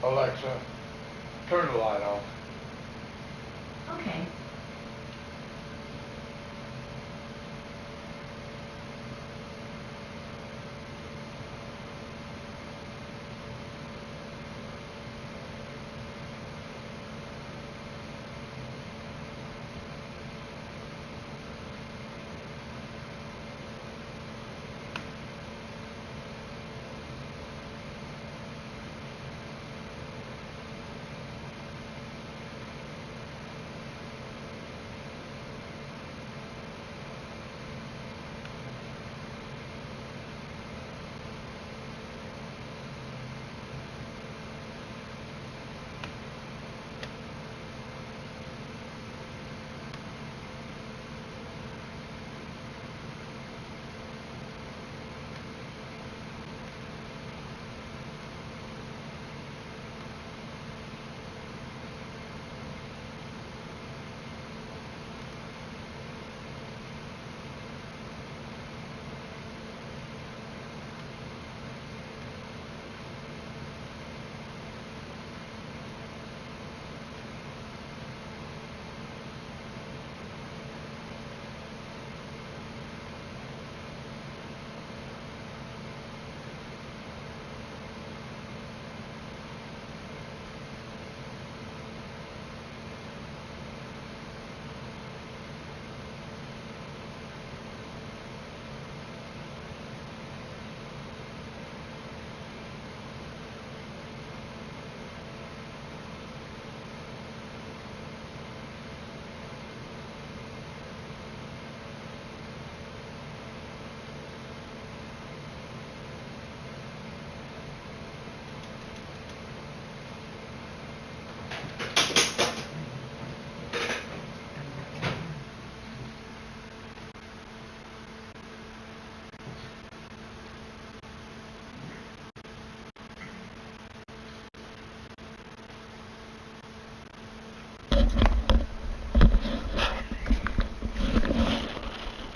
Alexa, turn the light off. Okay.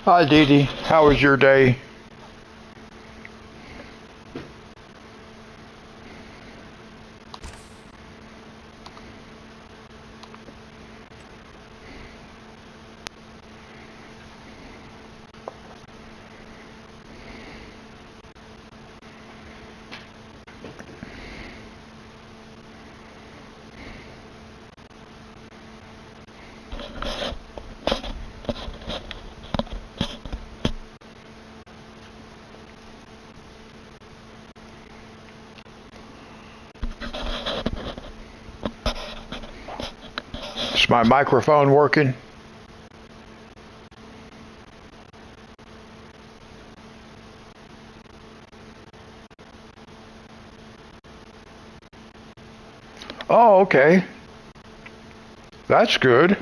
Hi Dee Dee, how was your day? Is my microphone working? Oh, okay. That's good.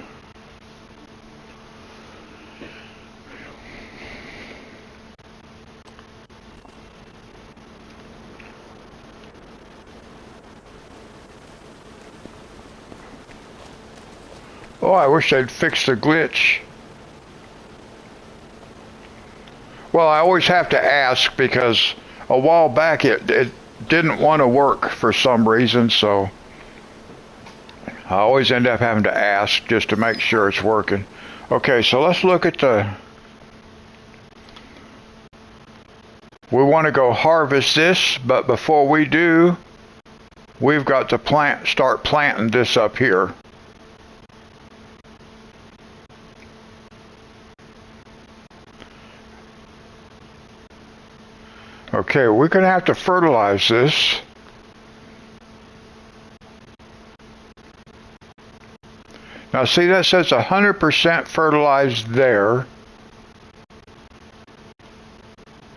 Oh, I wish they'd fix the glitch. Well, I always have to ask because a while back it didn't want to work for some reason, so I always end up having to ask just to make sure it's working. Okay, so let's look at we want to go harvest this, but before we do, we've got to start planting this up here. Okay, we're going to have to fertilize this. Now see, that says 100% fertilized there.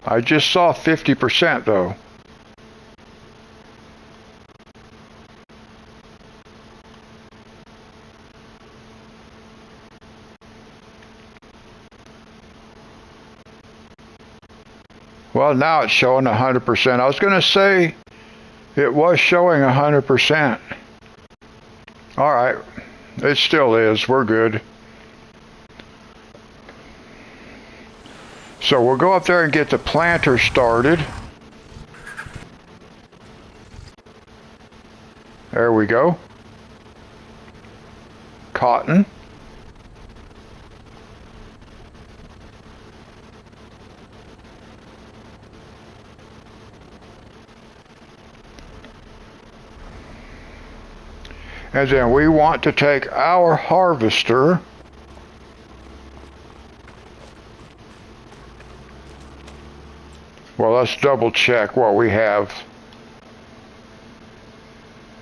I just saw 50% though. Well, now it's showing 100%. I was going to say it was showing 100%. All right, it still is. We're good. So we'll go up there and get the planter started. There we go. Cotton. And then we want to take our harvester well, let's double check what we have.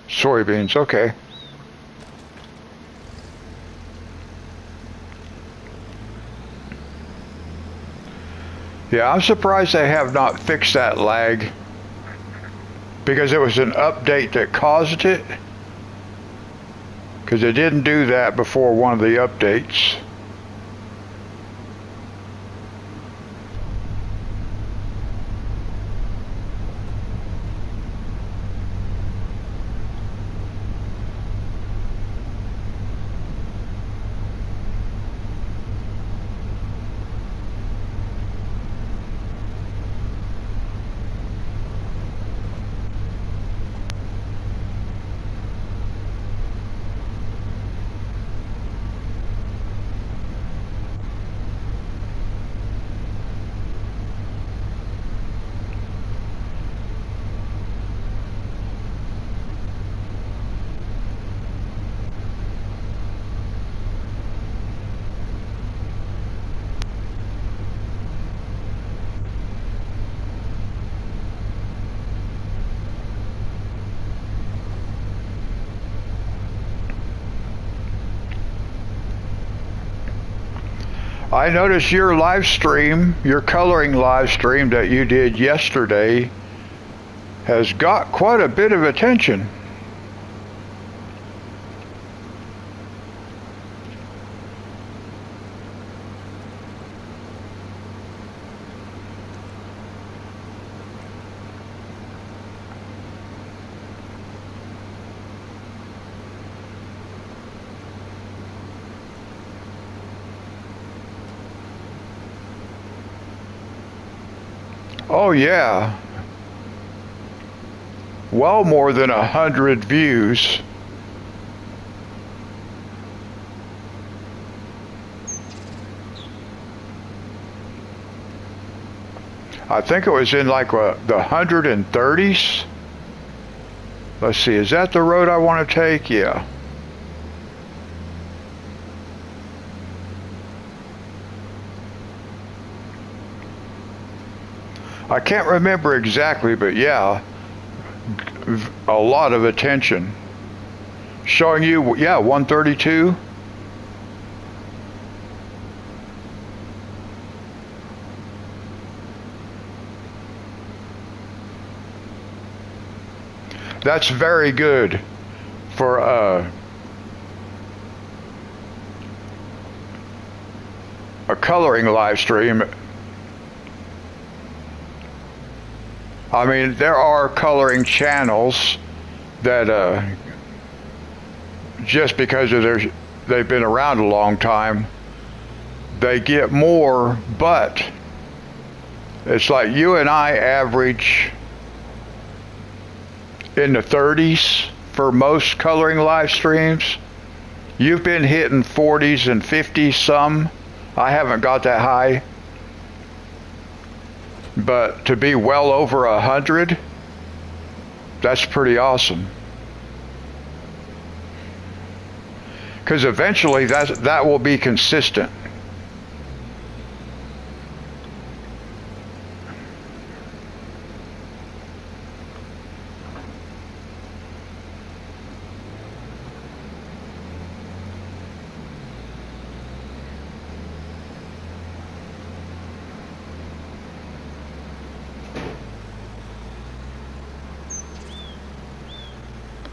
Soybeans, okay. Yeah, I'm surprised they have not fixed that lag because it was an update that caused it. Because it didn't do that before one of the updates. I noticed your live stream, your coloring live stream that you did yesterday has got quite a bit of attention. Oh yeah, well more than 100 views. I think it was in like the 130s. Let's see, is that the road I want to take? Yeah. I can't remember exactly, but yeah, a lot of attention. Showing you, yeah, 132. That's very good for a coloring live stream. I mean, there are coloring channels that just because of they've been around a long time, they get more, but it's like you and I average in the 30s for most coloring live streams. You've been hitting 40s and 50s some. I haven't got that high. But to be well over 100, that's pretty awesome. Because eventually that will be consistent.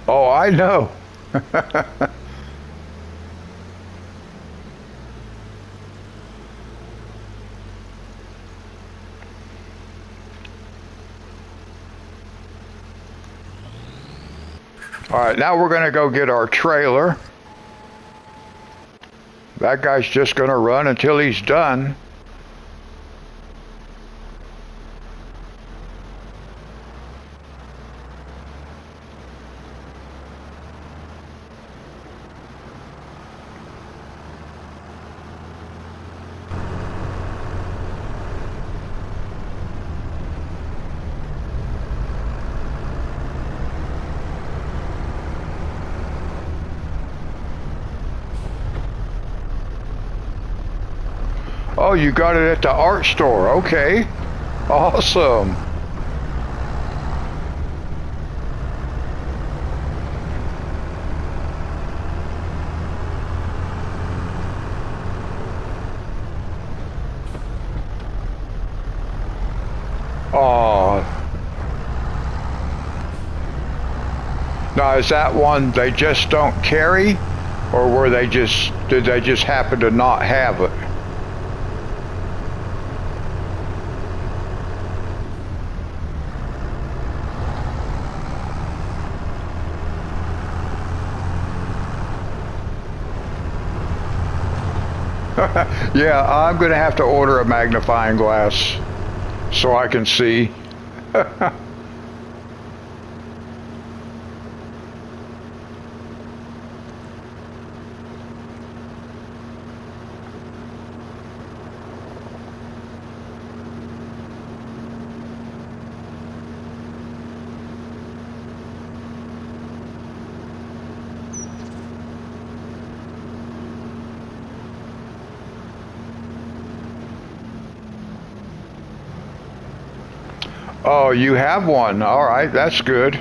Oh, I know. All right, now we're going to go get our trailer. That guy's just going to run until he's done. Oh, you got it at the art store. Okay. Awesome. Oh. Now, is that one they just don't carry? Or did they just happen to not have it? Yeah, I'm going to have to order a magnifying glass so I can see. Oh, you have one. All right, that's good.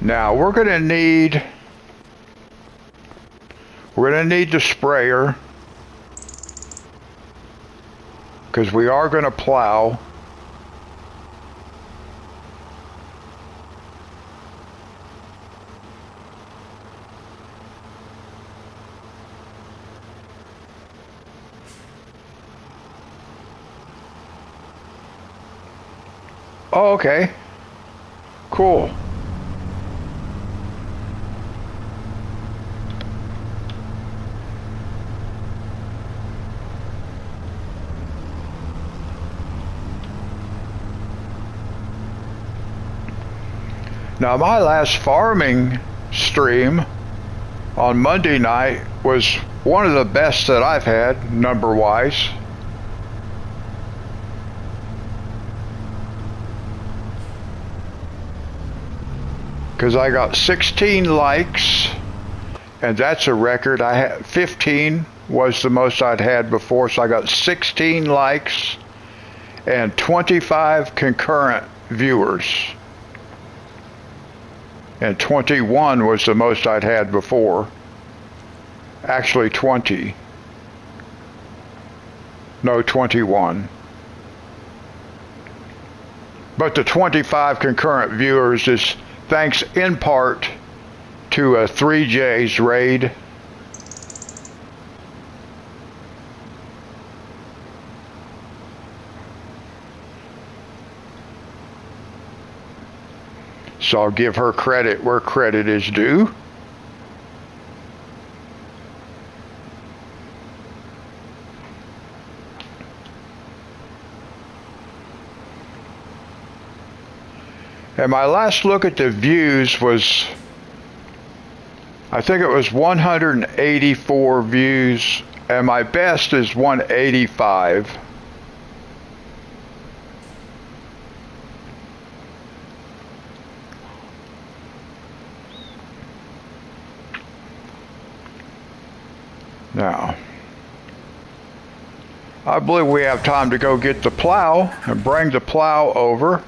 Now we're going to need the sprayer because we are going to plow. Oh, okay. Cool. Now, my last farming stream on Monday night was one of the best that I've had, number-wise. Because I got 16 likes, and that's a record. I had 15 was the most I'd had before, so I got 16 likes and 25 concurrent viewers. And 21 was the most I'd had before. Actually 20. No, 21. But the 25 concurrent viewers is thanks in part to a 3J's raid. So I'll give her credit where credit is due. And my last look at the views was, I think it was 184 views, and my best is 185. Now, I believe we have time to go get the plow and bring the plow over.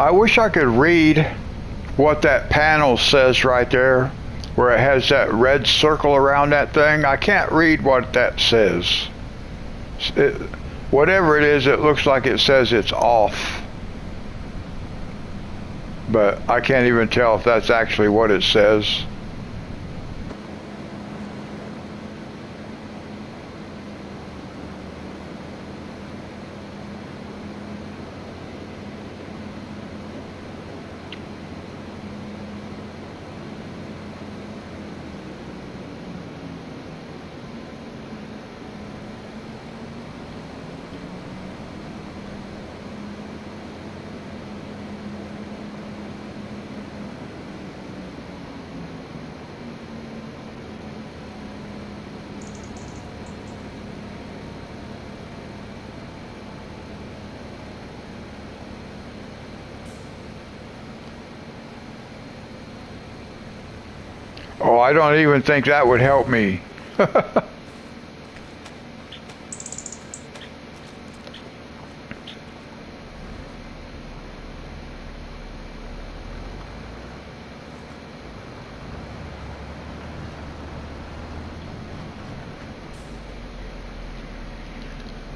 I wish I could read what that panel says right there, where it has that red circle around that thing. I can't read what that says. Whatever it is, it looks like it says it's off. But I can't even tell if that's actually what it says. Oh, I don't even think that would help me.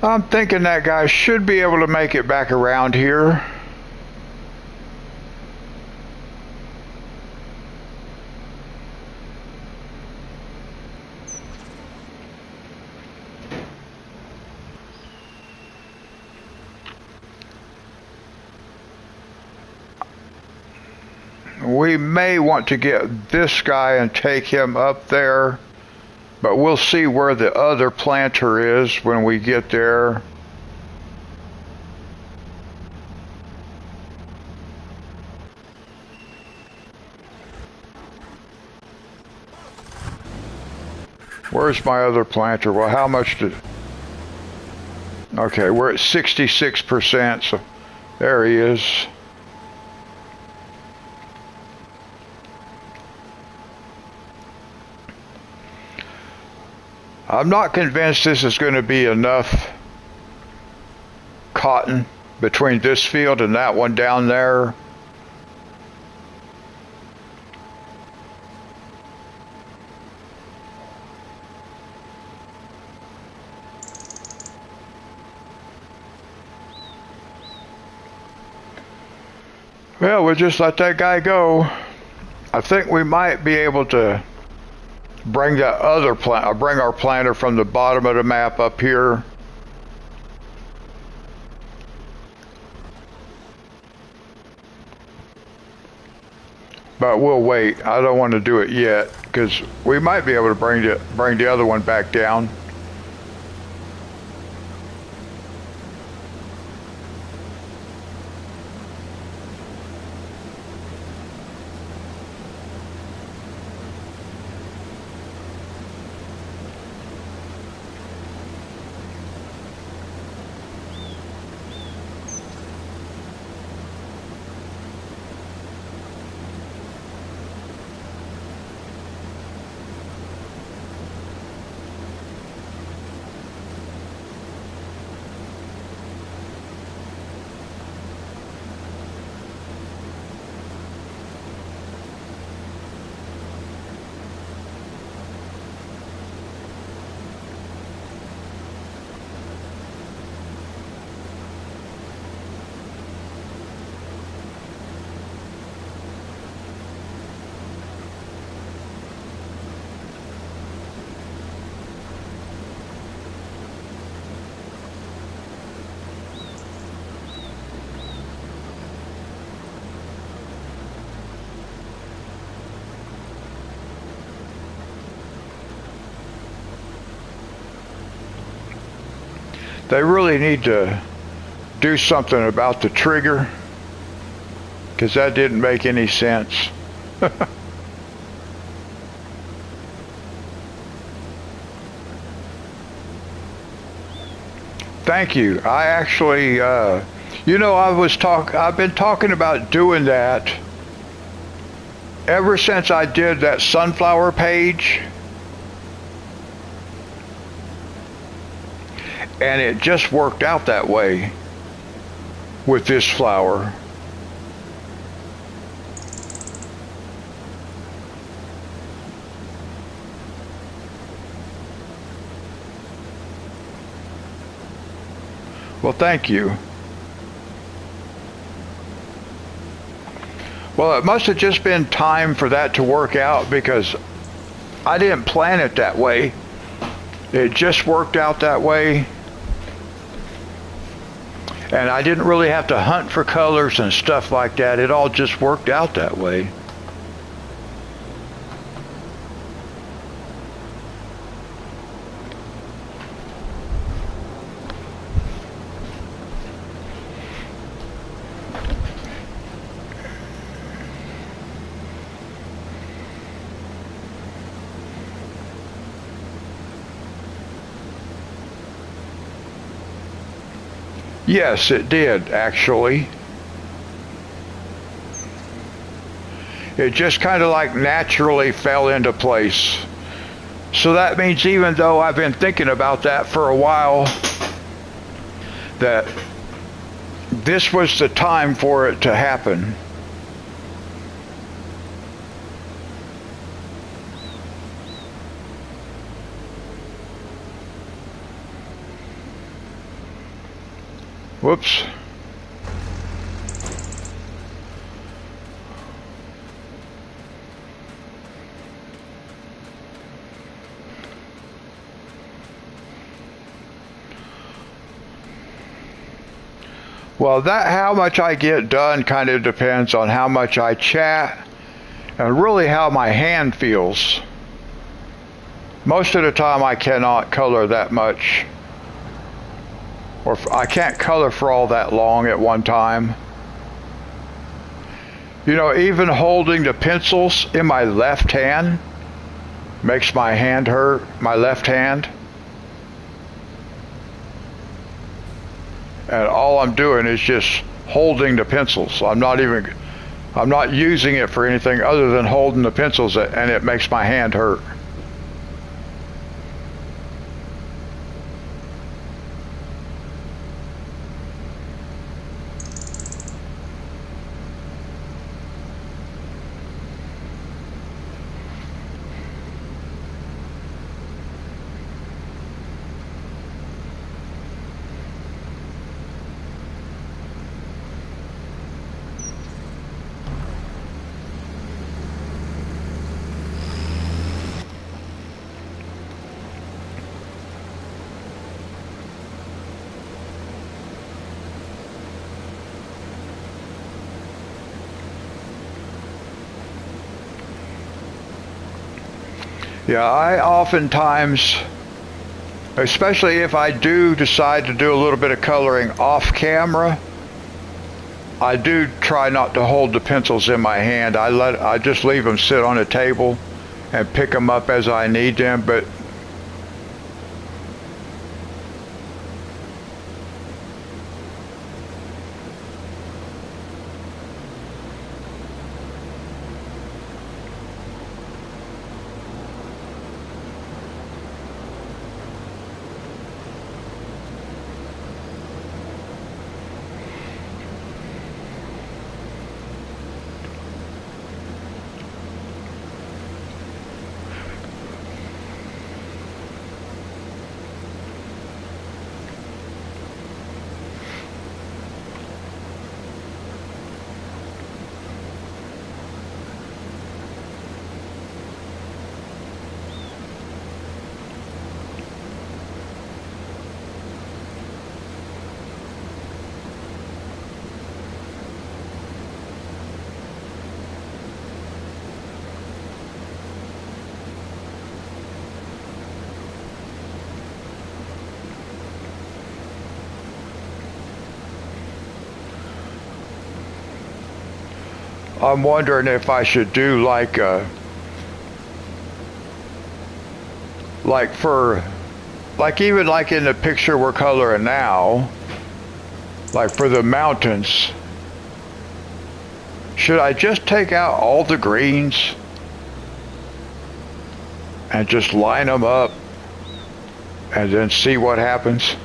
I'm thinking that guy should be able to make it back around here. We may want to get this guy and take him up there, but we'll see where the other planter is when we get there. Where's my other planter? Well, how much did... Okay, we're at 66%, so there he is. I'm not convinced this is going to be enough cotton between this field and that one down there. Well, we'll just let that guy go. I think we might be able to bring that other bring our planter from the bottom of the map up here. But we'll wait. I don't want to do it yet because we might be able to bring the other one back down. They really need to do something about the trigger, because that didn't make any sense. Thank you. I actually, you know, I've been talking about doing that ever since I did that sunflower page. And it just worked out that way with this flower. Well, thank you. Well, it must have just been time for that to work out because I didn't plan it that way. It just worked out that way. And I didn't really have to hunt for colors and stuff like that. It all just worked out that way. Yes, it did, actually. It just kind of like naturally fell into place. So that means even though I've been thinking about that for a while, that this was the time for it to happen. Whoops. Well, that how much I get done kind of depends on how much I chat and really how my hand feels. Most of the time I cannot color that much. Or I can't color for all that long at one time. You know, even holding the pencils in my left hand makes my hand hurt, my left hand. And all I'm doing is just holding the pencils. I'm not using it for anything other than holding the pencils, and it makes my hand hurt. Yeah, I oftentimes, especially if I do decide to do a little bit of coloring off camera, I do try not to hold the pencils in my hand. I just leave them sit on a table and pick them up as I need them. But I'm wondering if I should do like even like in the picture we're coloring now, like for the mountains, should I just take out all the greens and just line them up and then see what happens?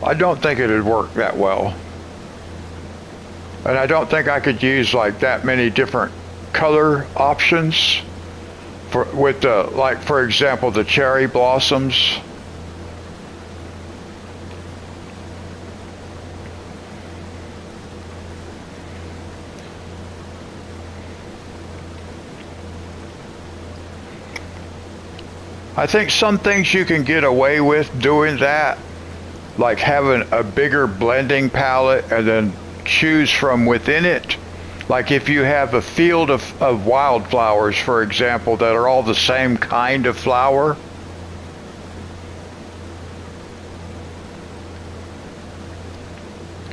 I don't think it'd work that well. And I don't think I could use like that many different color options with the, like for example, the cherry blossoms. I think some things you can get away with doing that, like having a bigger blending palette and then choose from within it. Like if you have a field of wildflowers, for example, that are all the same kind of flower,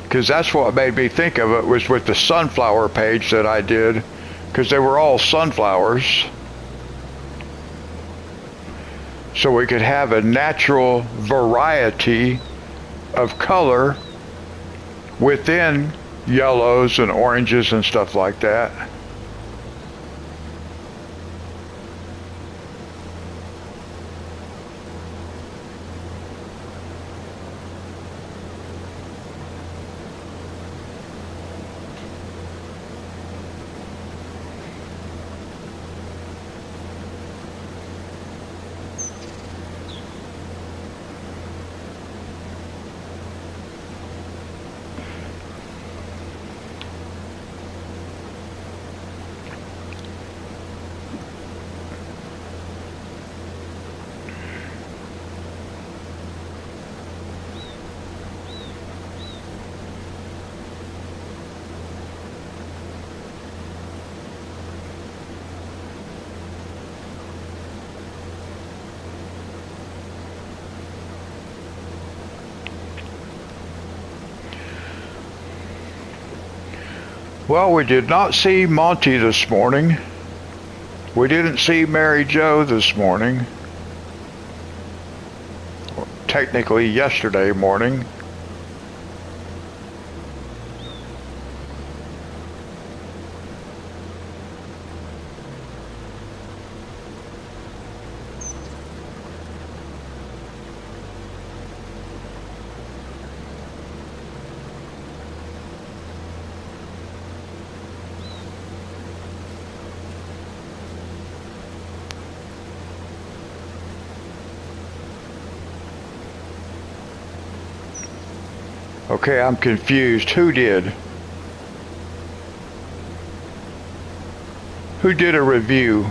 because that's what made me think of it, was with the sunflower page that I did, because they were all sunflowers. So we could have a natural variety of color within yellows and oranges and stuff like that. Well, we did not see Monty this morning. We didn't see Mary Jo this morning. Technically yesterday morning. Okay, I'm confused. Who did? Who did a review?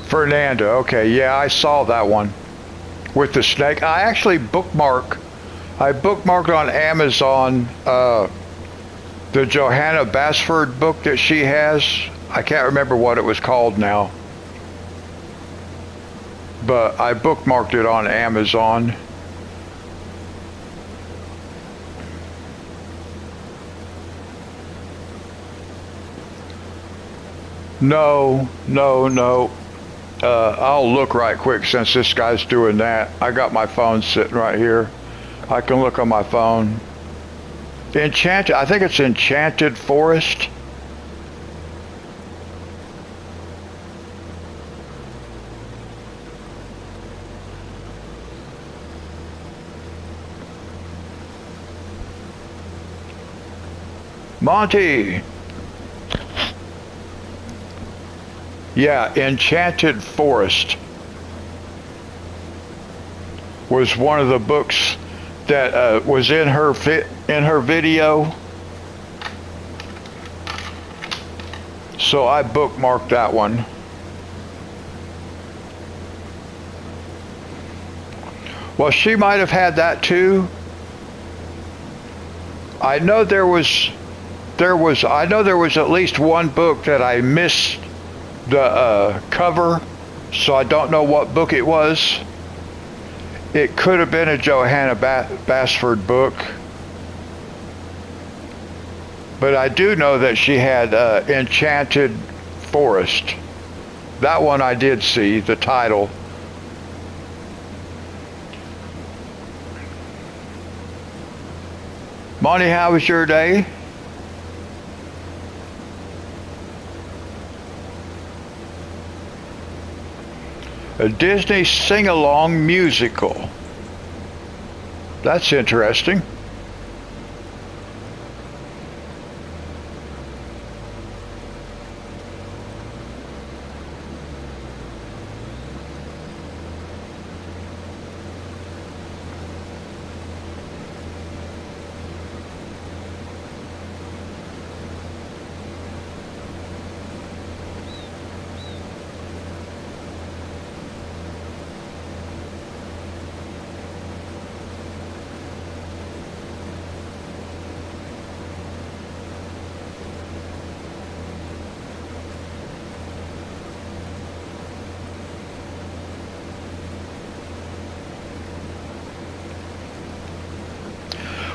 Fernanda. Okay, yeah, I saw that one with the snake. I bookmarked on Amazon the Johanna Basford book that she has. I can't remember what it was called now, but I bookmarked it on Amazon. No. I'll look right quick since this guy's doing that. I got my phone sitting right here. I can look on my phone. Enchanted, I think it's Enchanted Forest. Monty! Yeah, Enchanted Forest was one of the books that was in her video, so I bookmarked that one. Well, she might have had that too. I know there was at least one book that I missed the cover, so I don't know what book it was. It could have been a Johanna Basford book, but I do know that she had Enchanted Forest. That one I did see, the title. Monty, how was your day? A Disney sing-along musical. That's interesting.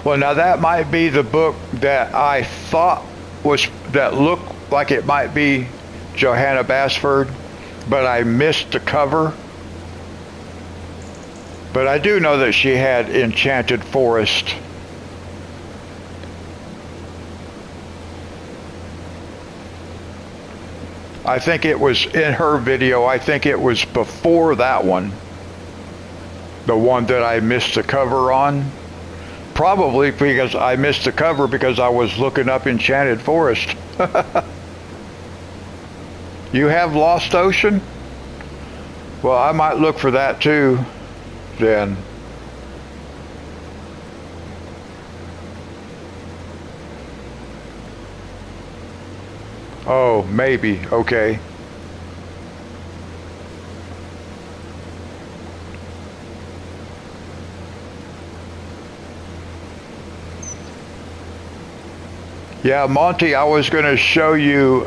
Well, now that might be the book that I thought that looked like it might be Johanna Basford, but I missed the cover. But I do know that she had Enchanted Forest. I think it was in her video. I think it was before that one. The one that I missed the cover on. Probably because I missed the cover because I was looking up Enchanted Forest. You have Lost Ocean? Well, I might look for that too, then. Oh, maybe. Okay. Yeah, Monty, I was going to show you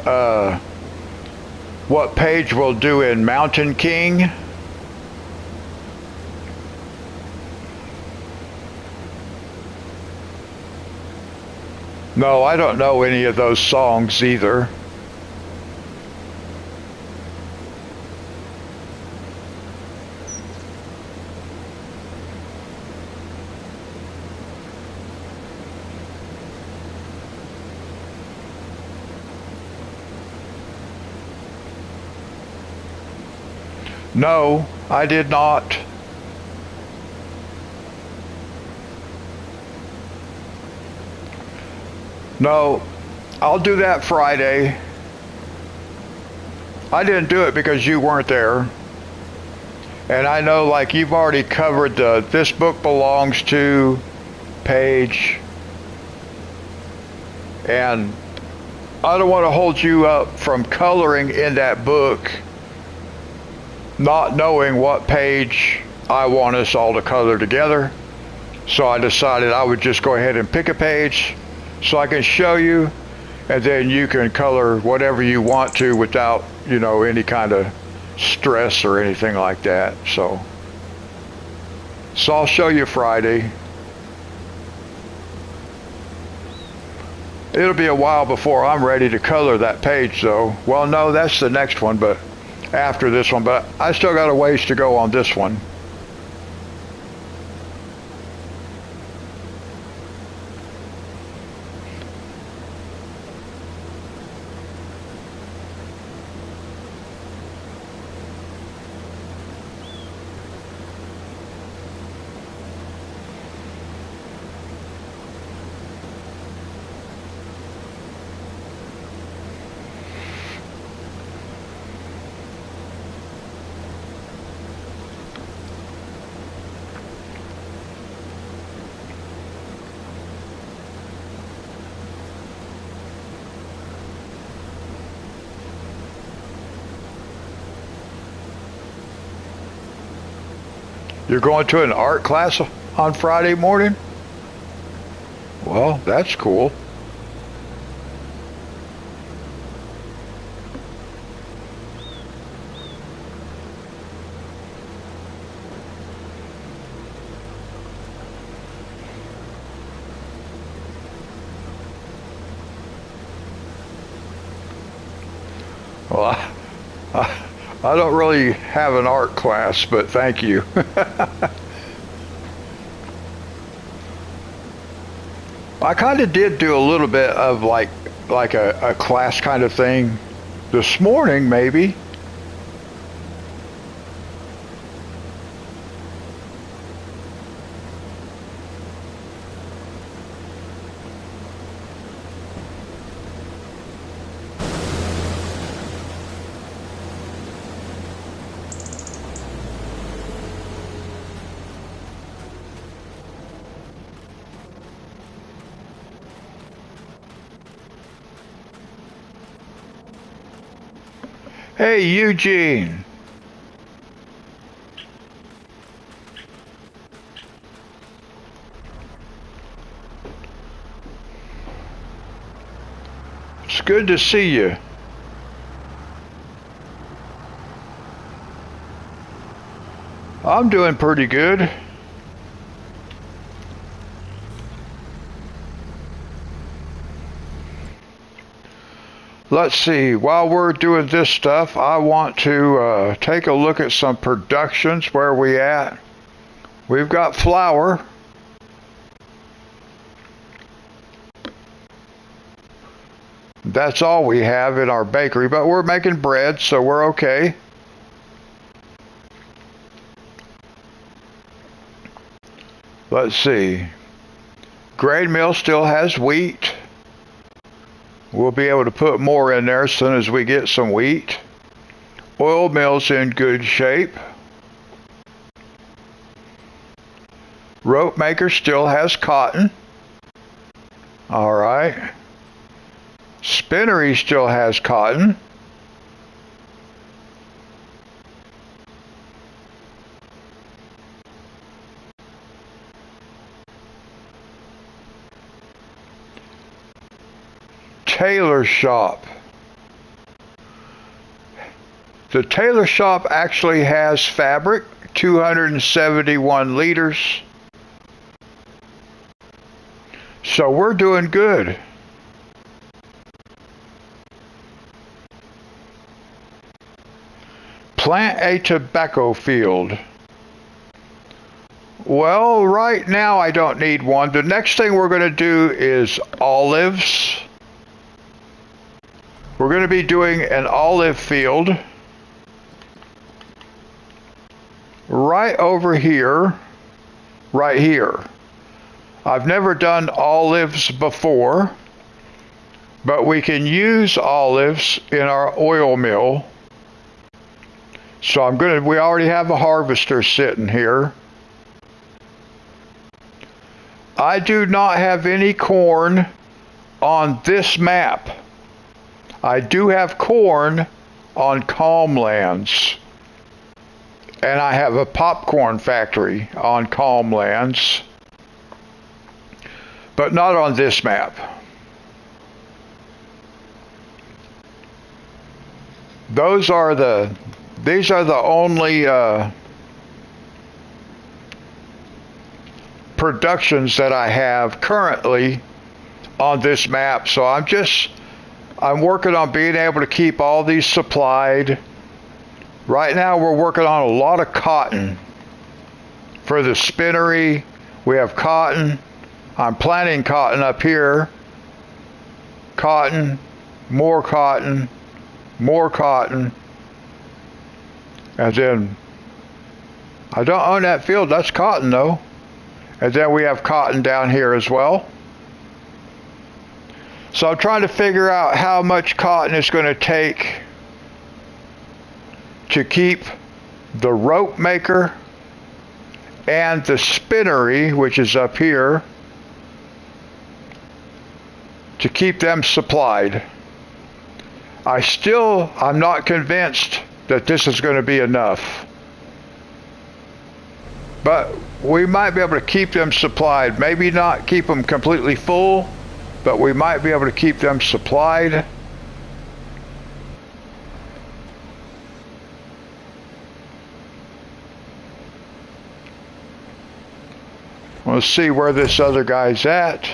what Paige will do in Mountain King. No, I don't know any of those songs either. No, I did not. No, I'll do that Friday. I didn't do it because you weren't there. And I know, like, you've already covered this book belongs to Paige. And I don't want to hold you up from coloring in that book, not knowing what page I want us all to color together. So I decided I would just go ahead and pick a page so I can show you, and then you can color whatever you want to without, you know, any kind of stress or anything like that. So I'll show you Friday. It'll be a while before I'm ready to color that page though. Well, no, that's the next one, but after this one, but I still got a ways to go on this one. You're going to an art class on Friday morning? Well, that's cool. Well, I don't really have an art class, but thank you. I kind of did do a little bit of like a class kind of thing this morning, maybe. Hey, Eugene. It's good to see you. I'm doing pretty good. Let's see, while we're doing this stuff, I want to take a look at some productions. Where are we at? We've got flour. That's all we have in our bakery, but we're making bread, so we're okay. Let's see. Grain mill still has wheat. We'll be able to put more in there as soon as we get some wheat. Oil mill's in good shape. Rope maker still has cotton. All right. Spinnery still has cotton. Tailor shop. The tailor shop actually has fabric, 271 liters. So we're doing good. Plant a tobacco field. Well, right now I don't need one. The next thing we're going to do is olives. We're going to be doing an olive field right over here, right here. I've never done olives before, but we can use olives in our oil mill. So we already have a harvester sitting here. I do not have any corn on this map. I do have corn on Calm Lands, and I have a popcorn factory on Calm Lands, but not on this map. These are the only productions that I have currently on this map, so I'm working on being able to keep all these supplied. Right now we're working on a lot of cotton. For the spinnery, we have cotton. I'm planting cotton up here. Cotton, more cotton, more cotton. And then, I don't own that field, that's cotton though. And then we have cotton down here as well. So I'm trying to figure out how much cotton it's going to take to keep the rope maker and the spinnery, which is up here, to keep them supplied. I'm not convinced that this is going to be enough. But we might be able to keep them supplied. Maybe not keep them completely full, but we might be able to keep them supplied. Let's see where this other guy's at.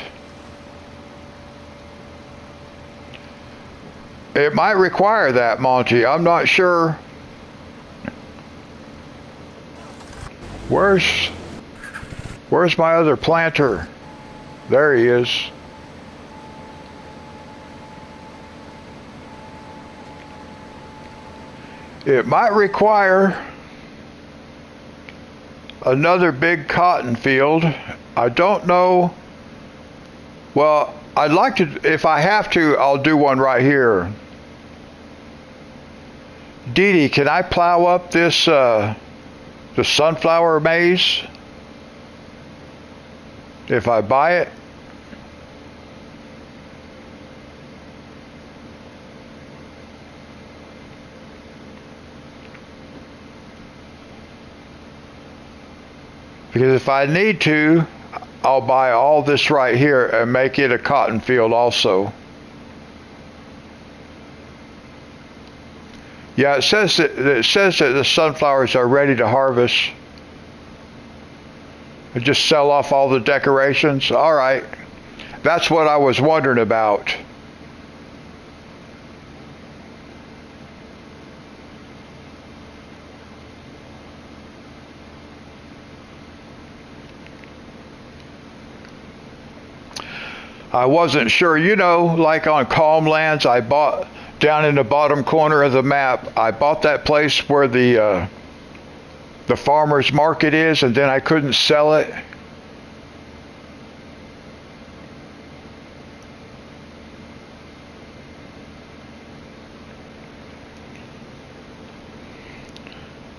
It might require that, Monty. I'm not sure. Where's my other planter? There he is. It might require another big cotton field. I don't know. Well, I'd like to, if I have to, I'll do one right here. Dee Dee, can I plow up this, the sunflower maze? If I buy it? Because if I need to, I'll buy all this right here and make it a cotton field also. Yeah, it says that the sunflowers are ready to harvest. I just sell off all the decorations. All right. That's what I was wondering about. I wasn't sure, you know, like on Calm Lands, I bought down in the bottom corner of the map, I bought that place where the farmer's market is, and then I couldn't sell it.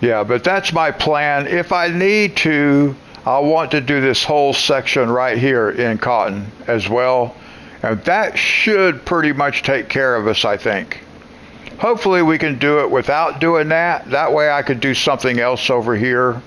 Yeah, but that's my plan. If I need to, I'll want to do this whole section right here in cotton as well. And that should pretty much take care of us, I think. Hopefully we can do it without doing that. That way I could do something else over here.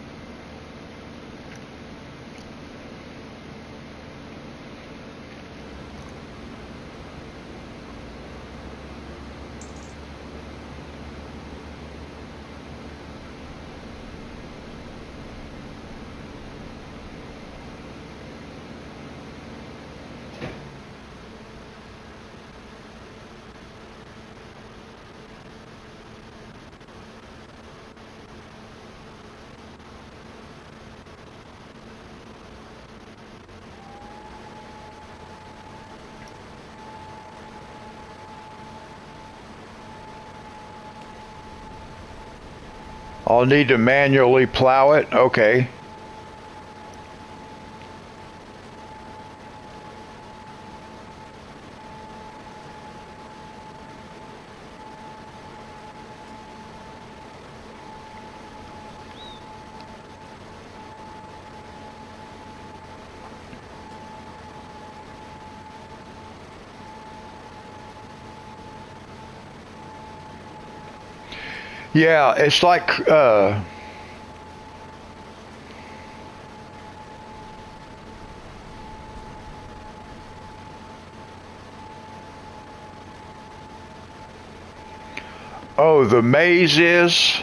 I'll need to manually plow it. Okay. Yeah, it's like oh, the maze is?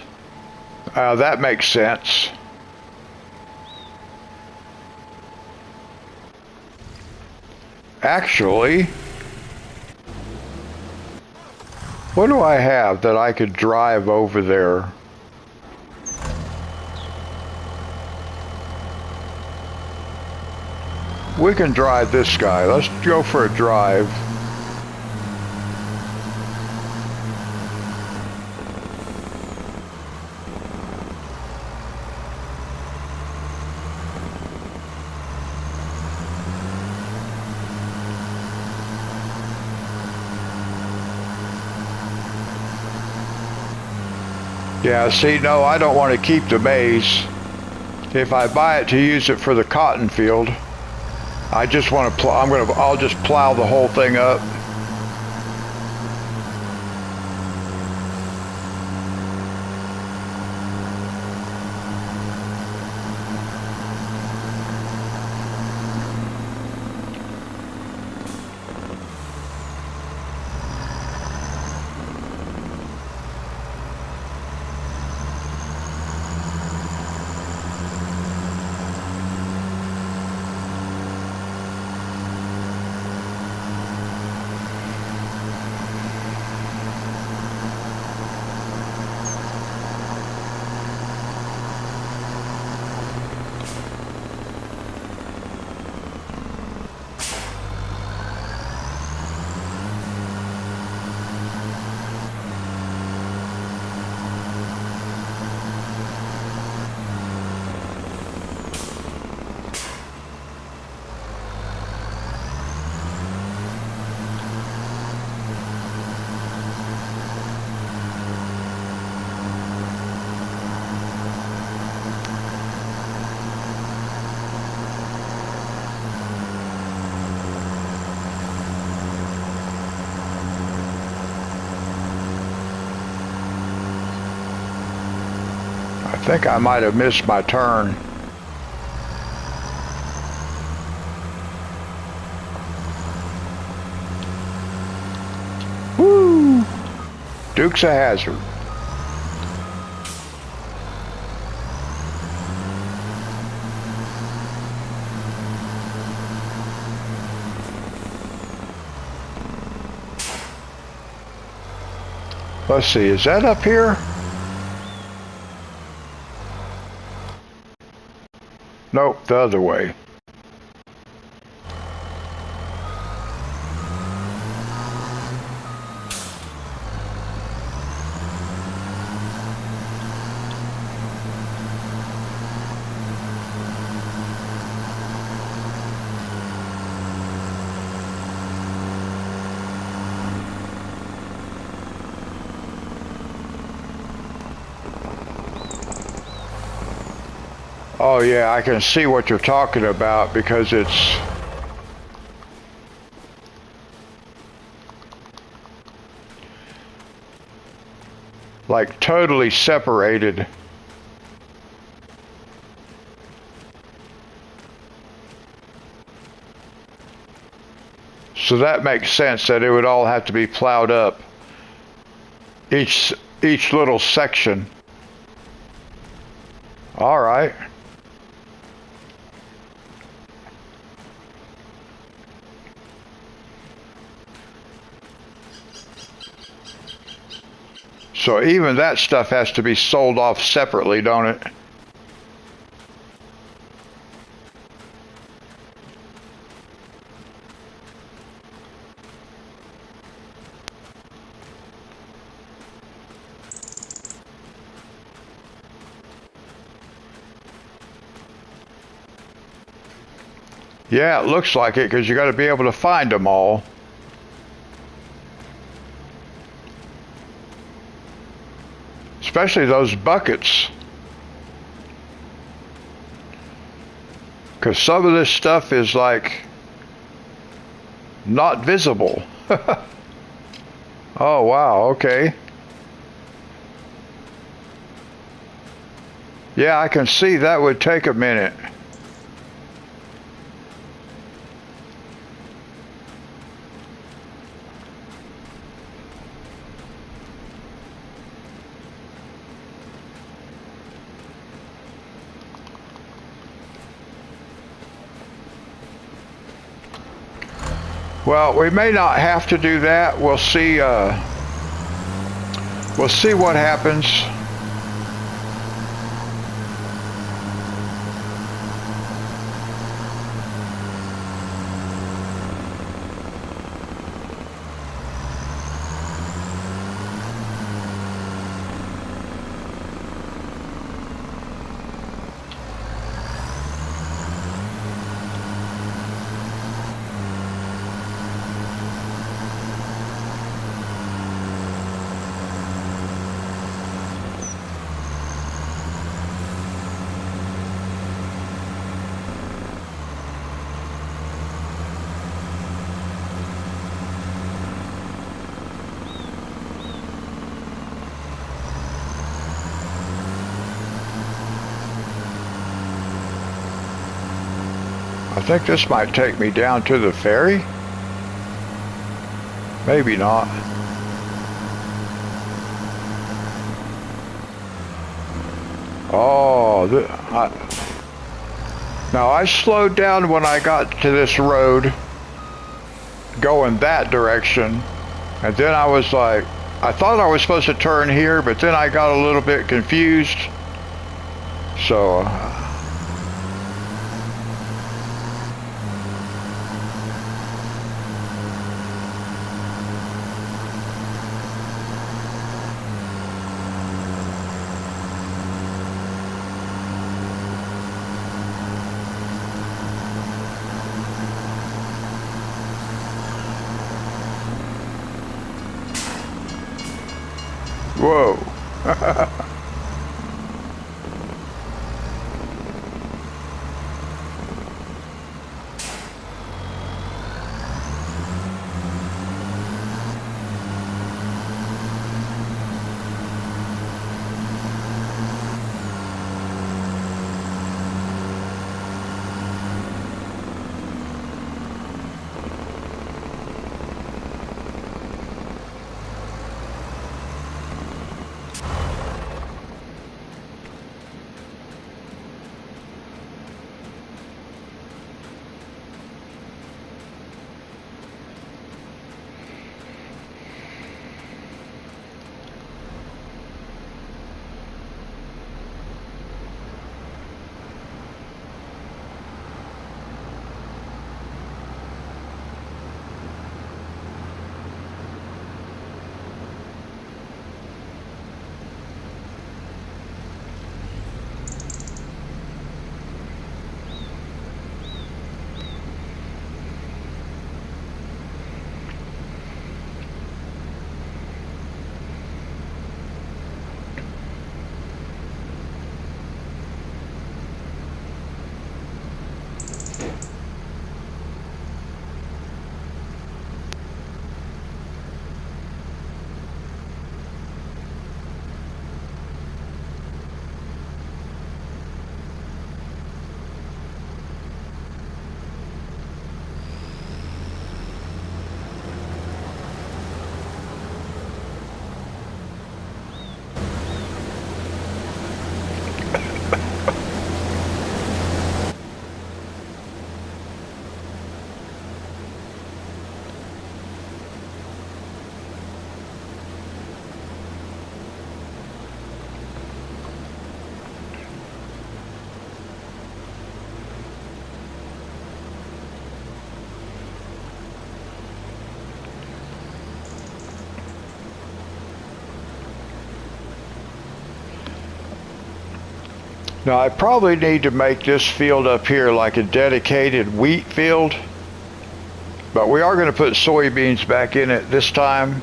That makes sense. Actually, what do I have that I could drive over there? We can drive this guy. Let's go for a drive. Yeah, see, no, I don't want to keep the maze. If I buy it to use it for the cotton field, I just want to I'll just plow the whole thing up. think I might have missed my turn. Woo! Duke's a hazard. Let's see, is that up here? Nope, the other way. Oh yeah, I can see what you're talking about because it's like totally separated. So that makes sense that it would all have to be plowed up. Each little section. All right. So even that stuff has to be sold off separately, don't it? Yeah, it looks like it because you got to be able to find them all. Especially those buckets. Because some of this stuff is like not visible. Oh wow, okay. Yeah, I can see that would take a minute. Well, we may not have to do that. We'll see what happens. I think this might take me down to the ferry. Maybe not. Oh, now I slowed down when I got to this road going that direction, and then I was like, I thought I was supposed to turn here, but then I got a little bit confused. So whoa. Now I probably need to make this field up here like a dedicated wheat field, but we are going to put soybeans back in it this time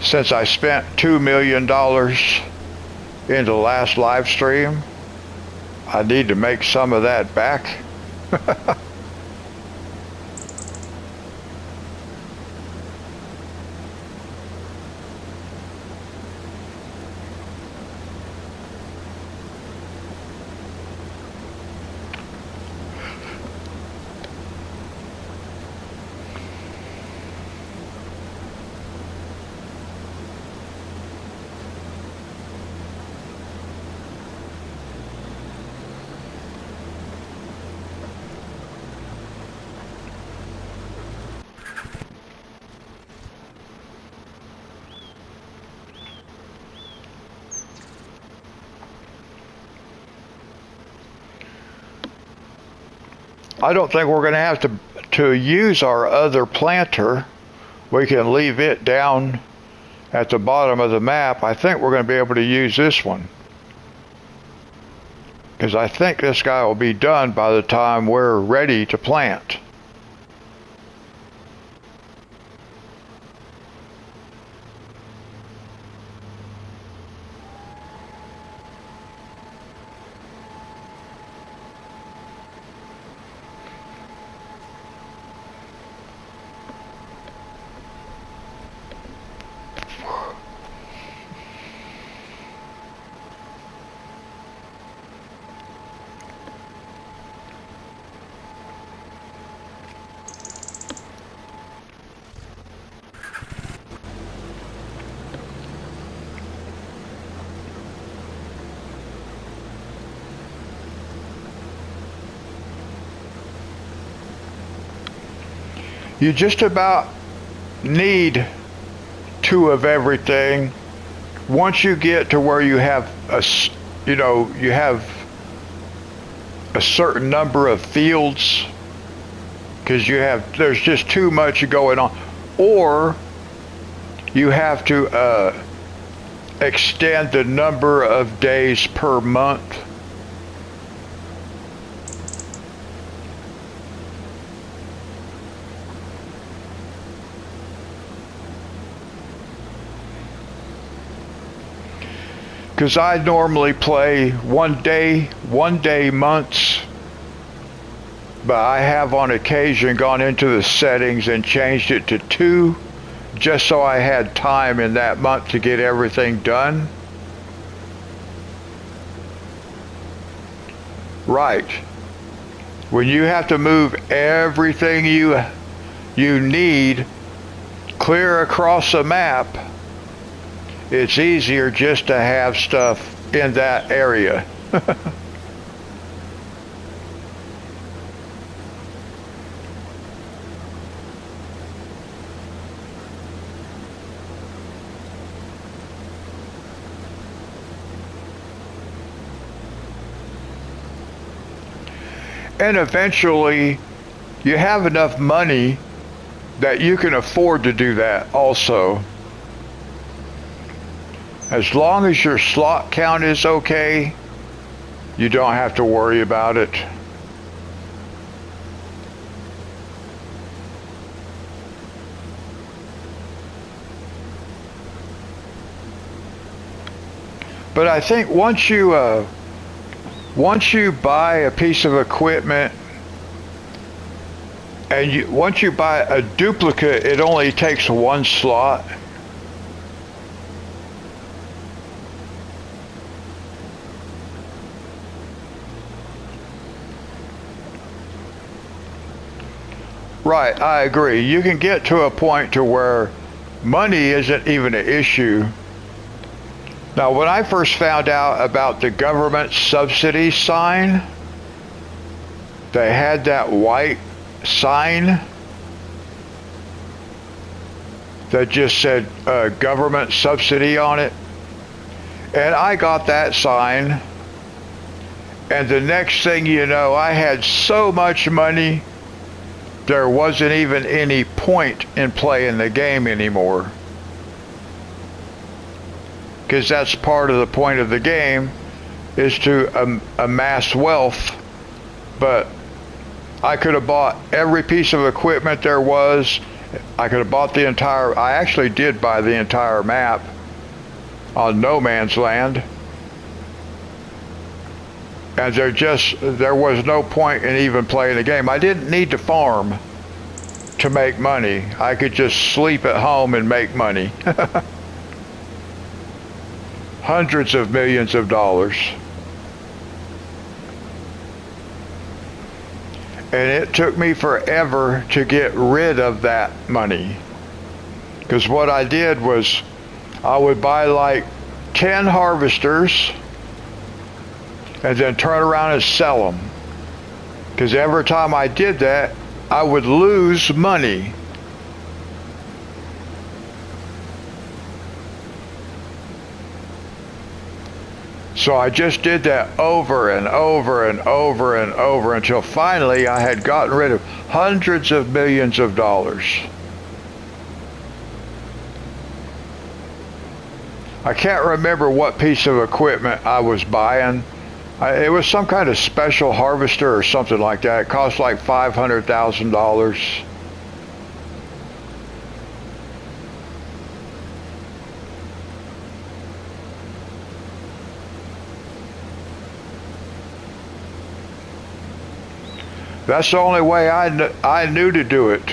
since I spent $2 million in the last live stream. I need to make some of that back. I don't think we're going to have to use our other planter. We can leave it down at the bottom of the map. I think we're going to be able to use this one, because I think this guy will be done by the time we're ready to plant. You just about need 2 of everything. Once you get to where you have you have a certain number of fields, because there's just too much going on, or you have to extend the number of days per month. Because I normally play one day months, but I have on occasion gone into the settings and changed it to 2, just so I had time in that month to get everything done. Right. When you have to move everything you need clear across the map, it's easier just to have stuff in that area. And eventually, you have enough money that you can afford to do that also. As long as your slot count is okay, you don't have to worry about it. But I think once you buy a piece of equipment, and once you buy a duplicate, it only takes 1 slot. Right, I agree. You can get to a point to where money isn't even an issue. Now, when I first found out about the government subsidy sign, they had that white sign that just said government subsidy on it. And I got that sign, and the next thing you know, I had so much money, there wasn't even any point in playing the game anymore. Because that's part of the point of the game, is to amass wealth, but I could have bought every piece of equipment there was. I could have bought the entire, I actually did buy the entire map on No Man's Land. And there was no point in even playing the game. I didn't need to farm to make money. I could just sleep at home and make money. Hundreds of millions of dollars. And it took me forever to get rid of that money. Because what I did was I would buy like 10 harvesters and then turn around and sell them. Because every time I did that, I would lose money. So I just did that over and over and over and over until finally I had gotten rid of hundreds of millions of dollars. I can't remember what piece of equipment I was buying. It was some kind of special harvester or something like that. It cost like $500,000. That's the only way I knew to do it.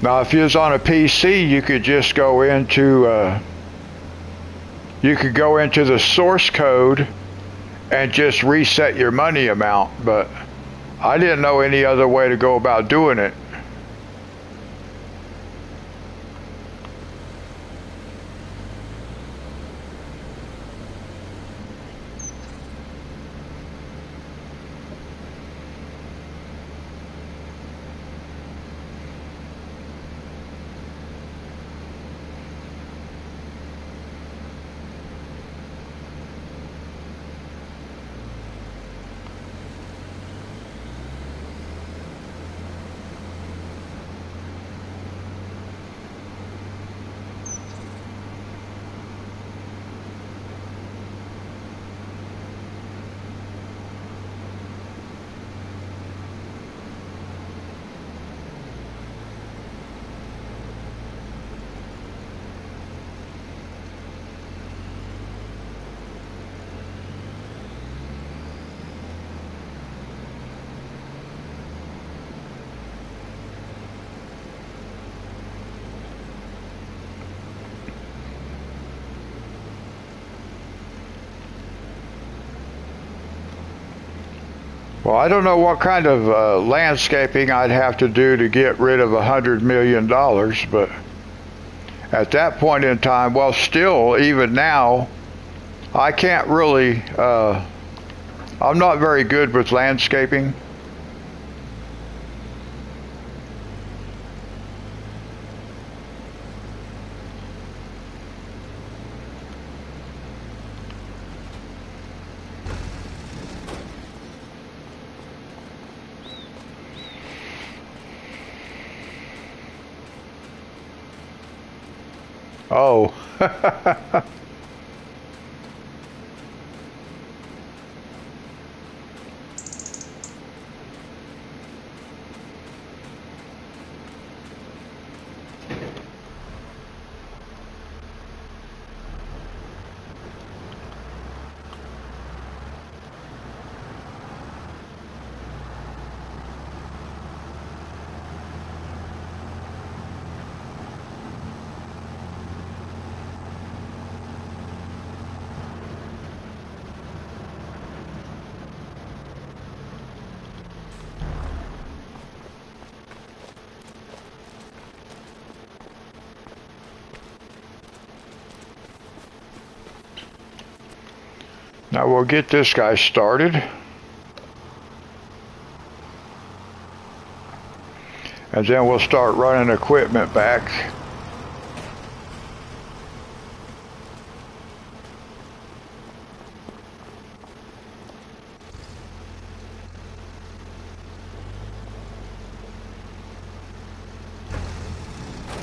Now, if you was on a PC, you could just go into the source code and just reset your money amount, but I didn't know any other way to go about doing it. Well, I don't know what kind of landscaping I'd have to do to get rid of $100 million, but at that point in time, well, still, even now, I can't really, I'm not very good with landscaping. Oh. Now we'll get this guy started. And then we'll start running equipment back.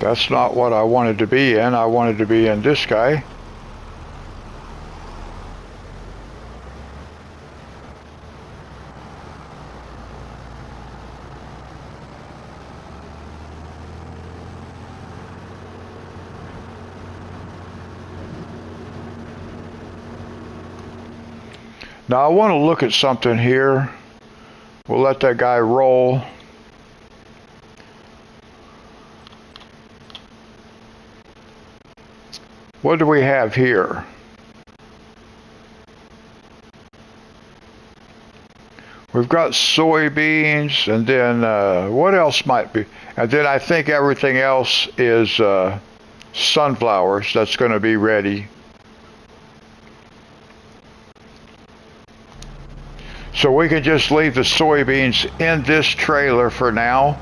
That's not what I wanted to be in. I wanted to be in this guy. Now I want to look at something here. We'll let that guy roll. What do we have here? We've got soybeans, and then what else might be? And then I think everything else is sunflowers that's going to be ready. So we can just leave the soybeans in this trailer for now.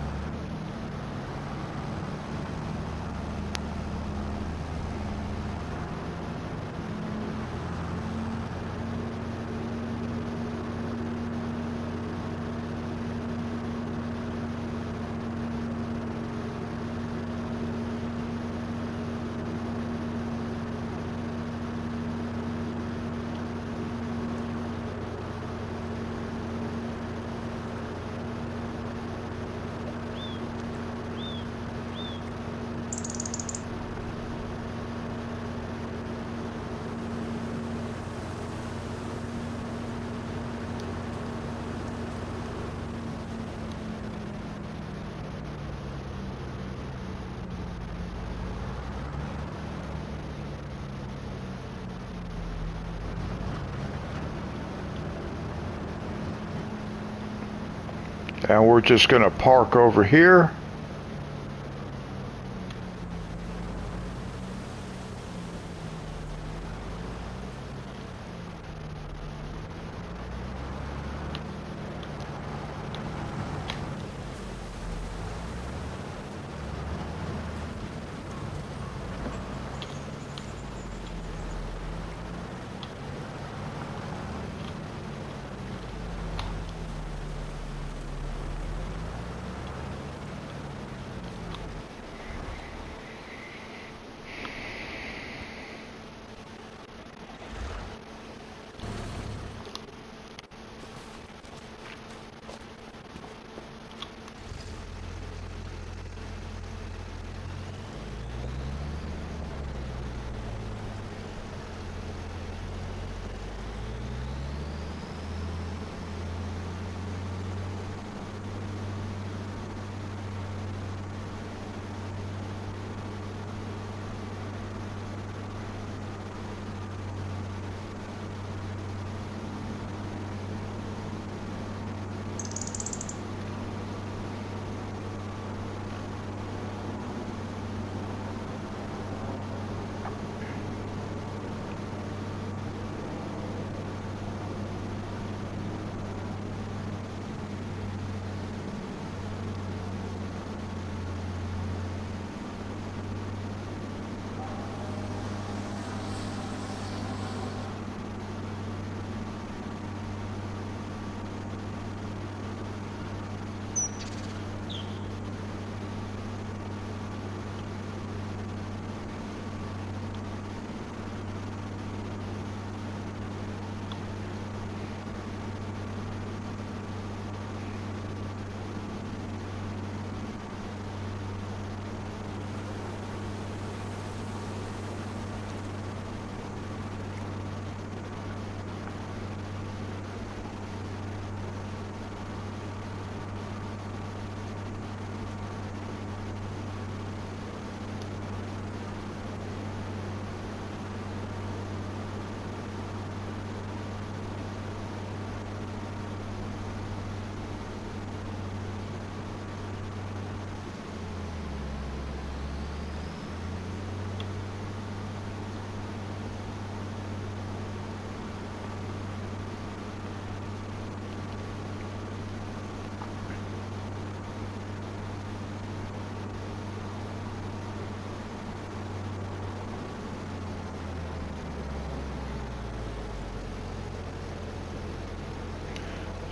And we're just going to park over here.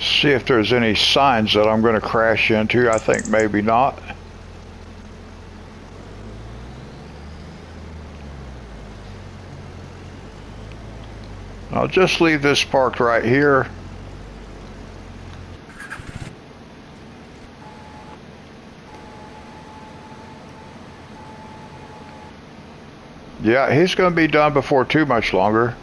See if there's any signs that I'm going to crash into. I think maybe not. I'll just leave this parked right here. Yeah, he's going to be done before too much longer.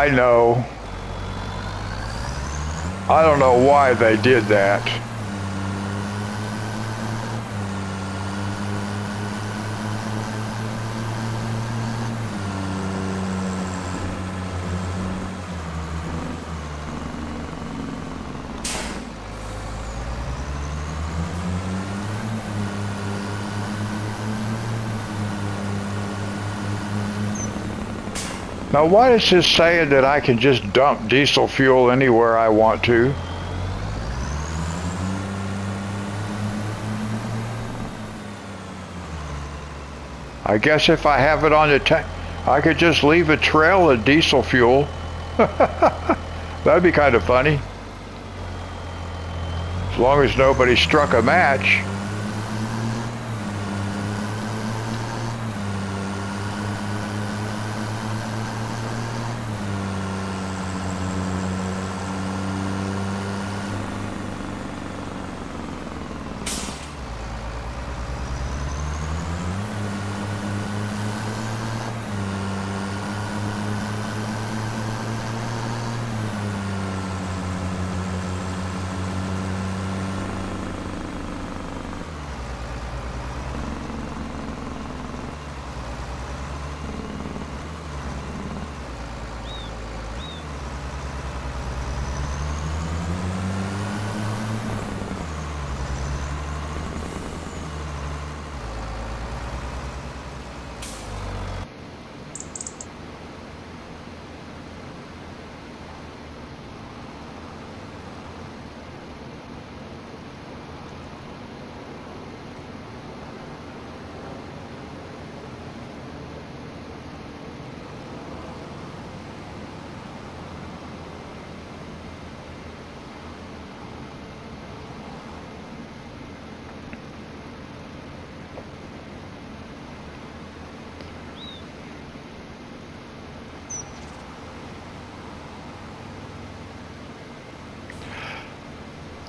I know. I don't know why they did that. Now, why is this saying that I can just dump diesel fuel anywhere I want to? I guess if I have it on the tank, I could just leave a trail of diesel fuel. That'd be kind of funny. As long as nobody struck a match.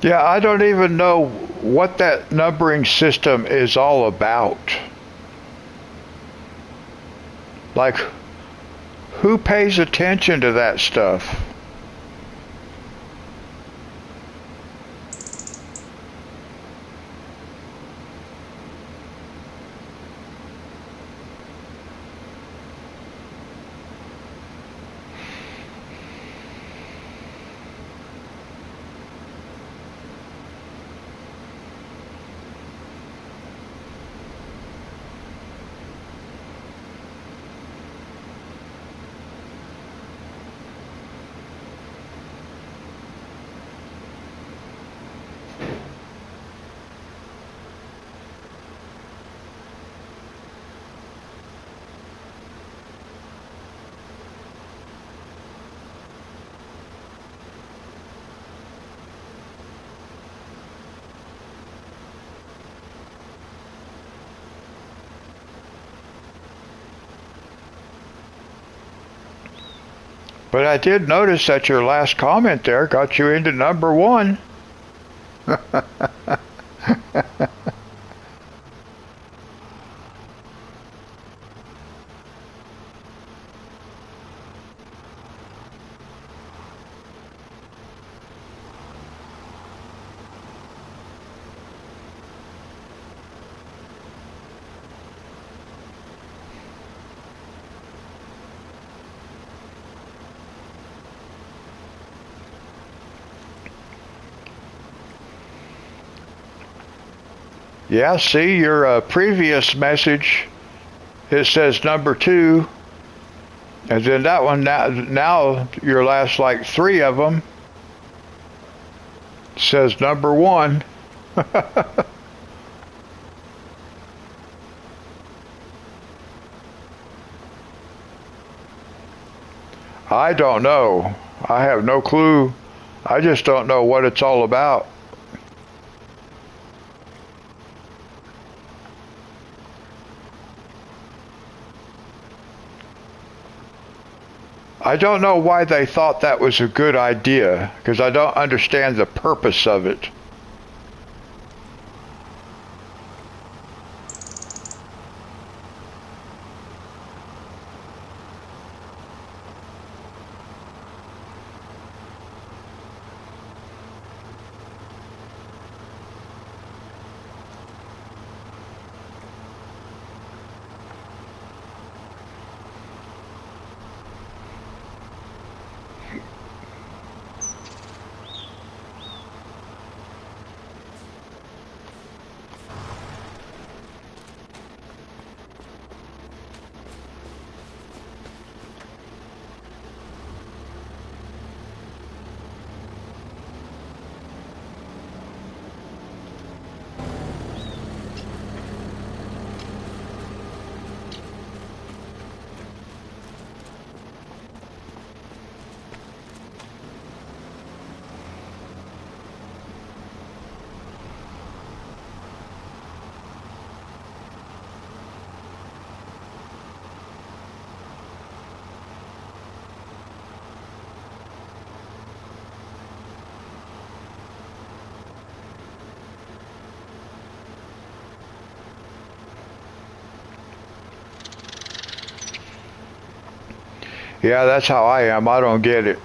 Yeah, I don't even know what that numbering system is all about. Like, who pays attention to that stuff? But I did notice that your last comment there got you into number one. Yeah, see, your previous message, it says number 2, and then that one, now your last like 3 of them says number 1. I don't know. I have no clue. I just don't know what it's all about. I don't know why they thought that was a good idea, because I don't understand the purpose of it. Yeah, that's how I am. I don't get it.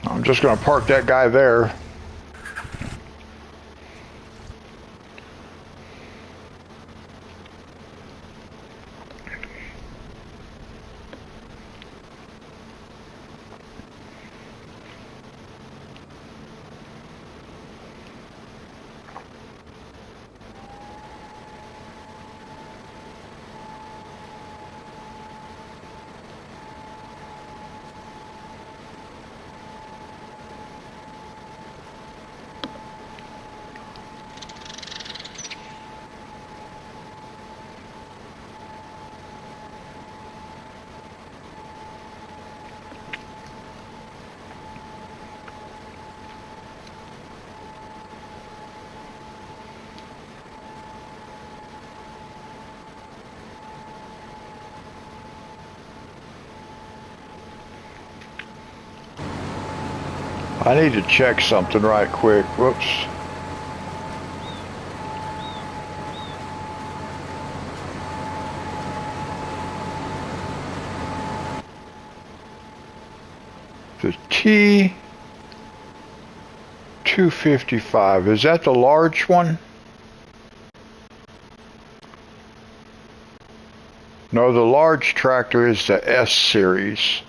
I'm just going to park that guy there. I need to check something right quick. Whoops. The T255, is that the large one? No, the large tractor is the S series.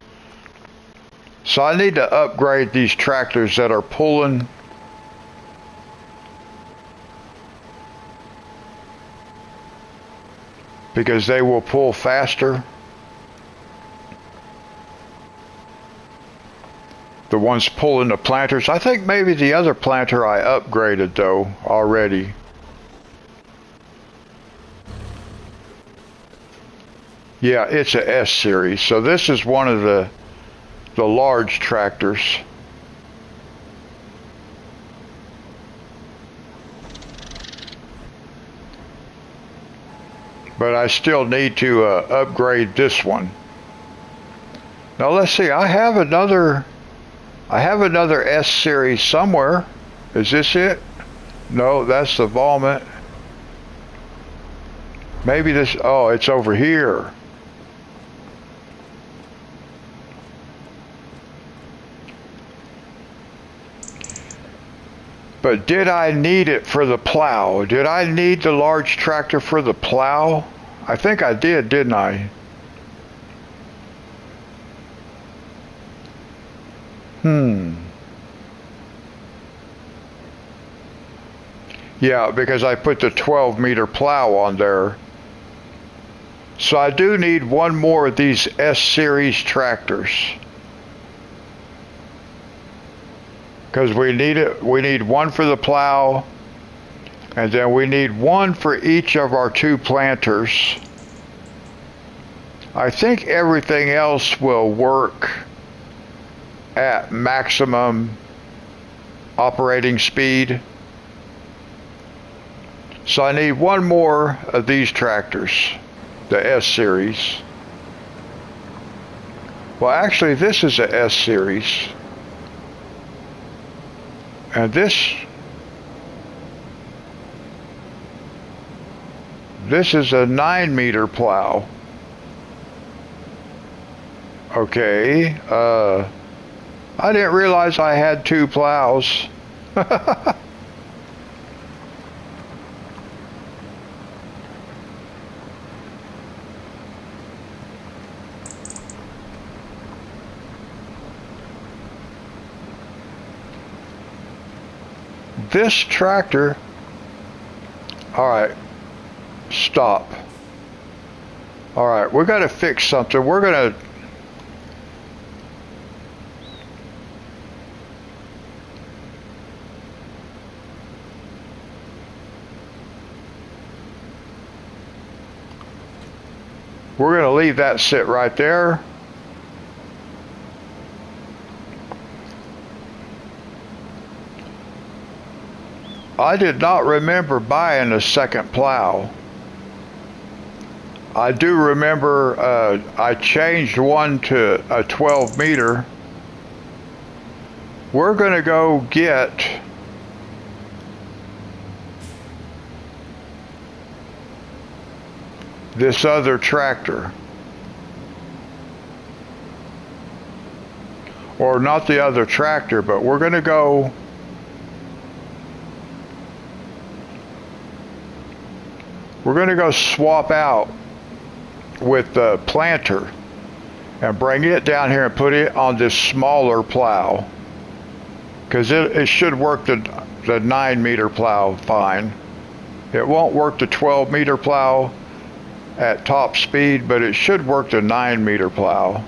So I need to upgrade these tractors that are pulling because they will pull faster. The ones pulling the planters. I think maybe the other planter I upgraded though already. Yeah, it's a S series. So this is one of the large tractors. But I still need to upgrade this one. Now let's see, I have another S series somewhere. Is this it? No, that's the Volmet. Maybe this, oh, it's over here. But did I need it for the plow? Did I need the large tractor for the plow? I think I did, didn't I? Yeah, because I put the 12-meter plow on there. So I do need one more of these S-Series tractors. Because we need one for the plow, and then we need one for each of our two planters. I think everything else will work at maximum operating speed. So I need one more of these tractors, the S-Series. Well, actually, this is a S-Series. And this is a 9-meter plow. Okay, I didn't realize I had two plows. This tractor, all right, stop. All right, we're going to fix something. We're going to, leave that sit right there. I did not remember buying a second plow. I do remember I changed one to a 12 meter. We're going to go get this other tractor. Or not the other tractor, but we're going to go swap out with the planter and bring it down here and put it on this smaller plow, because it should work the 9-meter plow fine. It won't work the 12-meter plow at top speed, but it should work the 9-meter plow.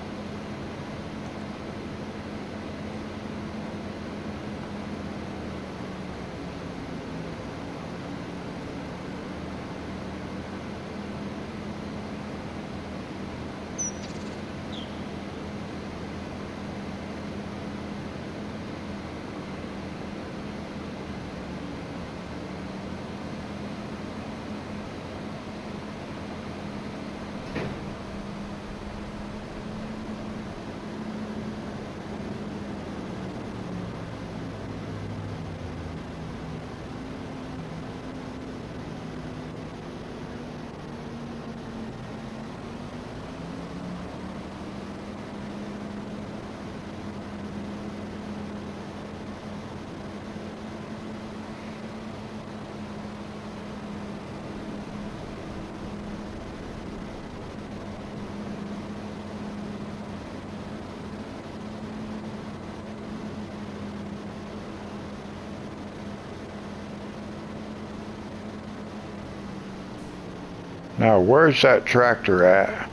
Now, where's that tractor at?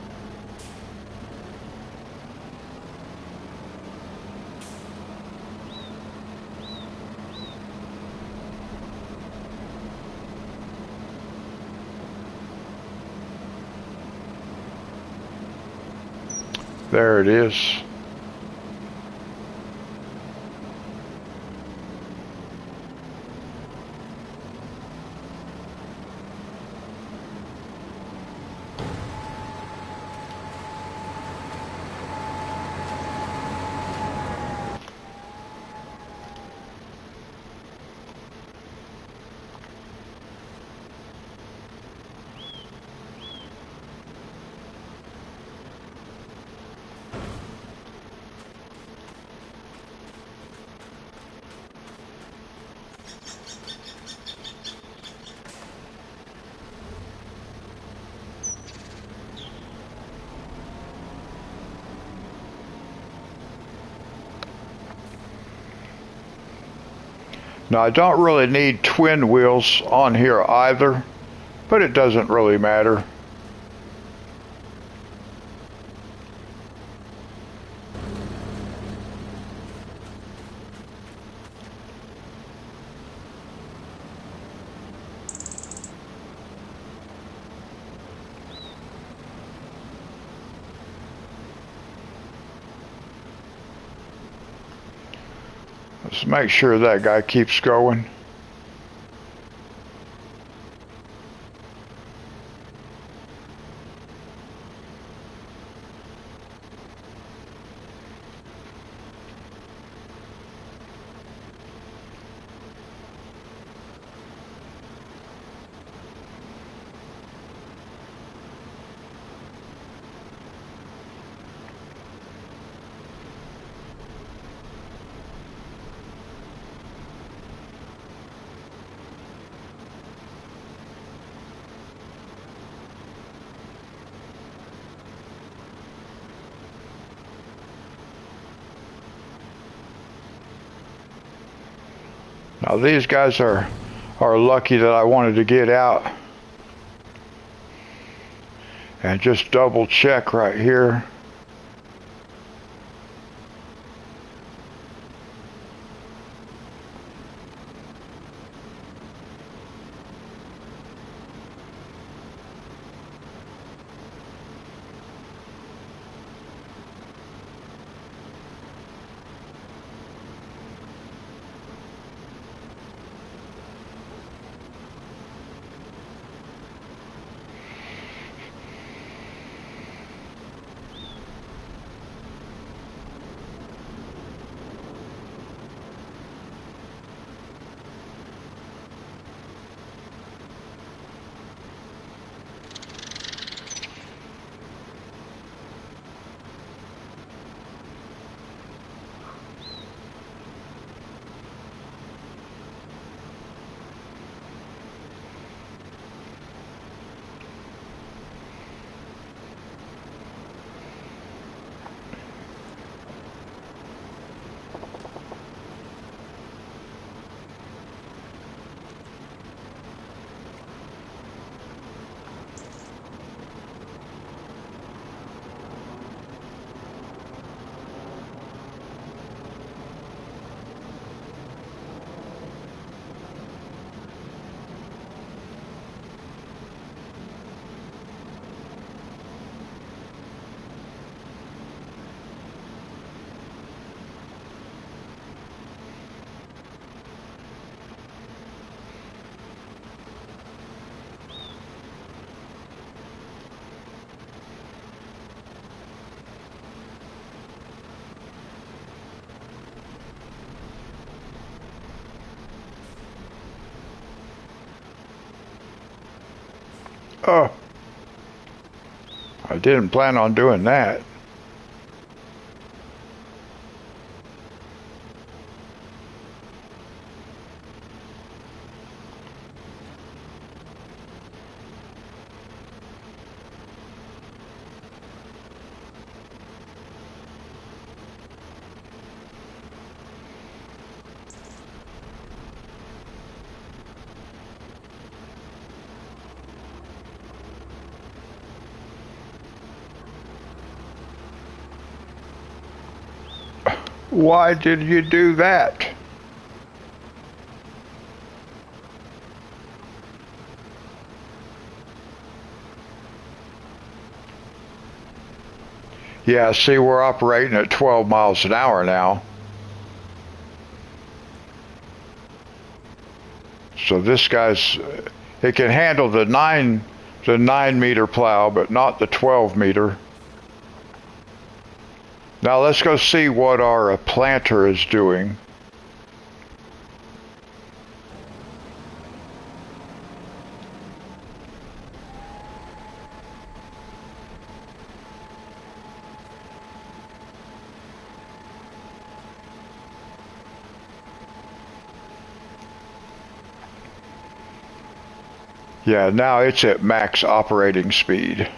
There it is. Now, I don't really need twin wheels on here either, but it doesn't really matter. Let's make sure that guy keeps going. Now these guys are lucky that I wanted to get out and just double check right here. Oh, I didn't plan on doing that. Why did you do that? Yeah, see, we're operating at 12 miles an hour now. So this guy's, it can handle the 9 meter plow, but not the 12 meter. Now let's go see what our planter is doing. Yeah, now it's at max operating speed.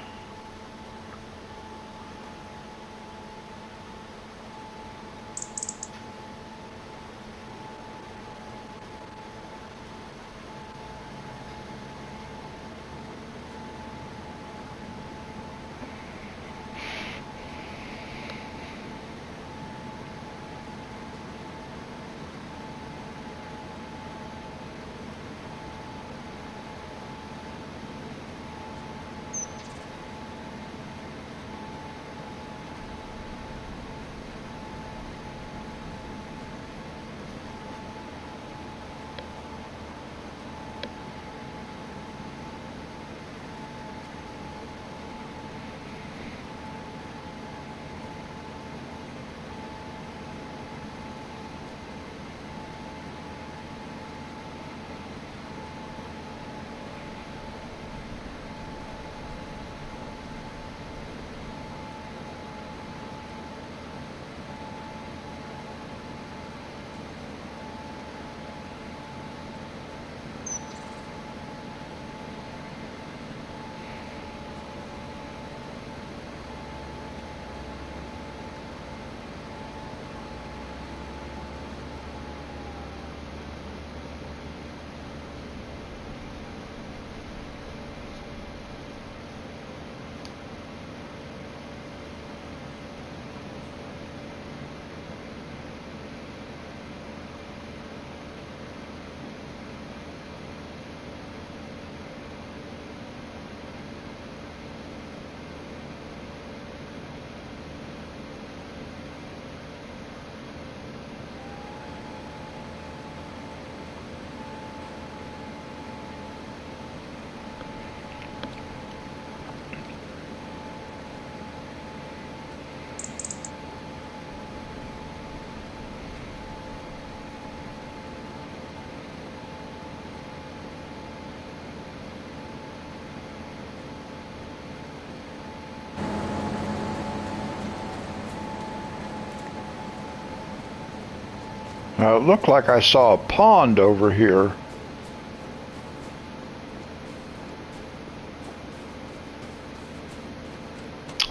Now, it looked like I saw a pond over here.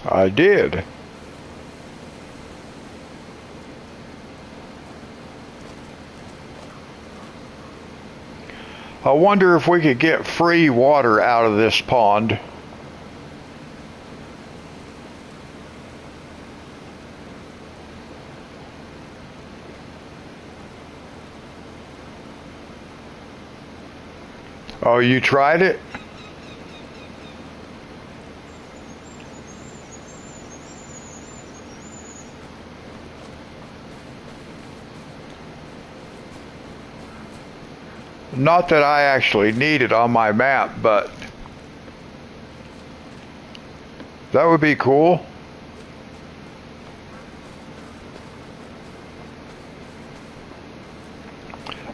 I did. I wonder if we could get free water out of this pond. Oh, you tried it? Not that I actually need it on my map, but that would be cool.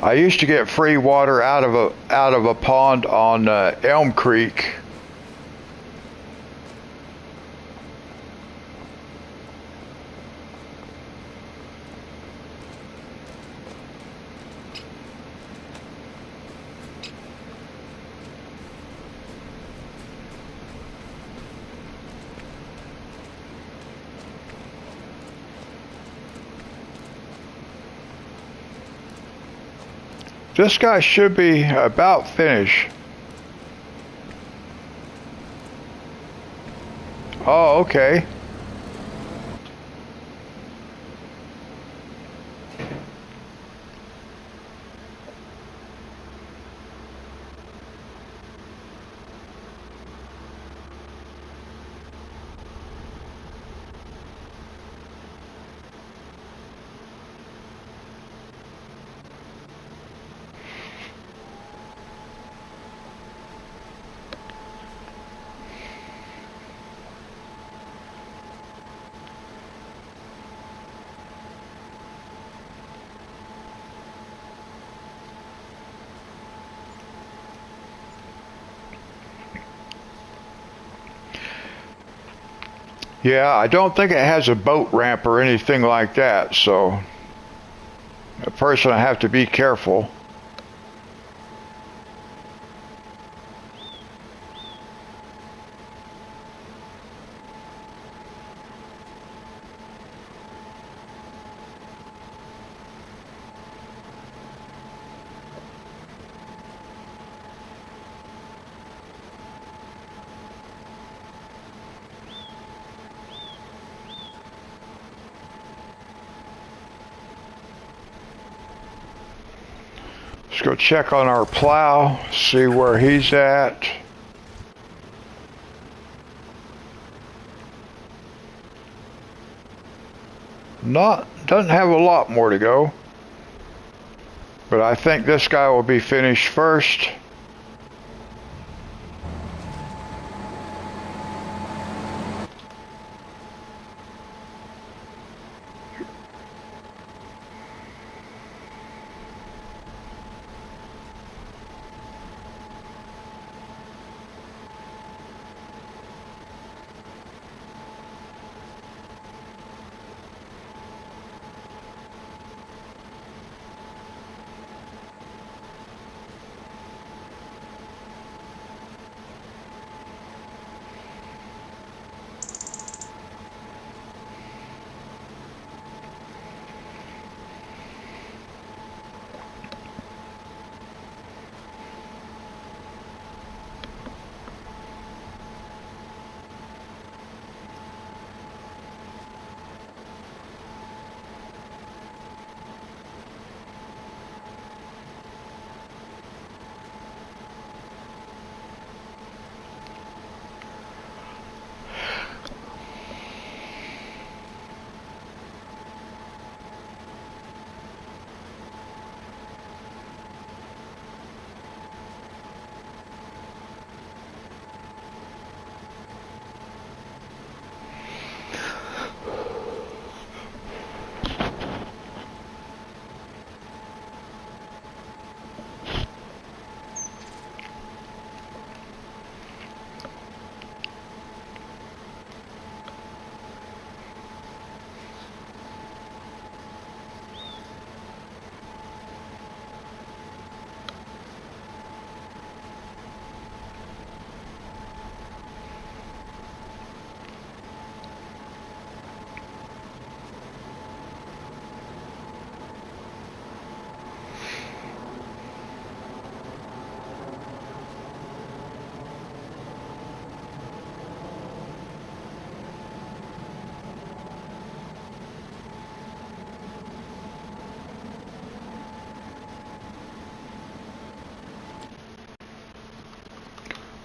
I used to get free water out of a pond on Elm Creek. This guy should be about finished. Oh, okay. Yeah, I don't think it has a boat ramp or anything like that, so a person will have to be careful. Let's go check on our plow, see where he's at. Doesn't have a lot more to go. But I think this guy will be finished first.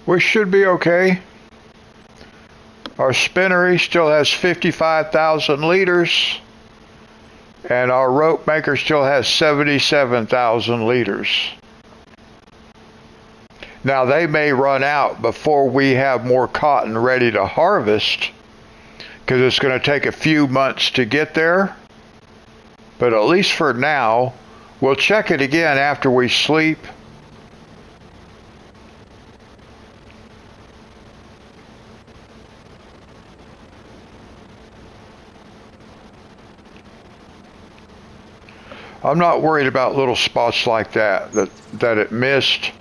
We should be okay. Our spinnery still has 55,000 liters, and our rope maker still has 77,000 liters. Now they may run out before we have more cotton ready to harvest, because it's going to take a few months to get there. But at least for now, we'll check it again after we sleep. I'm not worried about little spots like that it missed.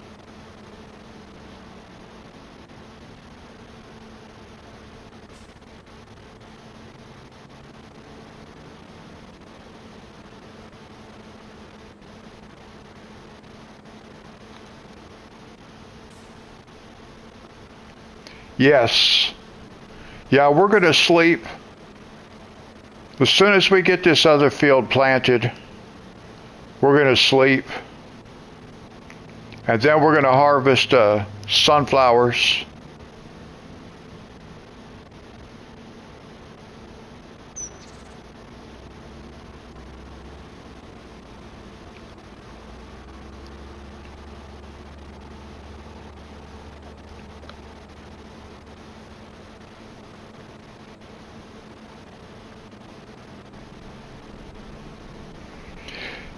Yes. Yeah, we're going to sleep. As soon as we get this other field planted, we're going to sleep. And then we're going to harvest sunflowers.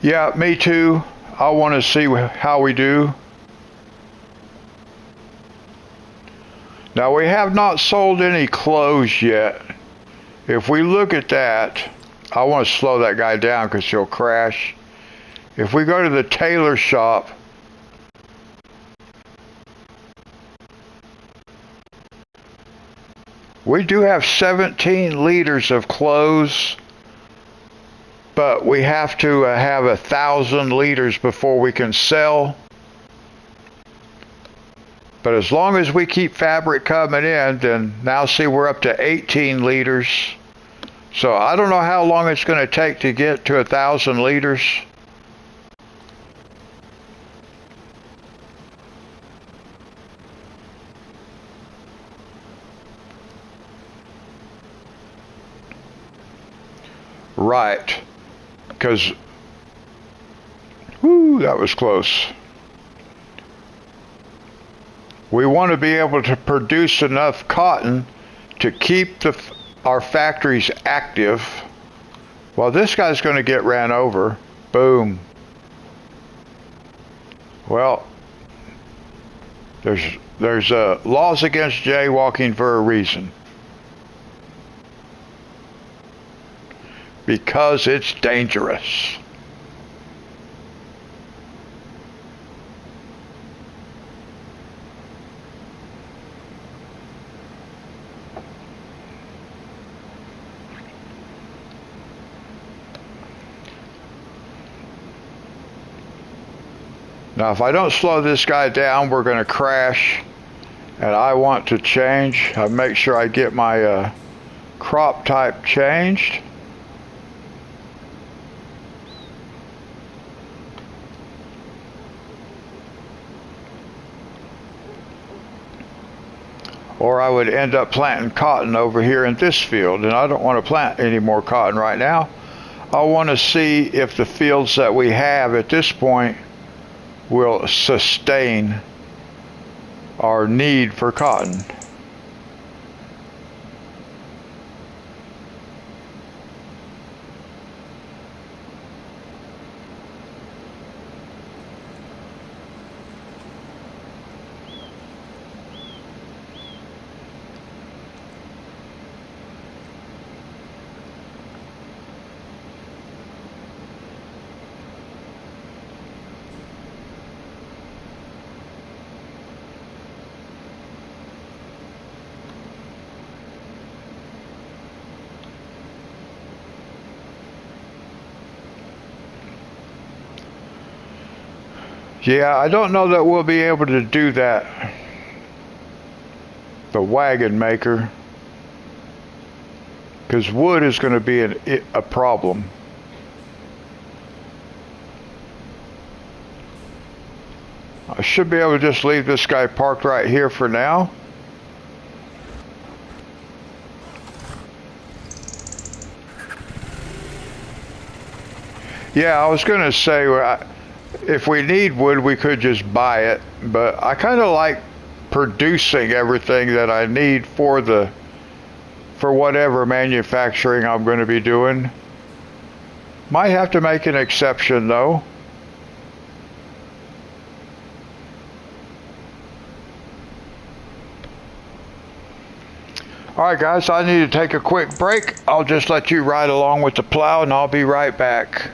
Yeah, me too. I want to see how we do. Now, we have not sold any clothes yet. If we look at that, I want to slow that guy down because he'll crash. If we go to the tailor shop, we do have 17 liters of clothes, but we have to have 1,000 liters before we can sell. But as long as we keep fabric coming in, then now see we're up to 18 liters. So I don't know how long it's going to take to get to 1,000 liters. Right. Because, whoo, that was close. We want to be able to produce enough cotton to keep our factories active. Well, this guy's going to get ran over. Boom. Well, there's laws against jaywalking for a reason. Because it's dangerous. Now, if I don't slow this guy down, we're going to crash. And I want to change. I make sure I get my crop type changed. Or I would end up planting cotton over here in this field, and I don't want to plant any more cotton right now. I want to see if the fields that we have at this point will sustain our need for cotton. Yeah, I don't know that we'll be able to do that. The wagon maker. Because wood is going to be a problem. I should be able to just leave this guy parked right here for now. Yeah, I was going to say, if we need wood, we could just buy it. But I kind of like producing everything that I need for whatever manufacturing I'm going to be doing. Might have to make an exception, though. Alright guys, I need to take a quick break. I'll just let you ride along with the plow and I'll be right back.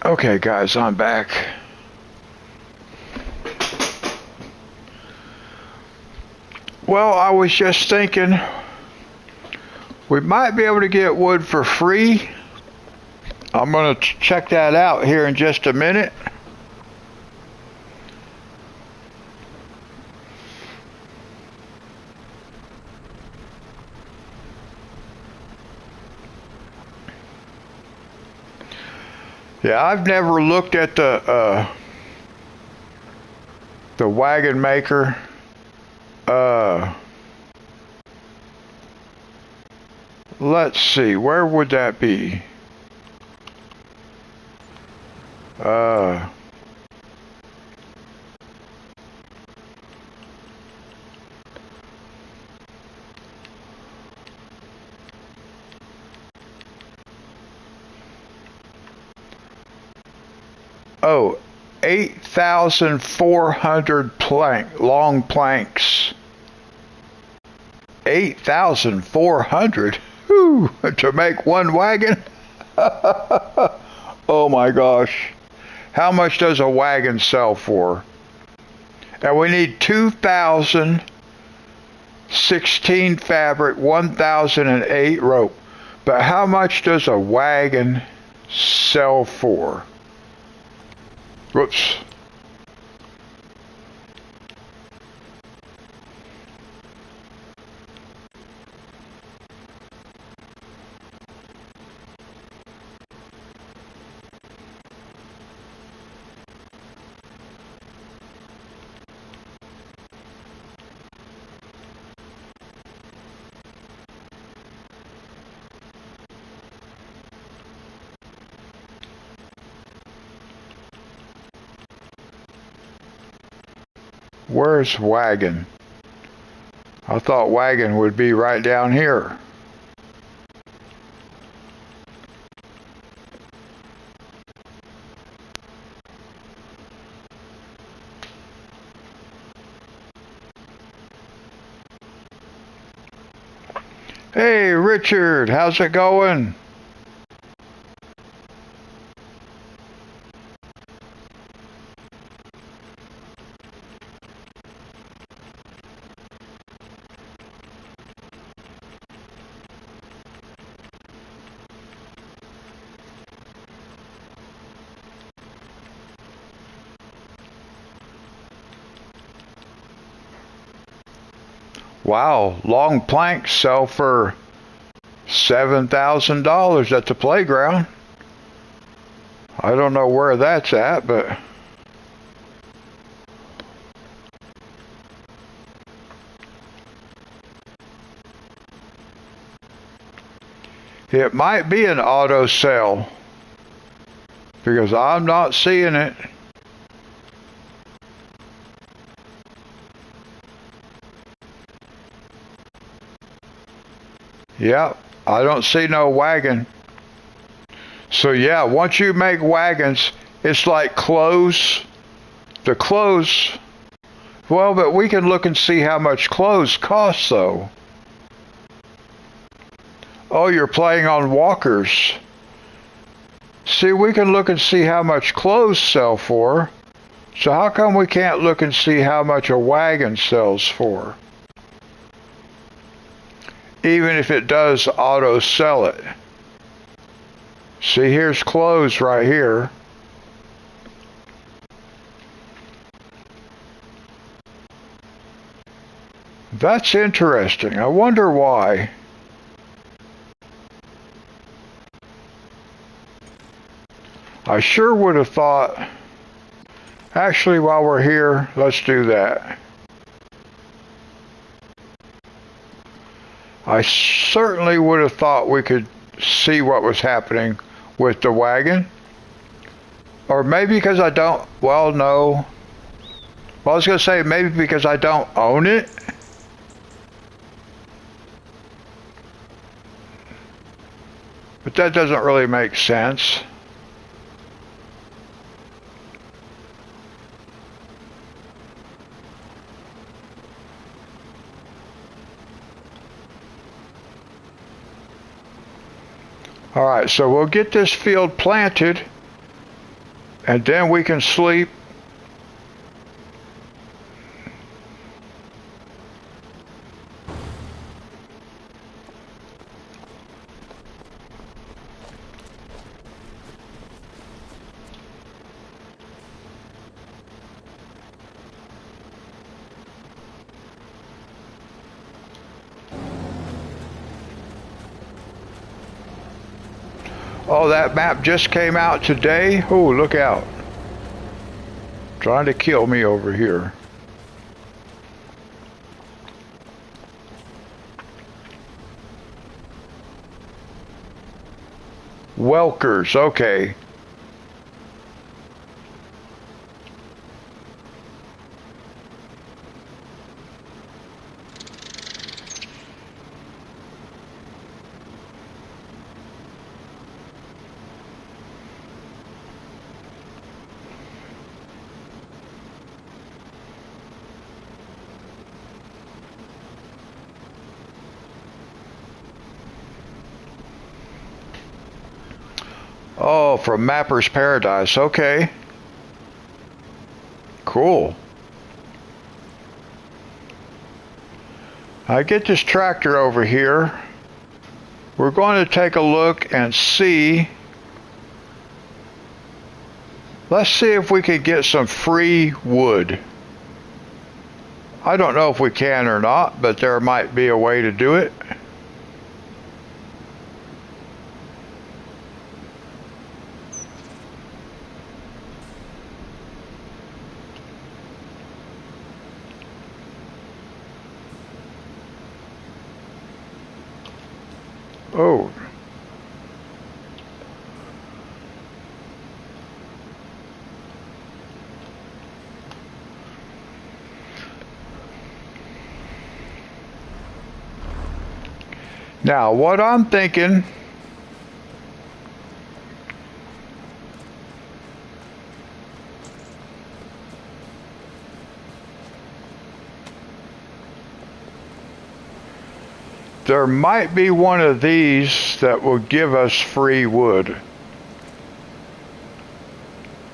Okay guys, I'm back. Well, I was just thinking we might be able to get wood for free. I'm going to check that out here in just a minute. Yeah, I've never looked at the wagon maker. Let's see, where would that be? Oh, 8,400 long planks. 8,400? Whew, to make one wagon? Oh my gosh. How much does a wagon sell for? And we need 2,016 fabric, 1,008 rope. But how much does a wagon sell for? Whoops. Where's wagon? I thought wagon would be right down here. Hey, Richard, how's it going? Wow, long planks sell for $7,000 at the playground. I don't know where that's at, but it might be an auto sale because I'm not seeing it. Yep, I don't see no wagon. So yeah, once you make wagons, it's like clothes. The clothes, well, but we can look and see how much clothes cost though. Oh, you're playing on walkers. See, we can look and see how much clothes sell for. So how come we can't look and see how much a wagon sells for? Even if it does auto sell it. See, here's clothes right here. That's interesting. I wonder why. I sure would have thought, actually, while we're here, let's do that. I certainly would have thought we could see what was happening with the wagon. Or maybe because I don't, well, no. Well, I was going to say maybe because I don't own it. But that doesn't really make sense. All right, so we'll get this field planted, and then we can sleep. Oh, that map just came out today. Oh, look out. Trying to kill me over here. Welkers, okay. Oh, from Mapper's Paradise. Okay. Cool. I get this tractor over here. We're going to take a look and see. Let's see if we can get some free wood. I don't know if we can or not, but there might be a way to do it. Oh. Now, what I'm thinking, There might be one of these that will give us free wood.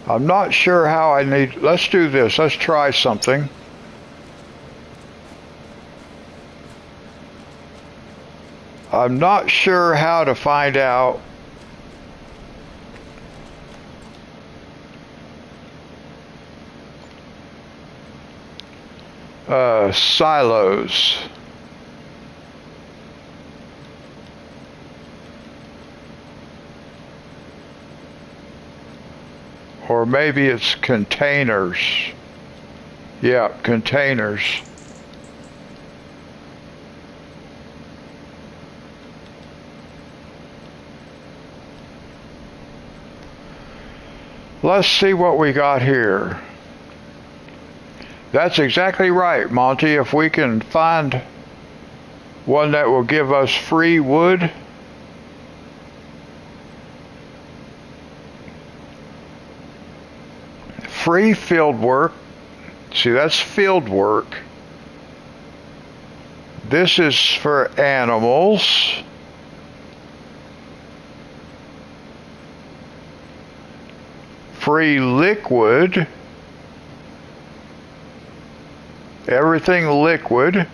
I'm not sure how I need. Let's do this. Let's try something. I'm not sure how to find out. Silos. Or maybe it's containers. Yeah, containers. Let's see what we got here. That's exactly right, Monty. If we can find one that will give us free wood. Free field work. See, that's field work. This is for animals. Free liquid. Everything liquid.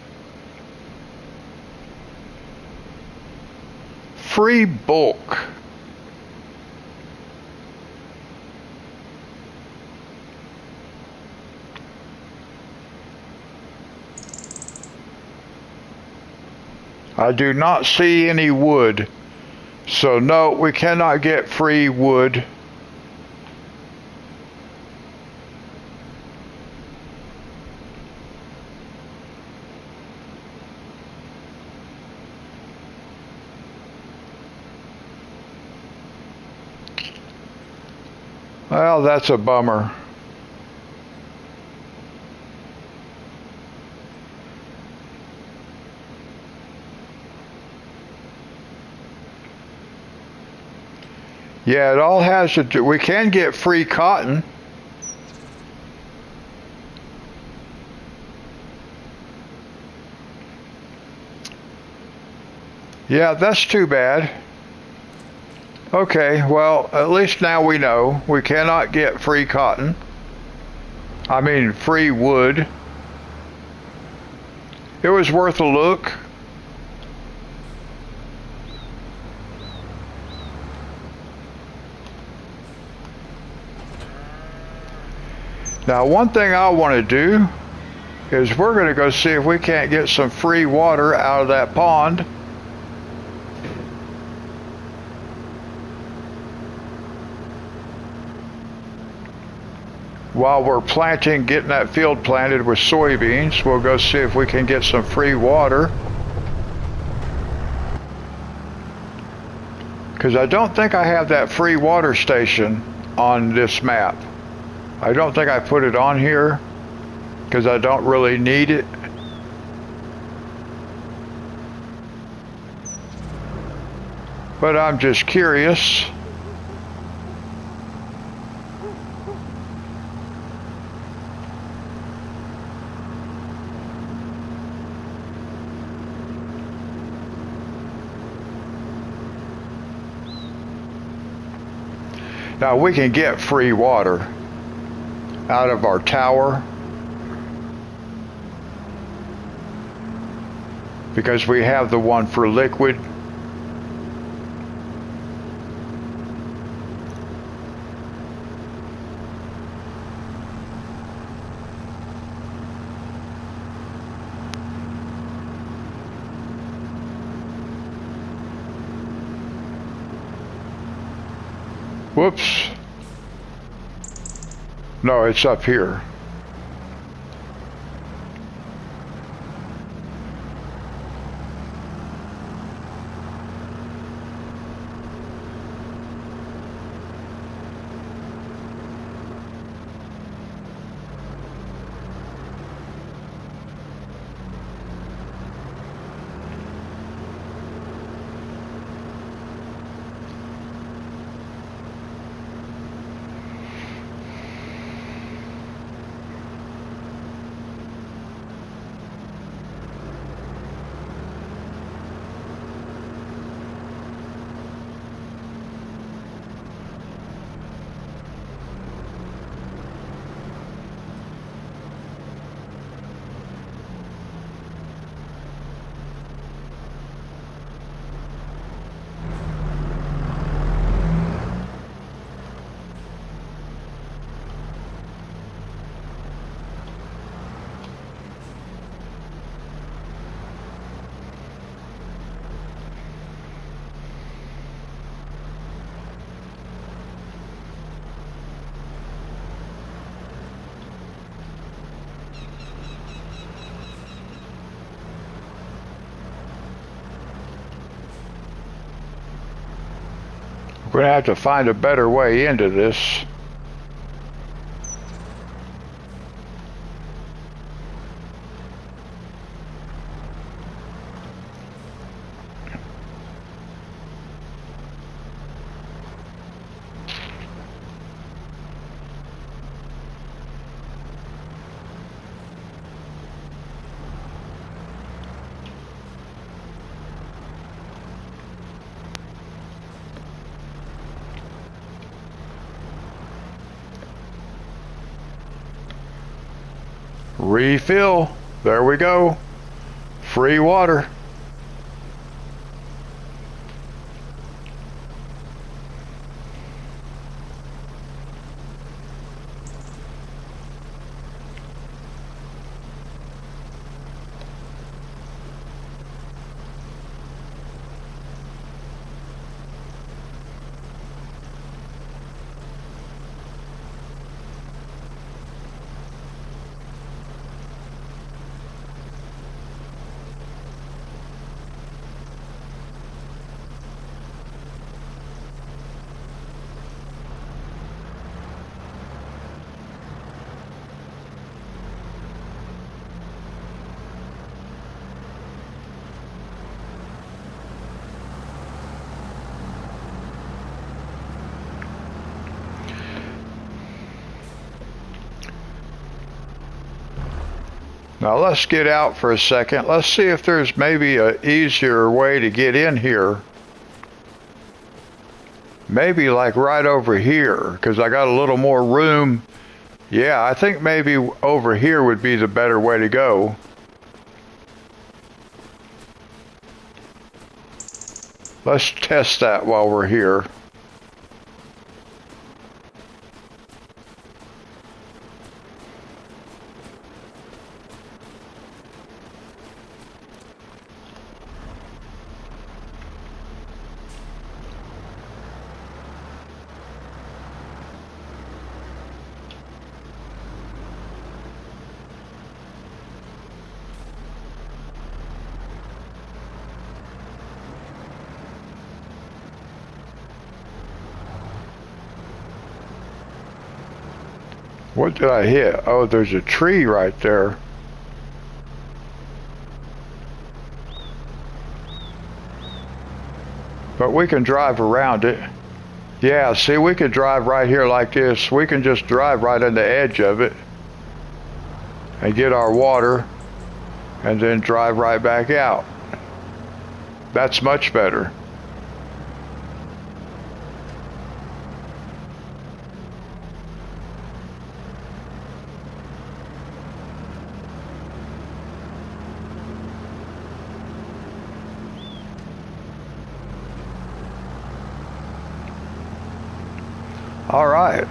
Free bulk. I do not see any wood. So no, we cannot get free wood. Well, that's a bummer. Yeah, it all has to do. We can get free cotton. Yeah, that's too bad. Okay, well, at least now we know we cannot get free cotton. I mean, free wood. It was worth a look. Now, one thing I want to do is we're going to go see if we can't get some free water out of that pond. While we're planting, getting that field planted with soybeans, we'll go see if we can get some free water. Because I don't think I have that free water station on this map. I don't think I put it on here because I don't really need it. But I'm just curious. Now we can get free water out of our tower because we have the one for liquid. Whoops. No, it's up here. We're gonna have to find a better way into this. Refill. There we go. Free water. Now let's get out for a second. Let's see if there's maybe an easier way to get in here. Maybe like right over here, because I got a little more room. Yeah, I think maybe over here would be the better way to go. Let's test that while we're here. What did I hit? Oh, there's a tree right there. But we can drive around it. Yeah, see, we could drive right here like this. We can just drive right on the edge of it and get our water and then drive right back out. That's much better. All right.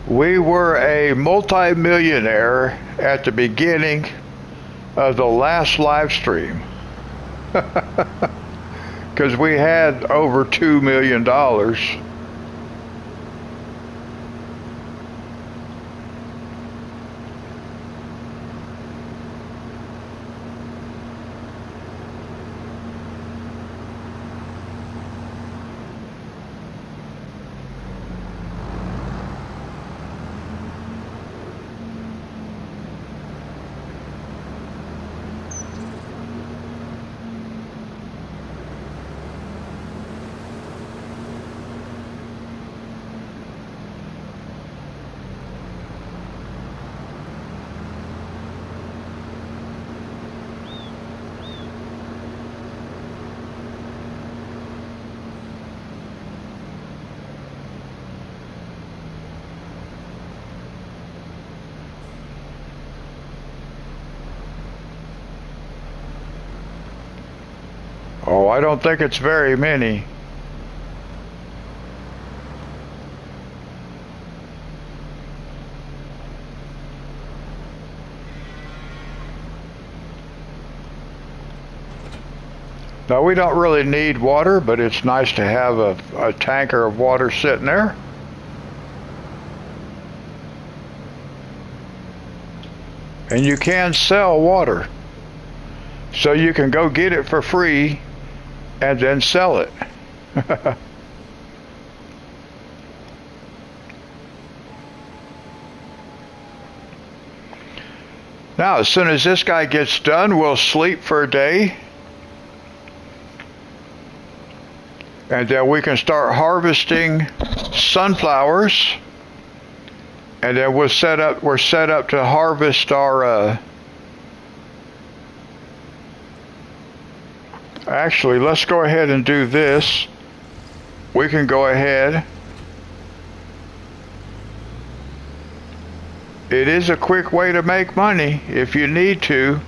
We were a multi-millionaire at the beginning of the last live stream because we had over $2 million. Oh, I don't think it's very many. Now, we don't really need water, but it's nice to have a tanker of water sitting there. And you can sell water. So you can go get it for free and then sell it. Now, as soon as this guy gets done, we'll sleep for a day. And then we can start harvesting sunflowers. And then we're set up to harvest our actually, let's go ahead and do this. We can go ahead. It is a quick way to make money if you need to.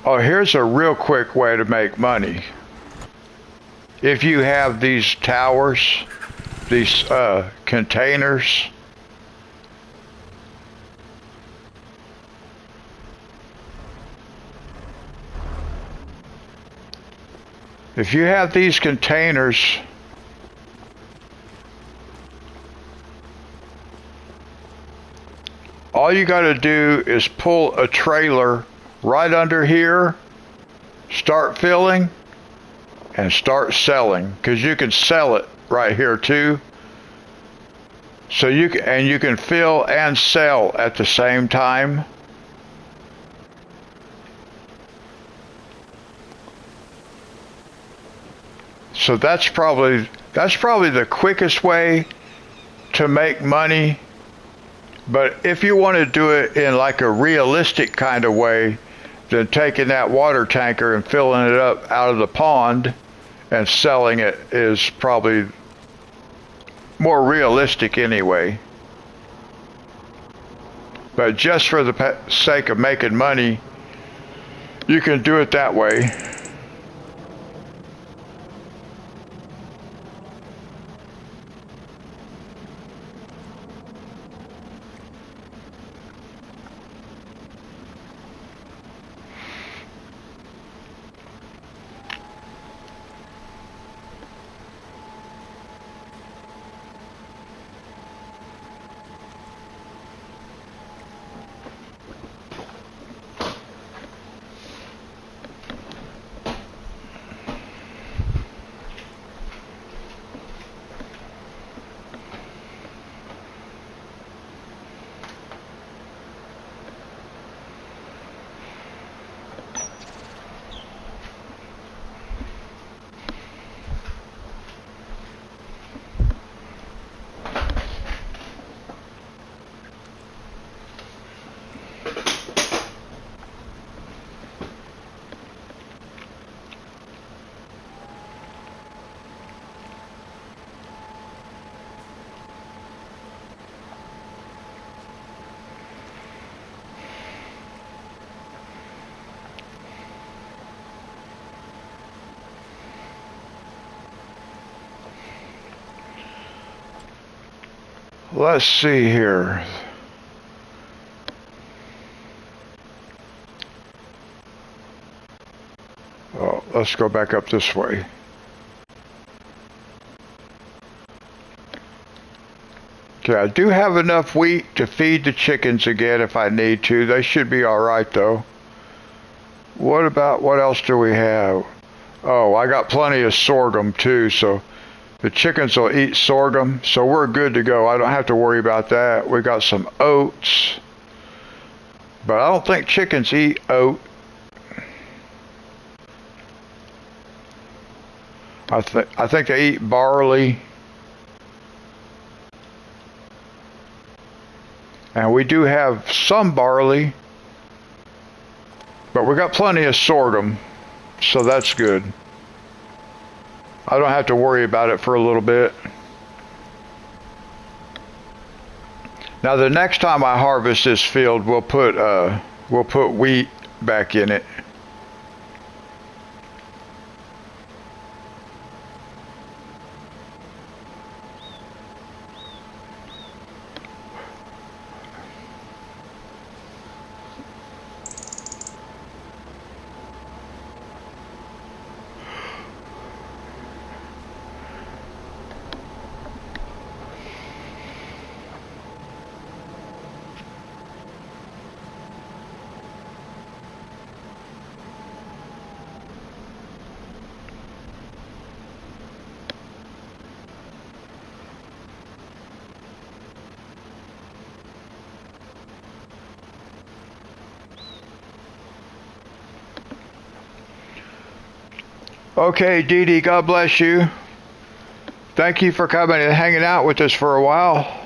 Oh, here's a real quick way to make money. If you have these towers, these containers, if you have these containers, all you got to do is pull a trailer right under here, start filling, and start selling, because you can sell it right here too. So you can fill and sell at the same time. So that's probably the quickest way to make money. But if you want to do it in like a realistic kind of way, then taking that water tanker and filling it up out of the pond and selling it is probably more realistic anyway. But just for the sake of making money, you can do it that way. Let's see here. Oh, let's go back up this way. Okay, I do have enough wheat to feed the chickens again if I need to. They should be all right though. What else do we have? Oh, I got plenty of sorghum too, so the chickens will eat sorghum, so we're good to go. I don't have to worry about that. We got some oats, but I don't think chickens eat oat. I think they eat barley. And we do have some barley, but we got plenty of sorghum, so that's good. I don't have to worry about it for a little bit. Now the next time I harvest this field, we'll put wheat back in it. Okay, Dee Dee, God bless you. Thank you for coming and hanging out with us for a while.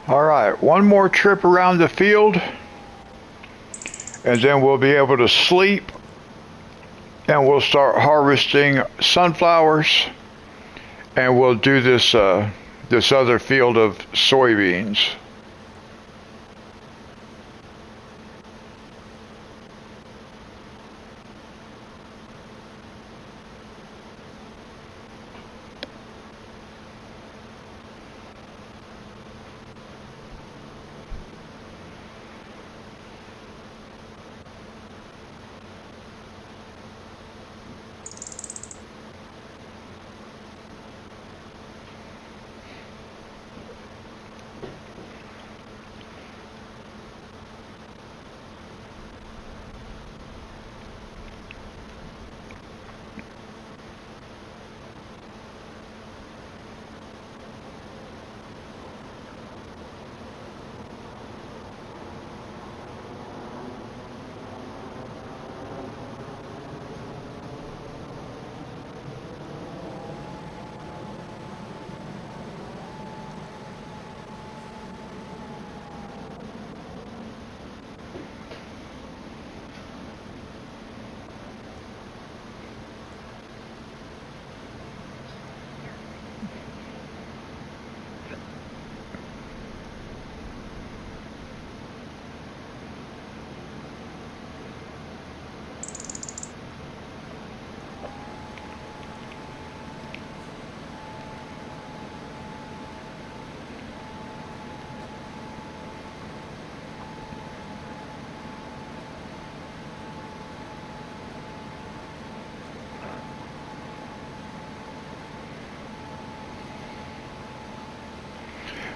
All right, one more trip around the field, and then we'll be able to sleep, and we'll start harvesting sunflowers, and we'll do this this other field of soybeans.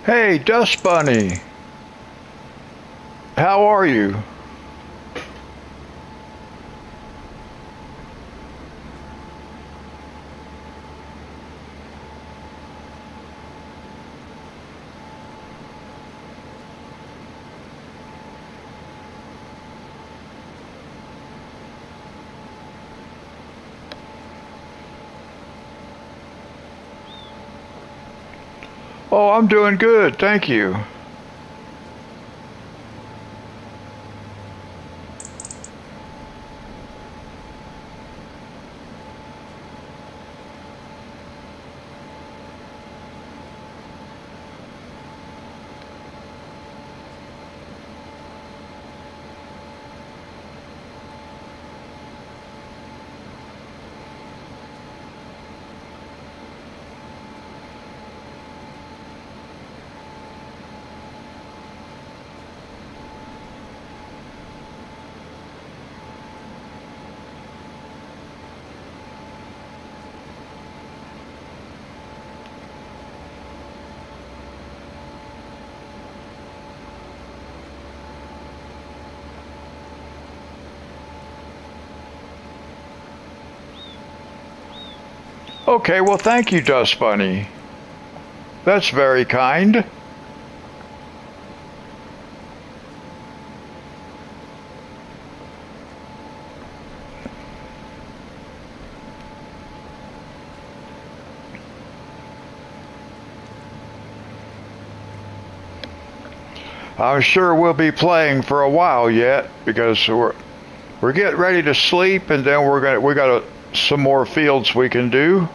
Hey, Dust Bunny. How are you? Oh, I'm doing good, thank you. Okay, well, thank you, Dust Bunny. That's very kind. I'm sure we'll be playing for a while yet because we're getting ready to sleep, and then we got some more fields we can do.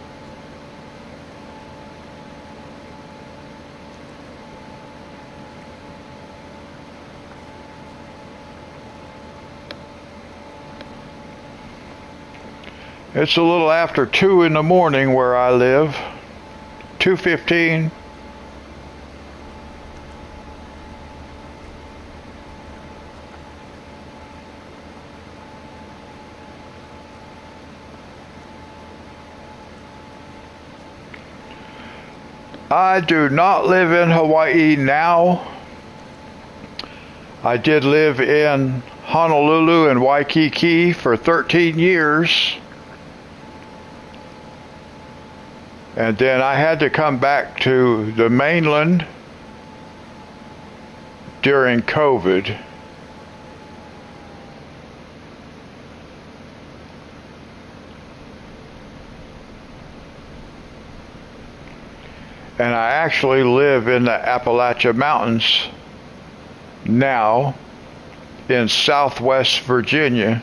It's a little after 2 in the morning where I live. 2:15. I do not live in Hawaii now. I did live in Honolulu and Waikiki for 13 years. And then I had to come back to the mainland during COVID. And I actually live in the Appalachian Mountains now in Southwest Virginia.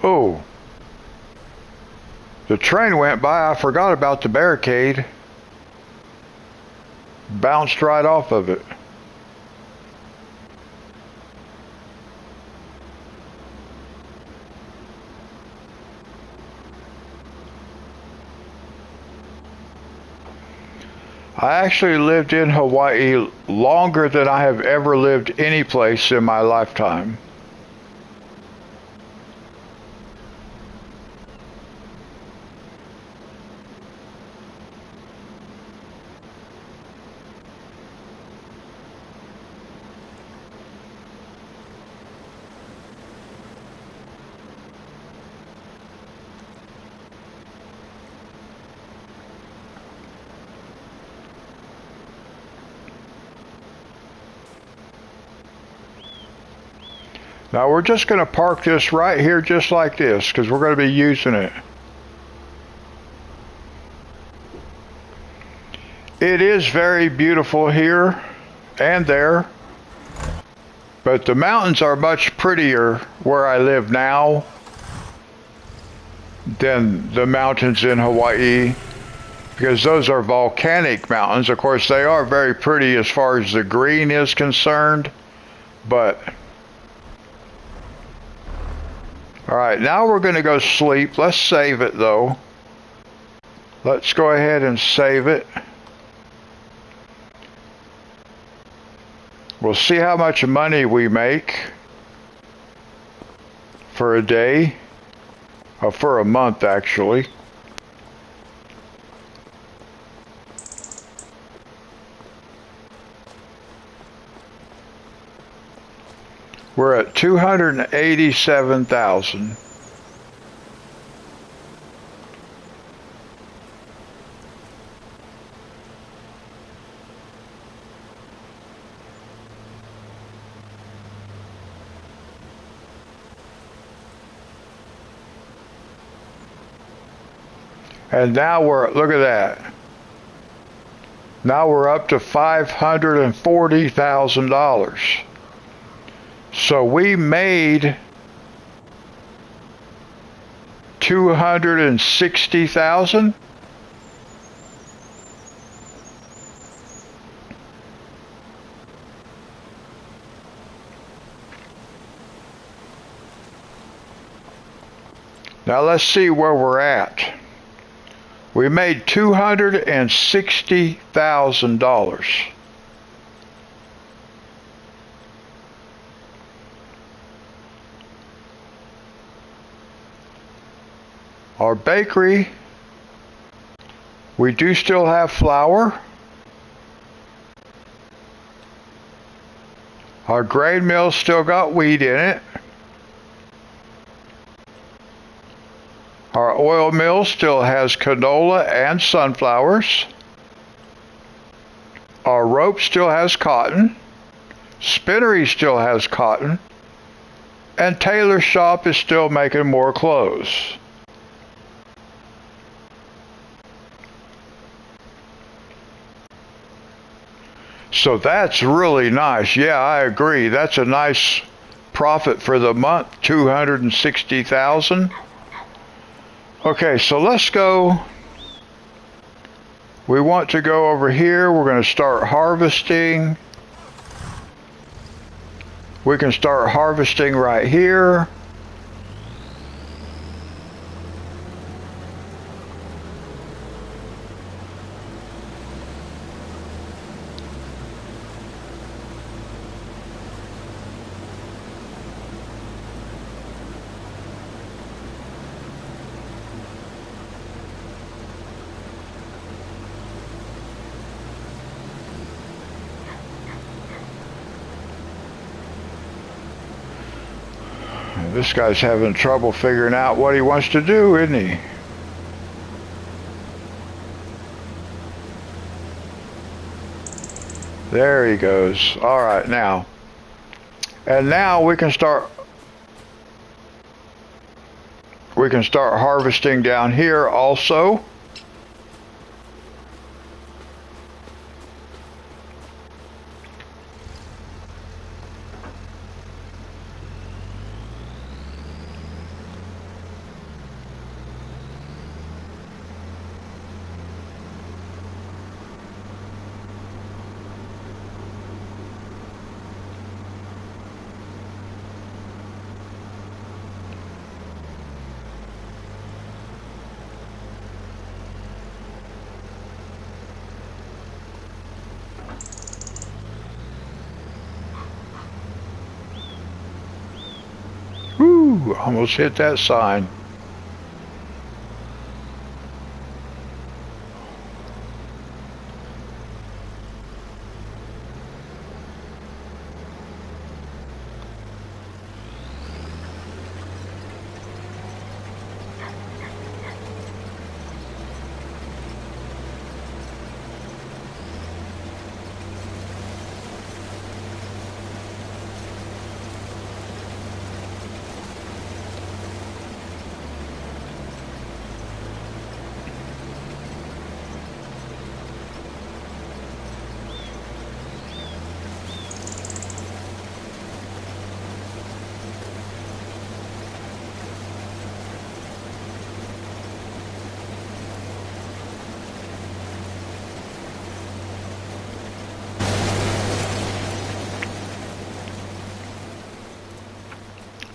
Oh, the train went by. I forgot about the barricade. Bounced right off of it. I actually lived in Hawaii longer than I have ever lived any place in my lifetime. Now we're just going to park this right here just like this because we're going to be using it. It is very beautiful here and there, but the mountains are much prettier where I live now than the mountains in Hawaii because those are volcanic mountains. Of course, they are very pretty as far as the green is concerned, but All right, now we're going to go sleep. Let's save it though. Let's go ahead and save it. We'll see how much money we make for a day, or for a month actually. We're at 287,000. And now look at that. Now we're up to $540,000. So we made $260,000. Now let's see where we're at. We made $260,000. Our bakery, we do still have flour. Our grain mill still got wheat in it. Our oil mill still has canola and sunflowers. Our rope still has cotton. Spinnery still has cotton. And Taylor's shop is still making more clothes. So that's really nice. Yeah, I agree. That's a nice profit for the month, 260,000. Okay, so let's go. We want to go over here. We're going to start harvesting. We can start harvesting right here. This guy's having trouble figuring out what he wants to do, isn't he? There he goes. All right, now. And now we can start harvesting down here also. Woo, almost hit that sign.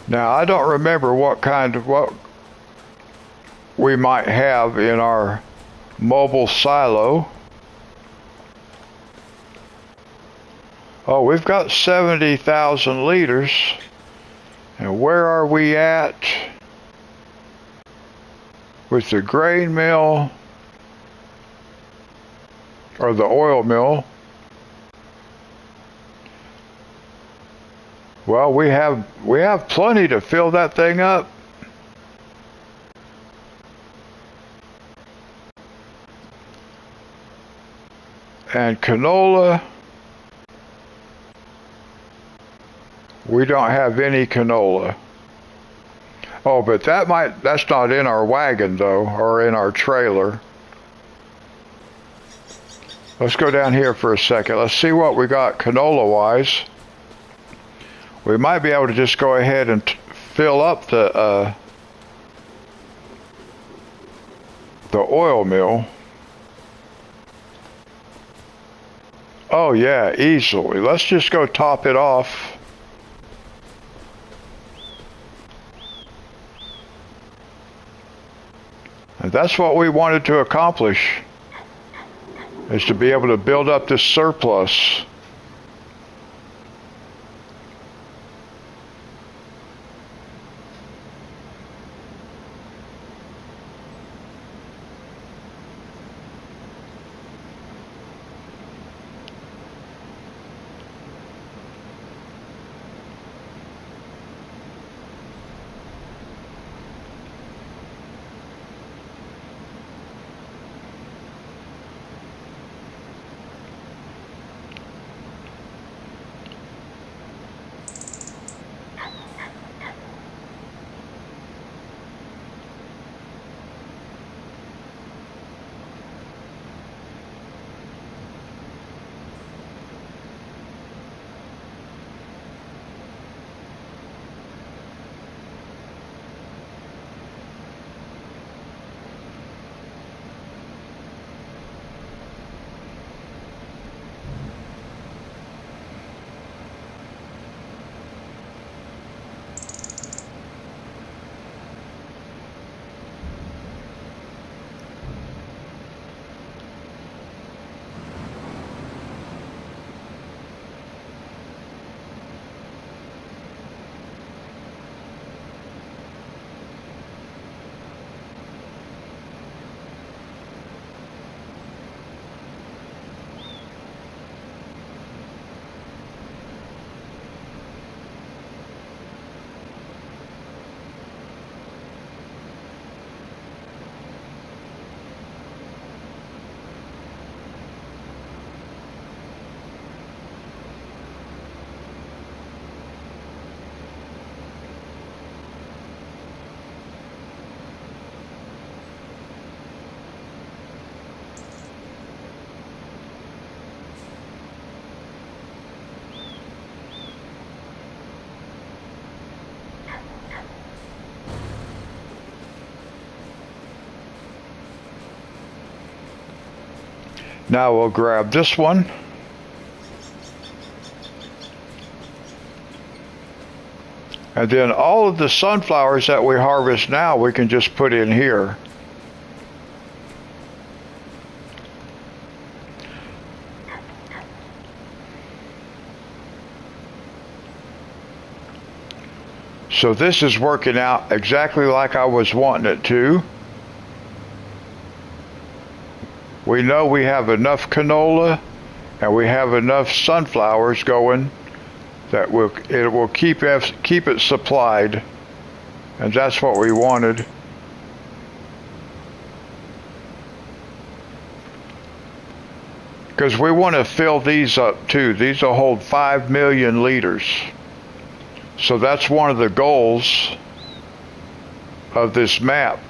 Now I don't remember what we might have in our mobile silo. Oh, we've got 70,000 liters. And where are we at with the grain mill or the oil mill? Well, we have plenty to fill that thing up. And canola, we don't have any canola. Oh, but that's not in our wagon though, or in our trailer. Let's go down here for a second. Let's see what we got canola wise. We might be able to just go ahead and fill up the oil mill. Oh yeah, easily. Let's just go top it off. And that's what we wanted to accomplish, is to be able to build up this surplus. Now we'll grab this one. And then all of the sunflowers that we harvest now, we can just put in here. So this is working out exactly like I was wanting it to. We know we have enough canola and we have enough sunflowers going that it will keep it supplied, and that's what we wanted. Because we want to fill these up too. These will hold 5 million liters. So that's one of the goals of this map.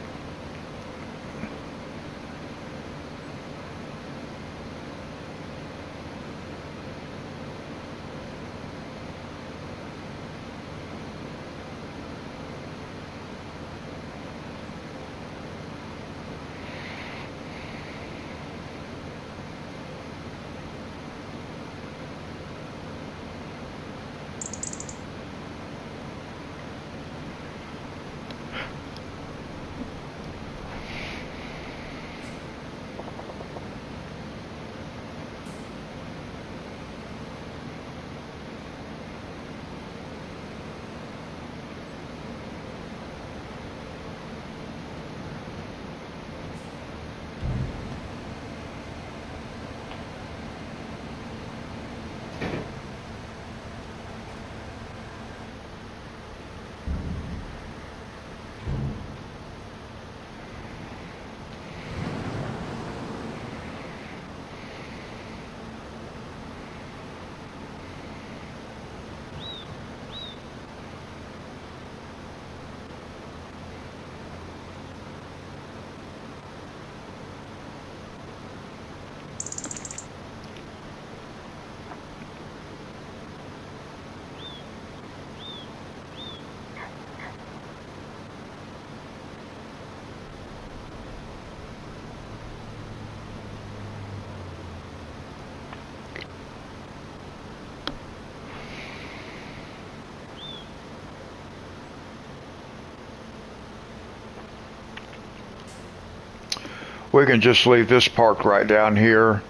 We can just leave this parked right down here.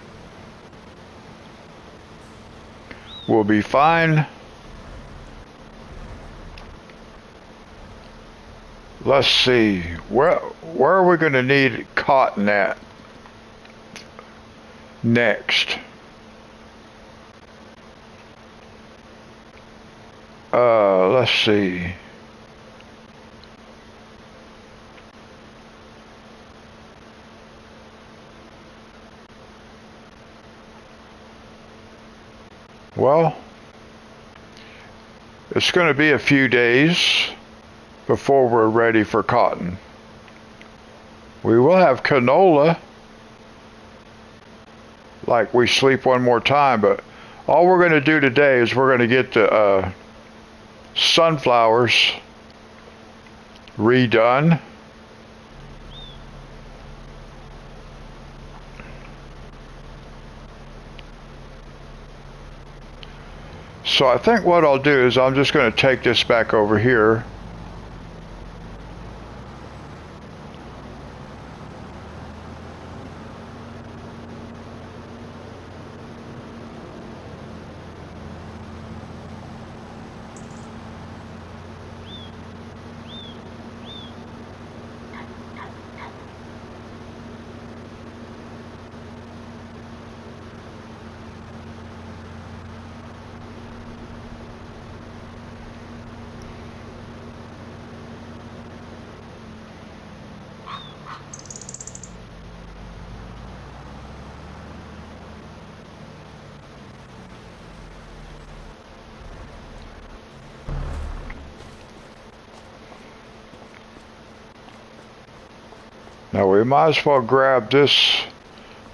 We'll be fine. Let's see, where are we going to need cotton at next? Let's see. Well, it's going to be a few days before we're ready for cotton. We will have canola, like we sleep one more time, but all we're going to do today is we're going to get the sunflowers redone. So I think what I'll do is I'm just going to take this back over here. Now we might as well grab this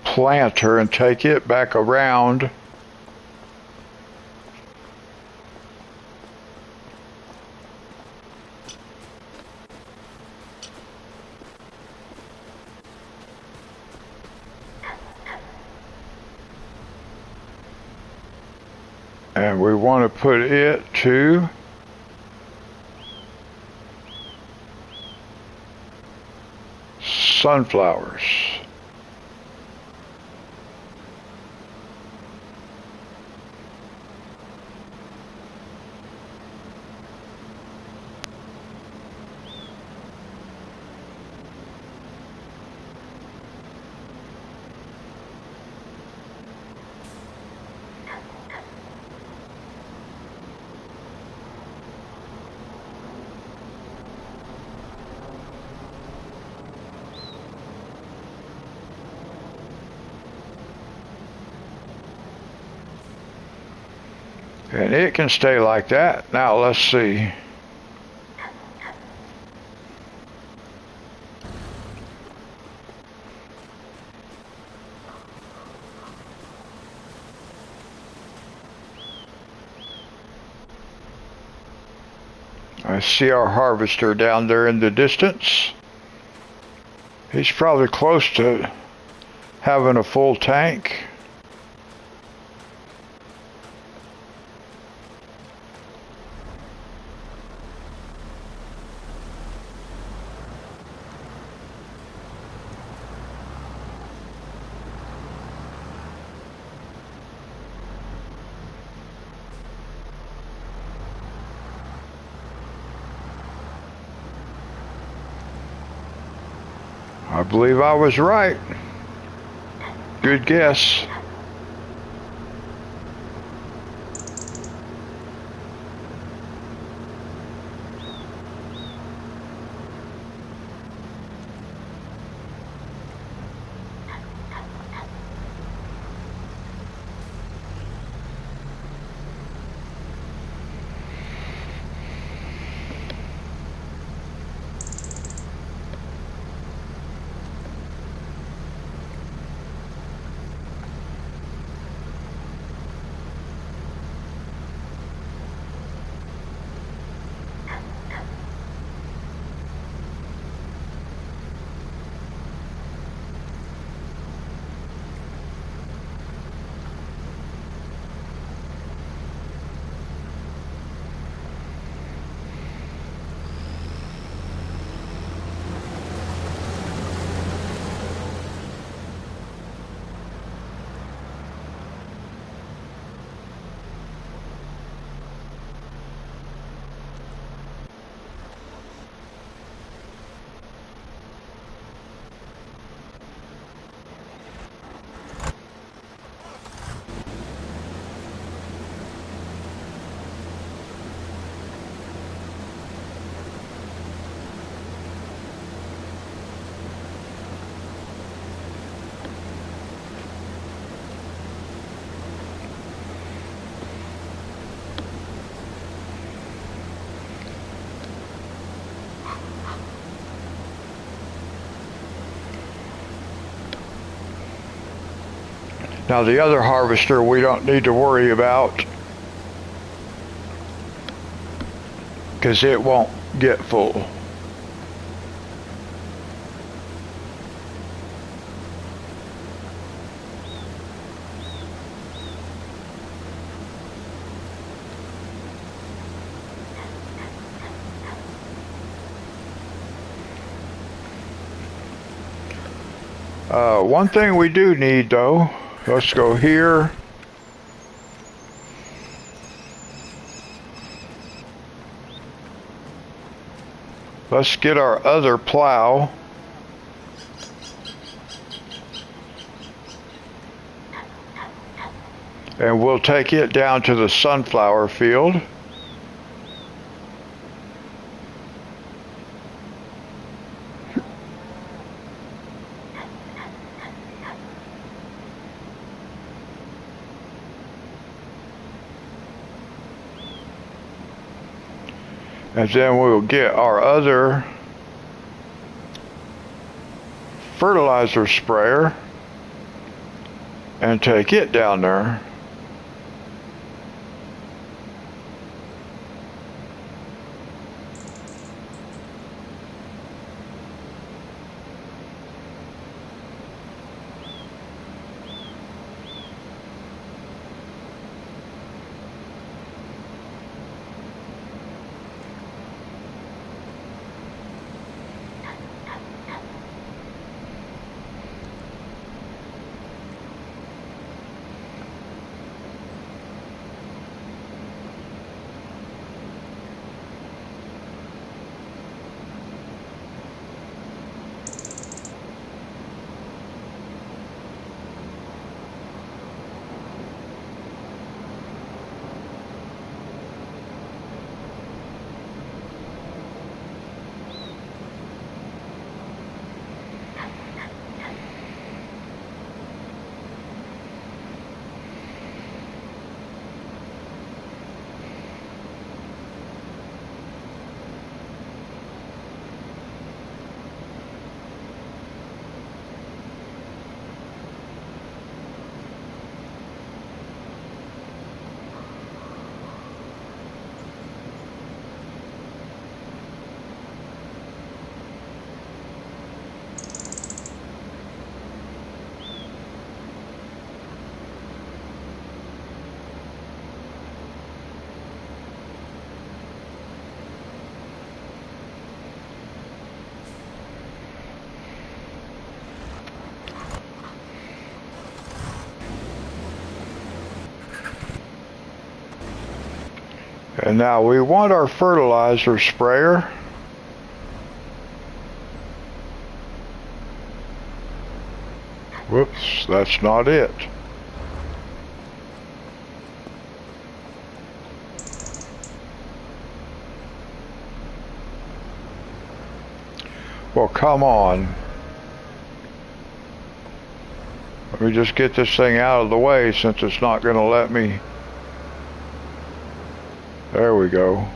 planter and take it back around. And we want to put it to sunflowers. And it can stay like that. Now let's see. I see our harvester down there in the distance. He's probably close to having a full tank. I believe I was right. Good guess. Now the other harvester we don't need to worry about because it won't get full. One thing we do need though, let's go here. Let's get our other plow. And we'll take it down to the sunflower field. And then we'll get our other fertilizer sprayer and take it down there. And now we want our fertilizer sprayer. Whoops, that's not it. Well, come on. Let me just get this thing out of the way since it's not going to let me. There we go.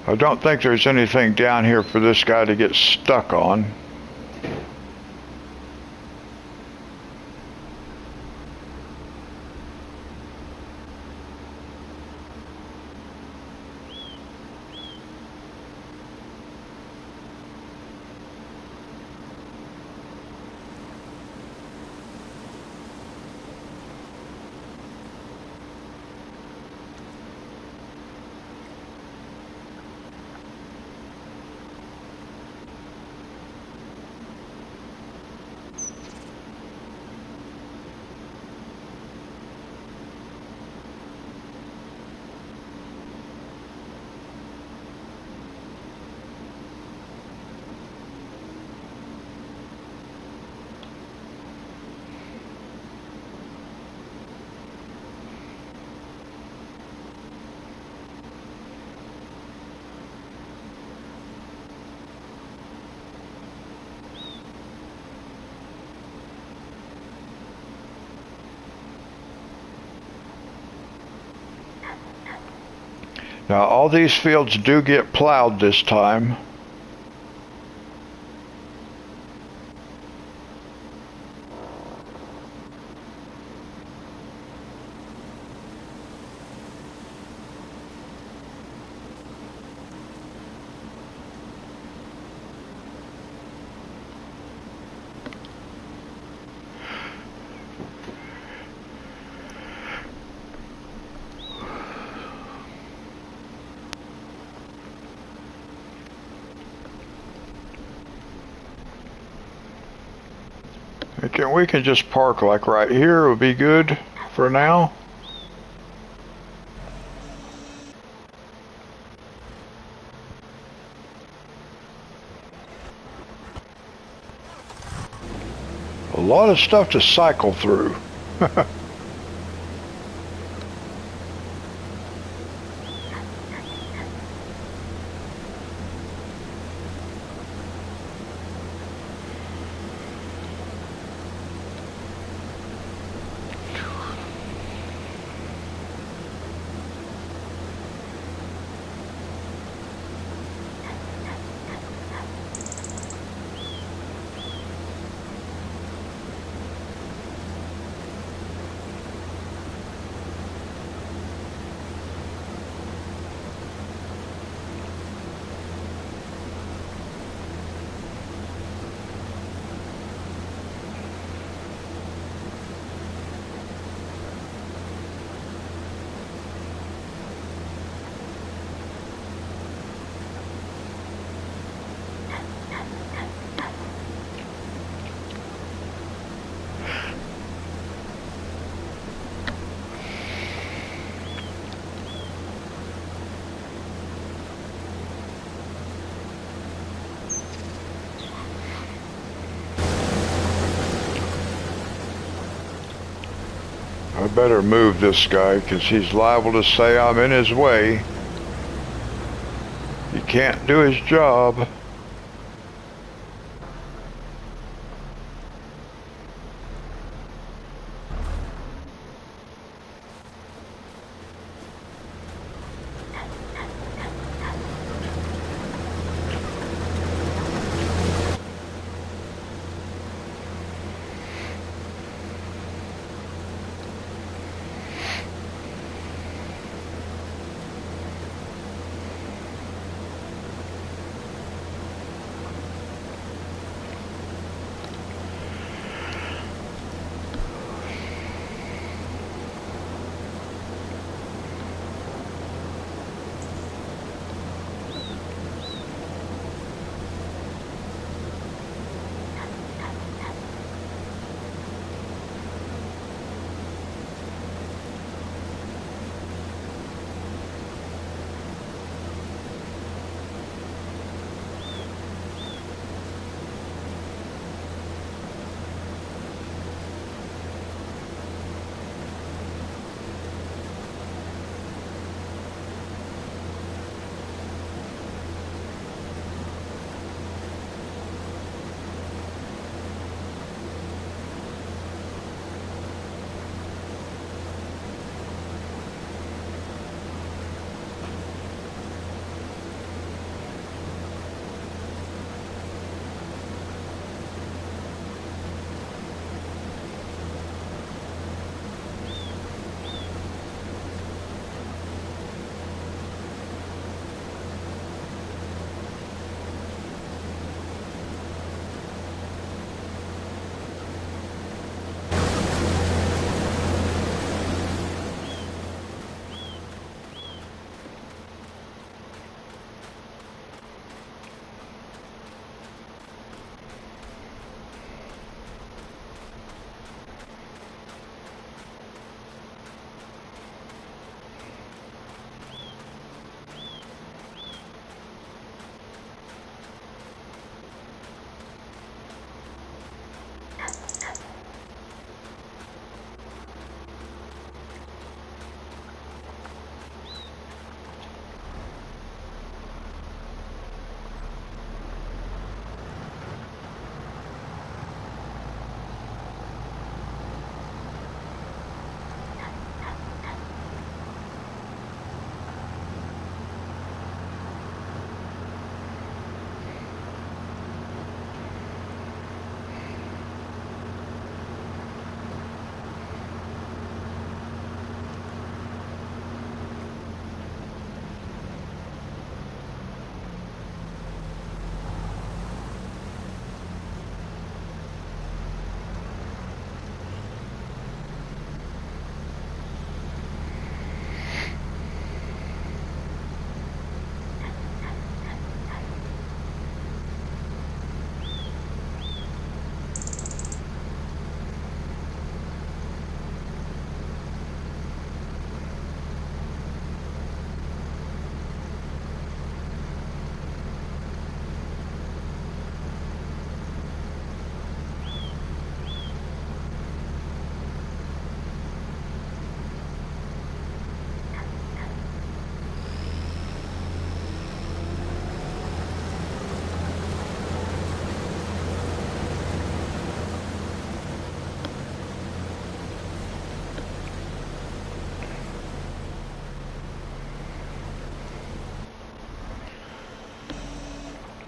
I don't think there's anything down here for this guy to get stuck on. Now all these fields do get plowed this time. We can just park like right here, would be good for now. A lot of stuff to cycle through. I better move this guy because he's liable to say I'm in his way. He can't do his job.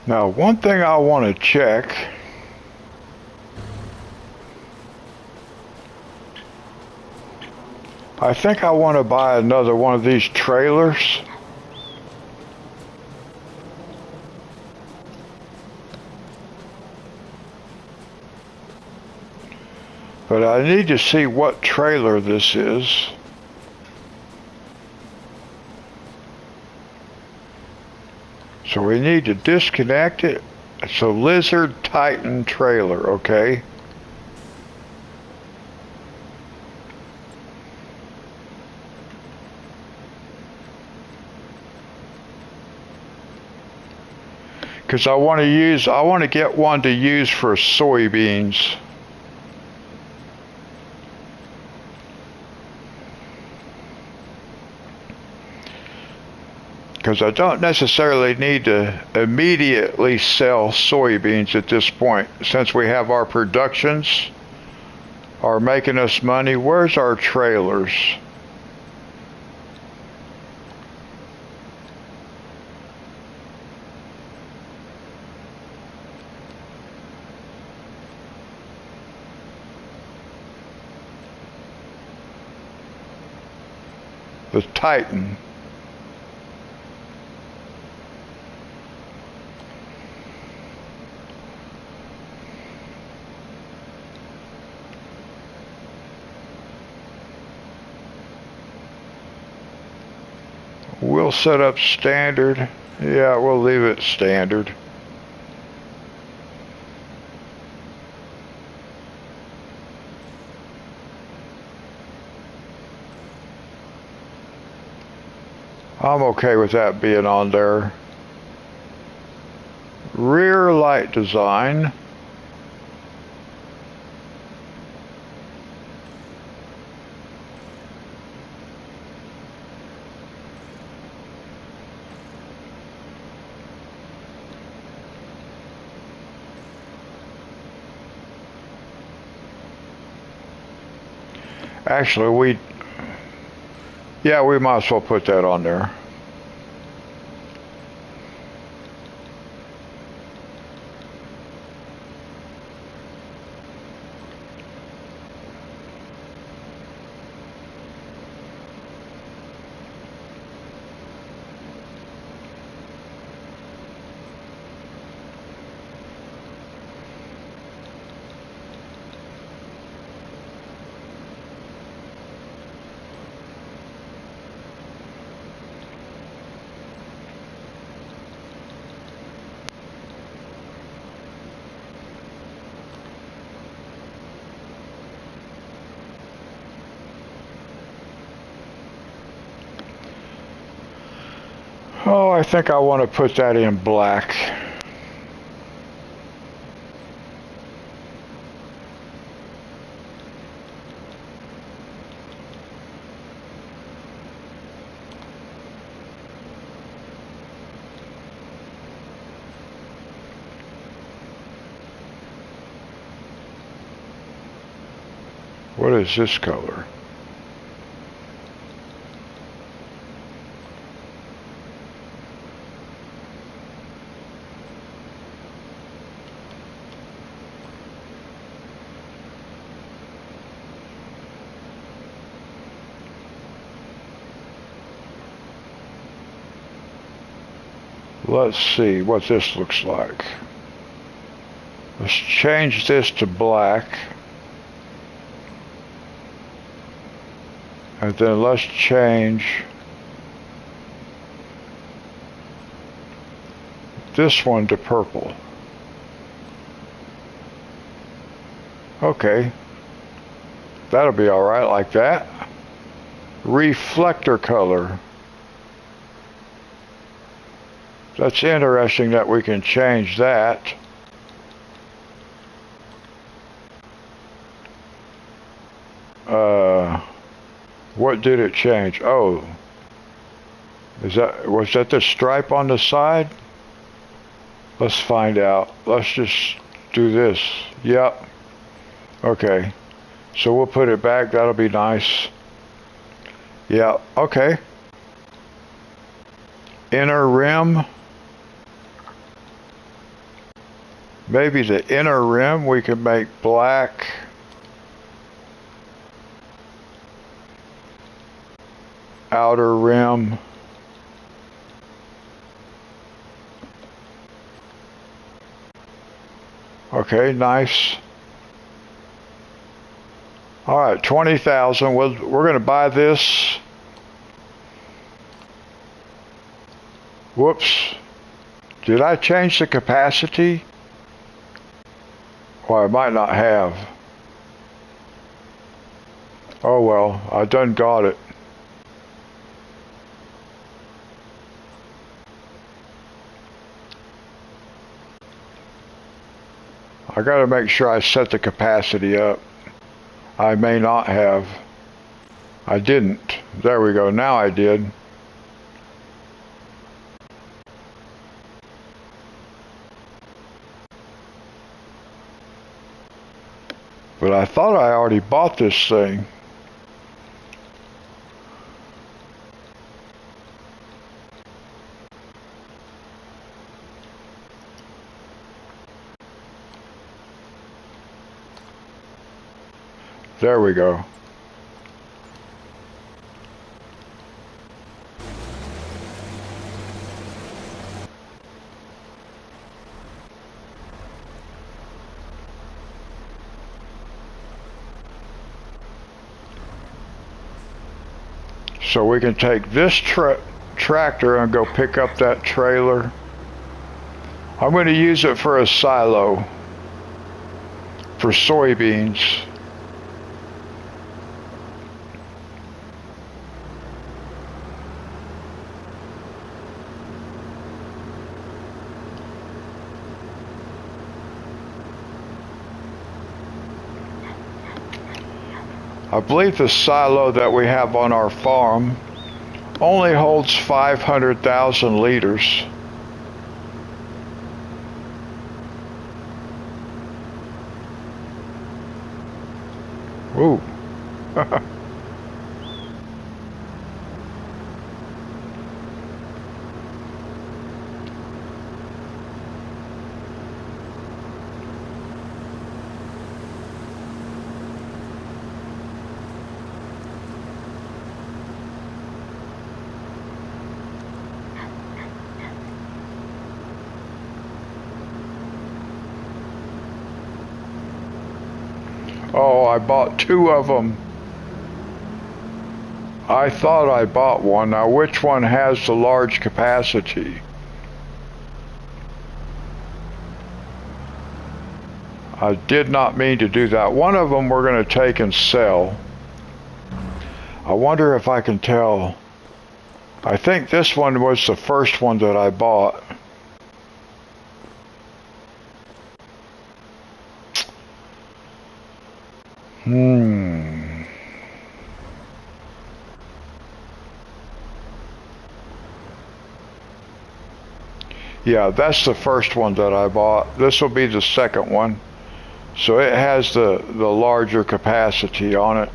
Now, one thing I want to check. I think I want to buy another one of these trailers. But I need to see what trailer this is. So we need to disconnect it. It's a Lizard Titan trailer, okay? Because I want to get one to use for soybeans. Because I don't necessarily need to immediately sell soybeans at this point, since we have our productions are making us money. Where's our trailers? The Titan. We'll set up standard. Yeah, we'll leave it standard. I'm okay with that being on there. Rear light design. Actually, we might as well put that on there. Oh, I think I want to put that in black. What is this color? Let's see what this looks like. Let's change this to black. And then let's change this one to purple. Okay. That'll be all right like that. Reflector color. That's interesting that we can change that. What did it change? Oh, was that the stripe on the side? Let's find out. Let's just do this. Yep. Okay. So we'll put it back. That'll be nice. Yeah. Okay. Inner rim. Maybe the inner rim we can make black. Outer rim. Okay, nice. All right, 20,000. We're going to buy this. Whoops. Did I change the capacity? Or I might not have. Oh well, I done got it. I got to make sure I set the capacity up. I may not have. I didn't. There we go. Now I did. But I thought I already bought this thing. There we go. So we can take this tractor and go pick up that trailer. I'm going to use it for a silo for soybeans. I believe the silo that we have on our farm only holds 500,000 liters. Ooh. Oh, I bought two of them. I thought I bought one. Now, which one has the large capacity? I did not mean to do that. One of them we're going to take and sell. I wonder if I can tell. I think this one was the first one that I bought. Yeah, that's the first one that I bought. This will be the second one. So it has the larger capacity on it.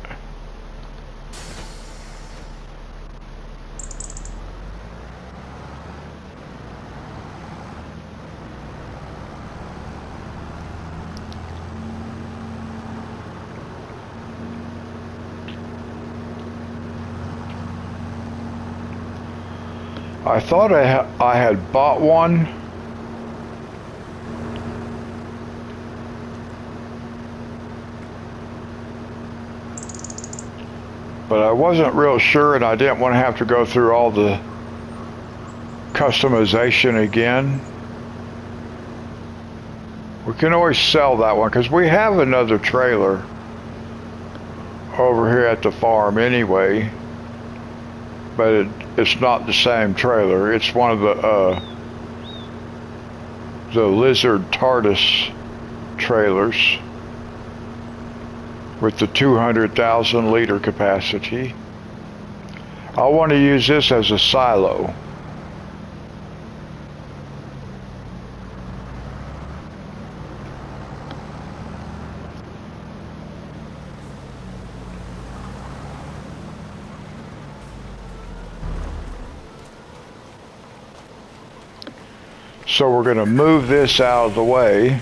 I thought I had bought one. But I wasn't real sure, and I didn't want to have to go through all the customization again. We can always sell that one because we have another trailer over here at the farm anyway. But it's not the same trailer. It's one of the Lizard TARDIS trailers with the 200,000 liter capacity. I want to use this as a silo. So we're going to move this out of the way.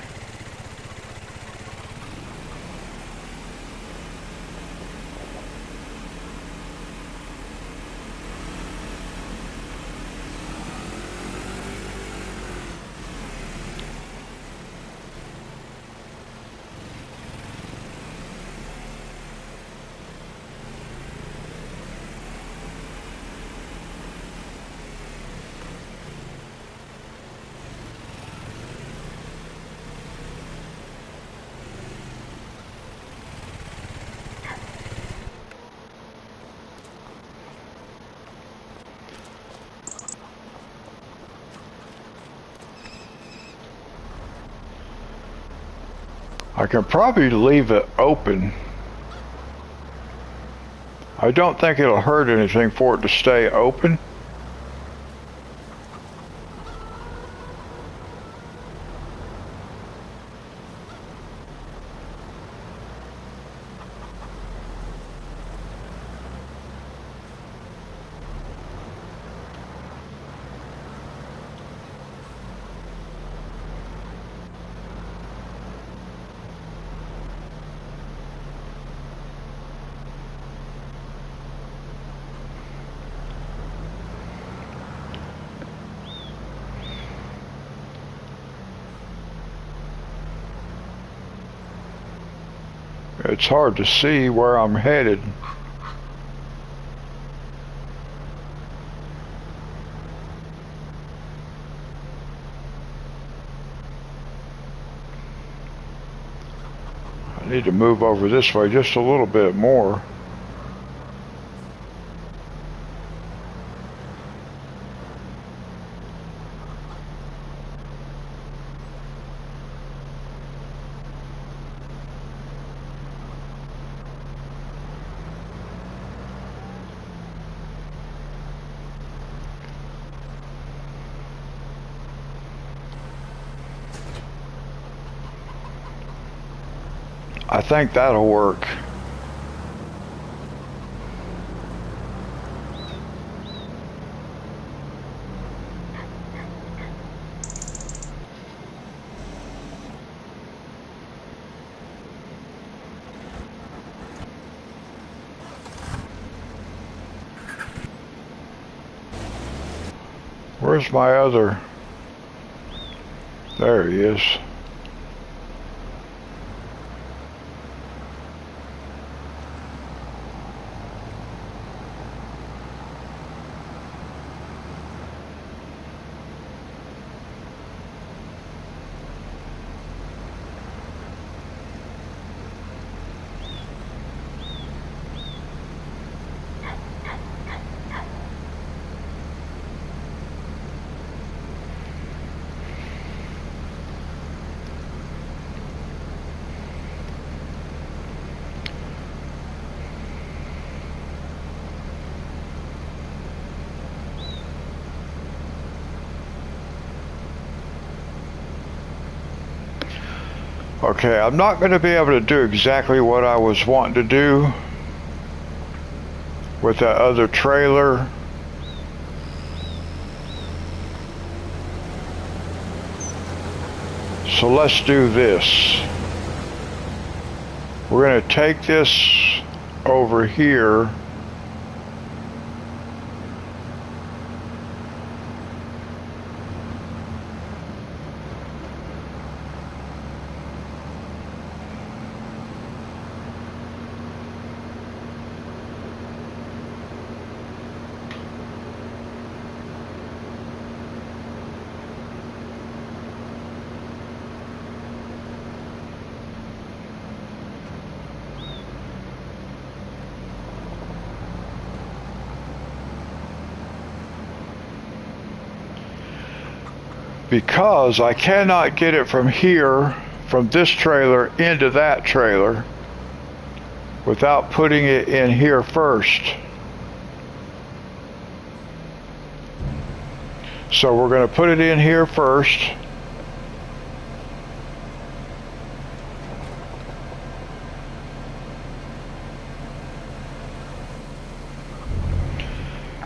I can probably leave it open. I don't think it'll hurt anything for it to stay open. It's hard to see where I'm headed. I need to move over this way just a little bit more. I think that'll work. Where's my other? There he is. Okay, I'm not going to be able to do exactly what I was wanting to do with that other trailer. So let's do this. We're going to take this over here. Because I cannot get it from here, from this trailer into that trailer without putting it in here first. So we're going to put it in here first.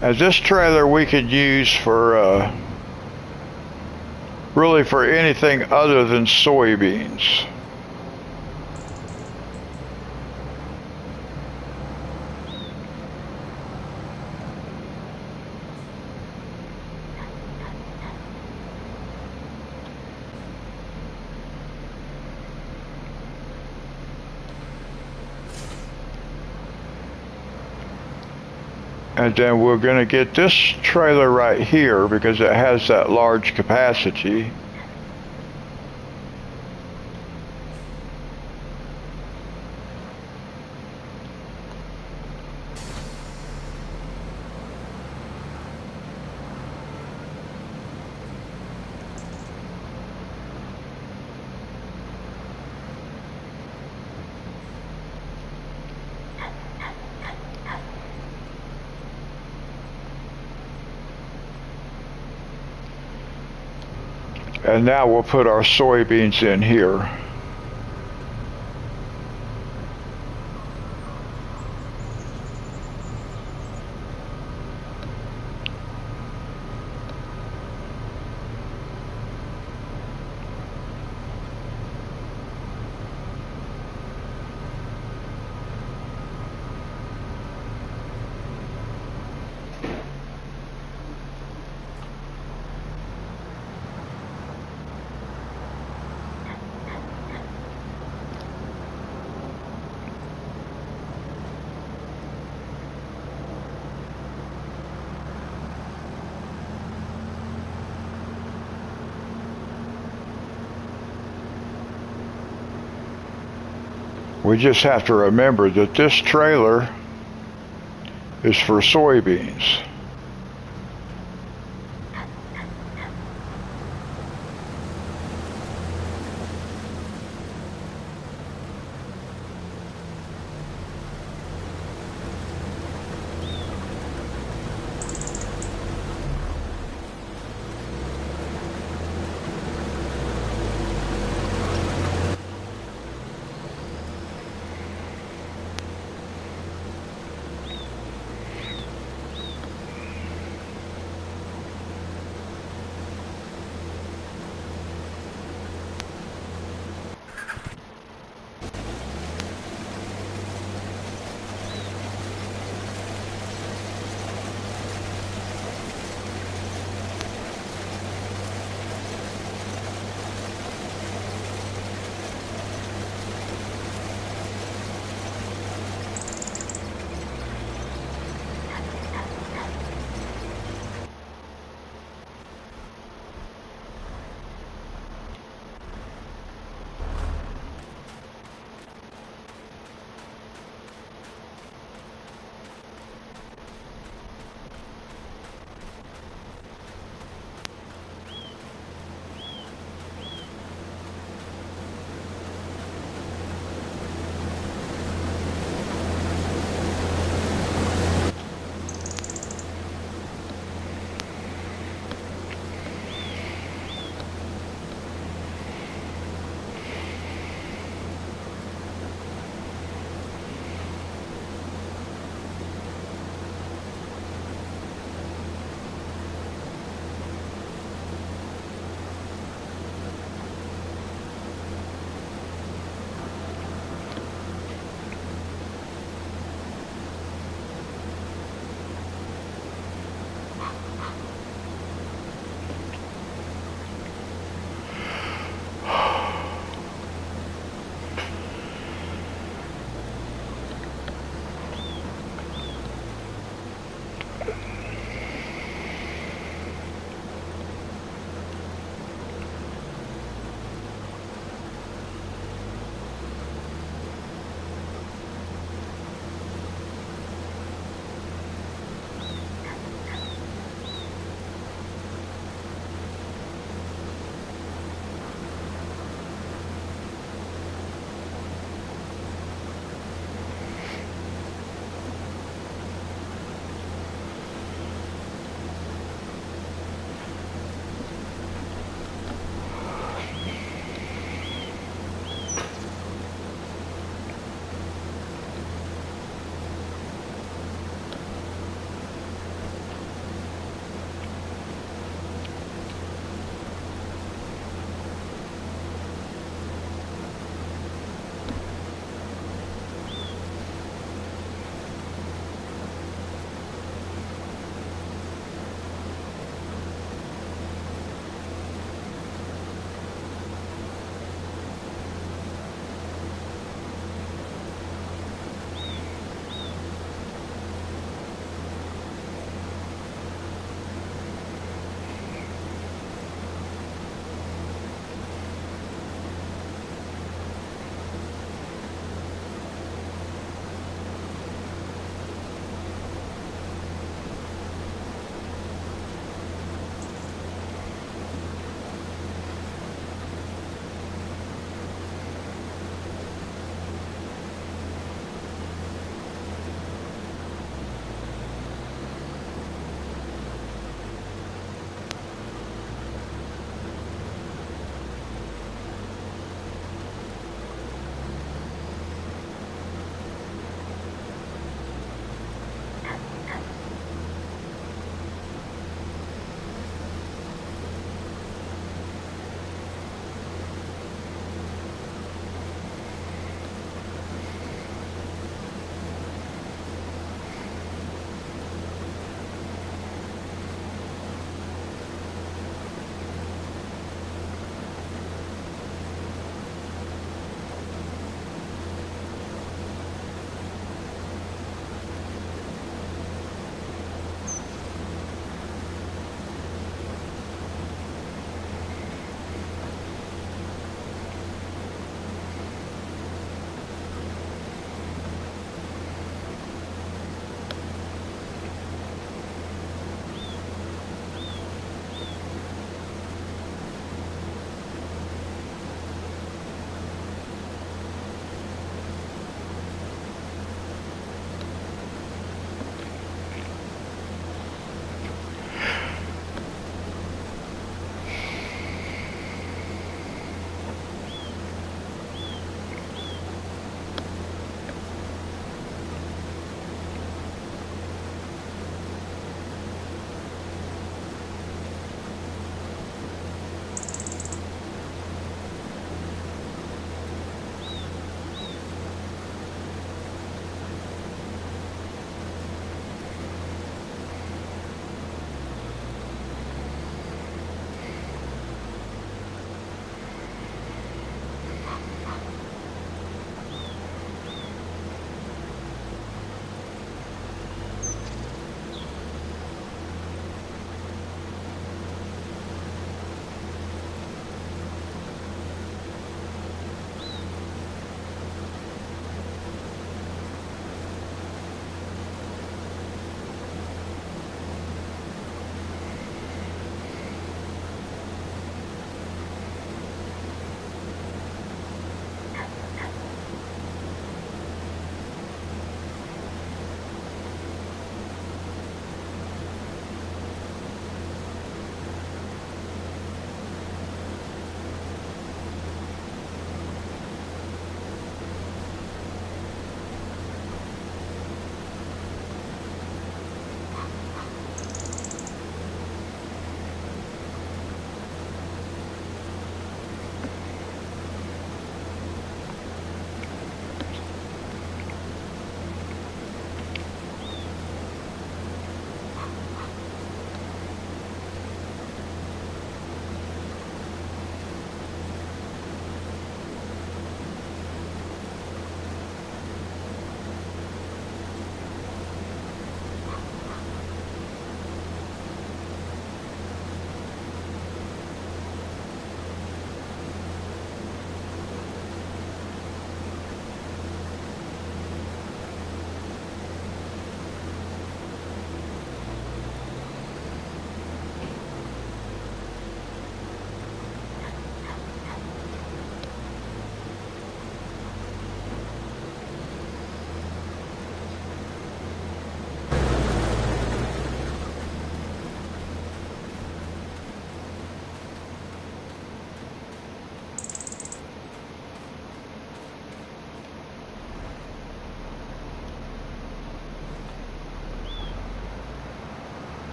And this trailer we could use for really for anything other than soybeans. And then we're going to get this trailer right here because it has that large capacity. And now we'll put our soybeans in here. We just have to remember that this trailer is for soybeans.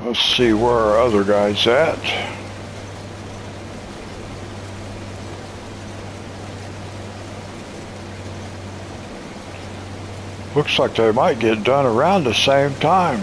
Let's see where our other guy's at. Looks like they might get done around the same time.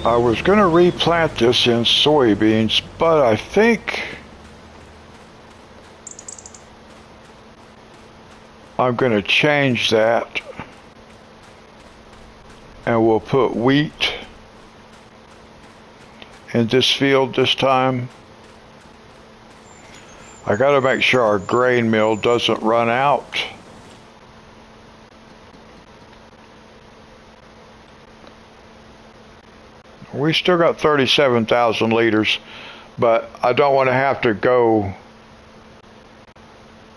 I was going to replant this in soybeans, but I think I'm going to change that and we'll put wheat in this field this time. I got to make sure our grain mill doesn't run out. We still got 37,000 liters, but I don't want to have to go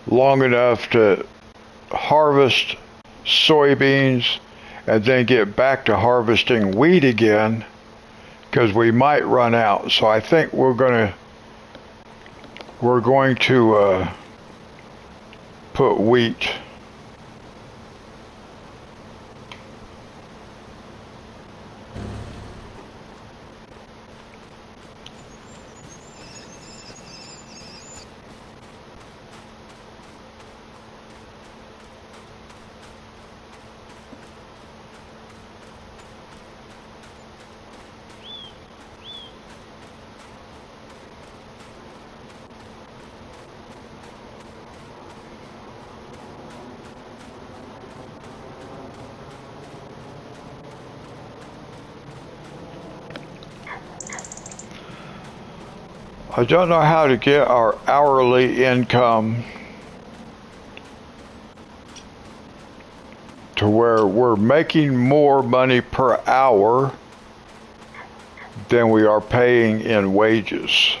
long enough to harvest soybeans and then get back to harvesting wheat again, because we might run out. So I think we're going to put wheat. I don't know how to get our hourly income to where we're making more money per hour than we are paying in wages.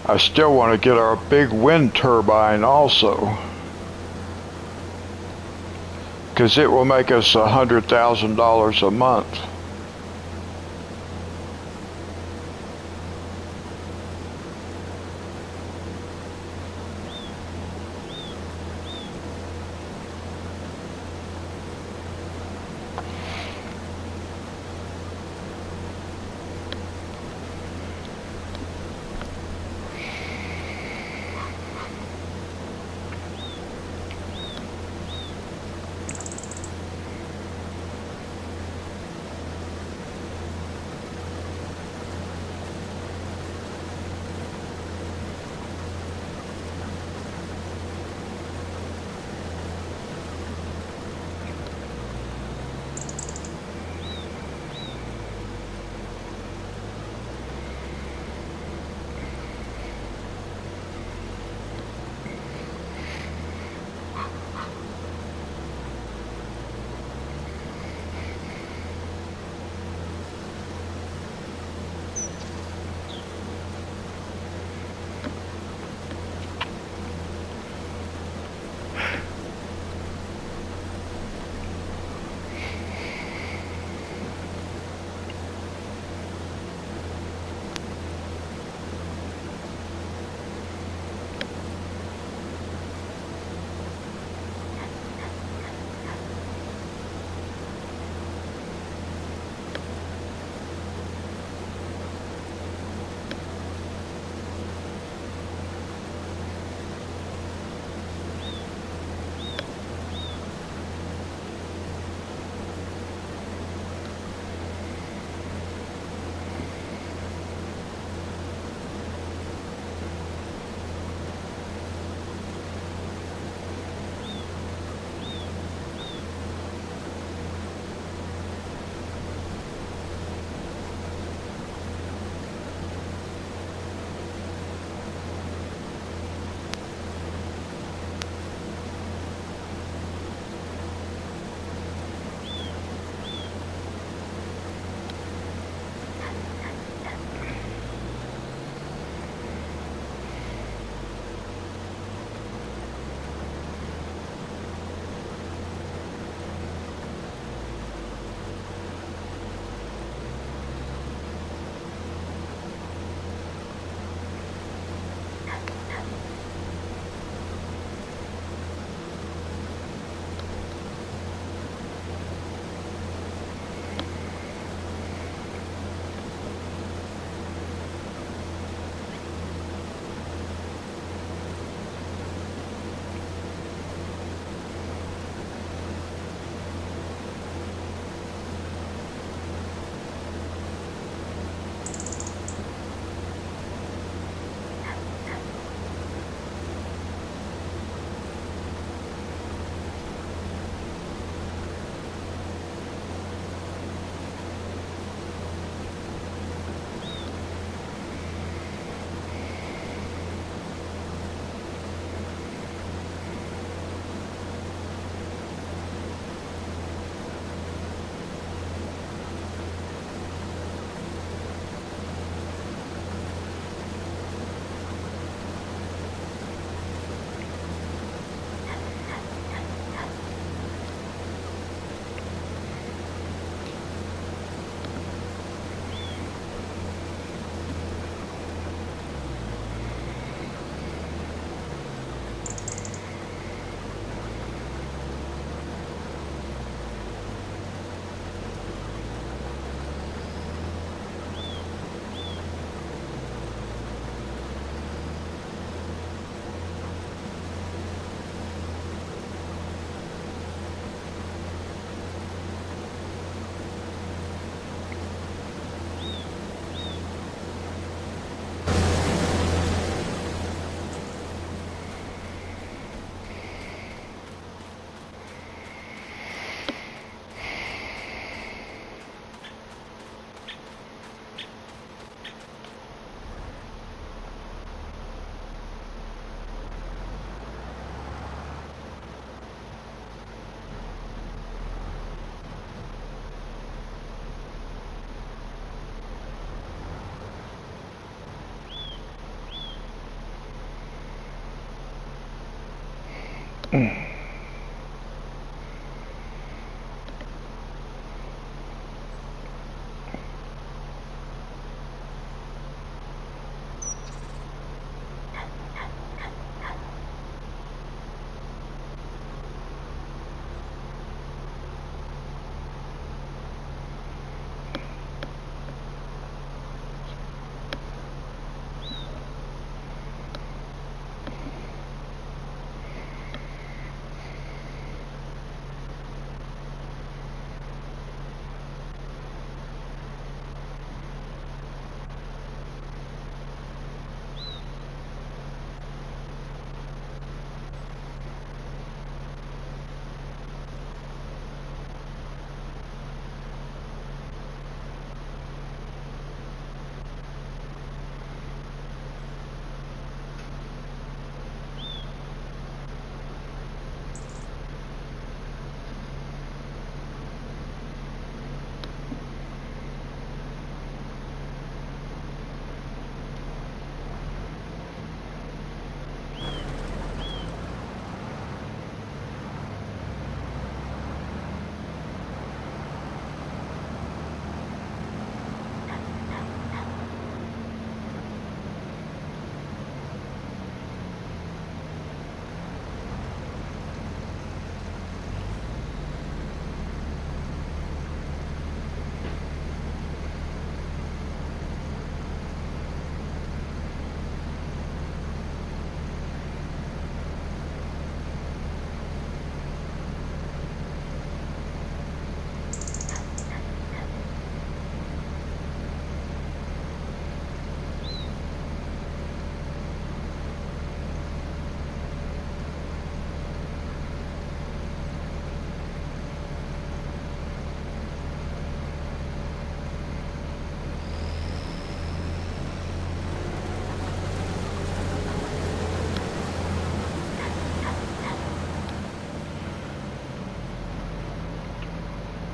I still want to get our big wind turbine also, because it will make us $100,000 a month.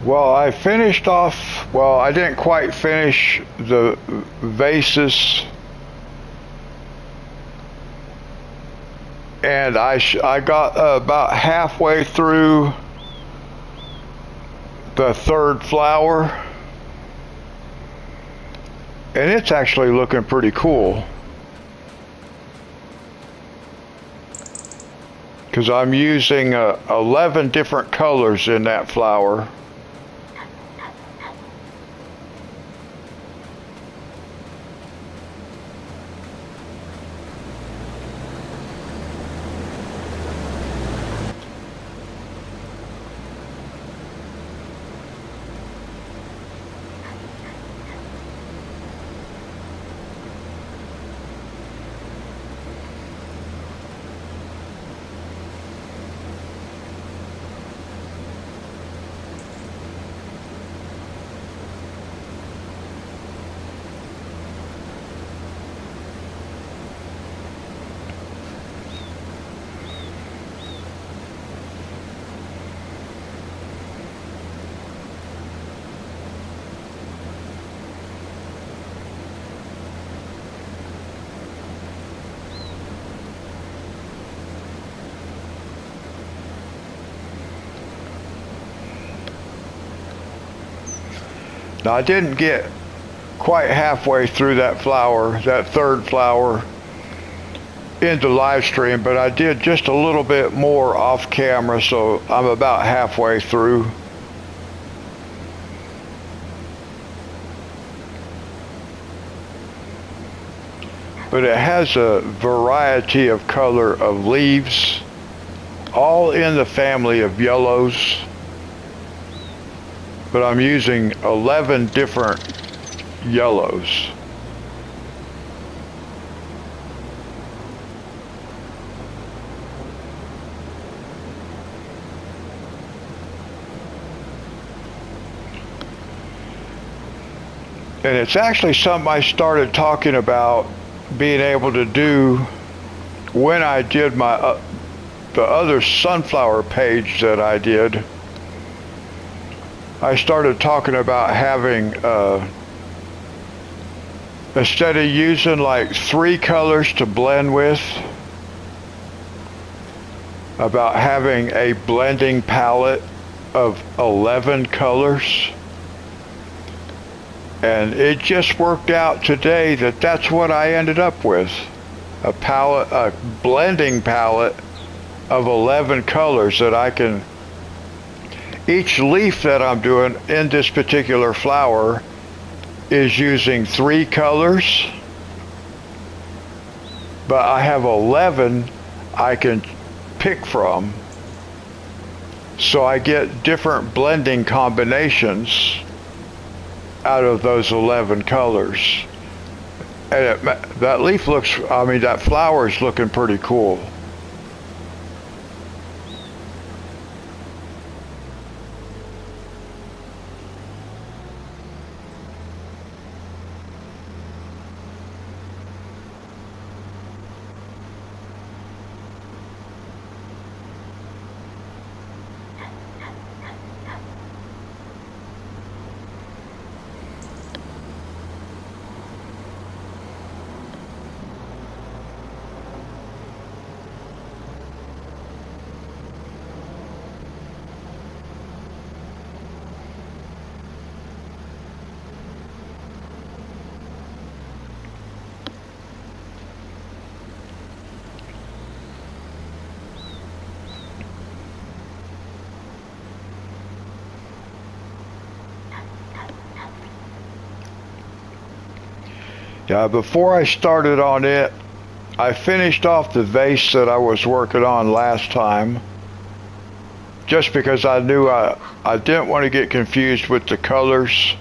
Well, I finished off, well, I didn't quite finish the vases, and I got about halfway through the third flower, and it's actually looking pretty cool. Because I'm using 11 different colors in that flower. Now I didn't get quite halfway through that flower, that third flower, into live stream, but I did just a little bit more off camera, so I'm about halfway through. But it has a variety of color of leaves, all in the family of yellows. But I'm using 11 different yellows. And it's actually something I started talking about being able to do when I did my the other sunflower page that I did. I started talking about having, instead of using like 3 colors to blend with, about having a blending palette of 11 colors. And it just worked out today that that's what I ended up with. A blending palette of 11 colors that I can, each leaf that I'm doing in this particular flower is using 3 colors, but I have 11 I can pick from. So I get different blending combinations out of those 11 colors. And that leaf looks, I mean, that flower is looking pretty cool. Yeah, before I started on it, I finished off the vase that I was working on last time, just because I knew I didn't want to get confused with the colors.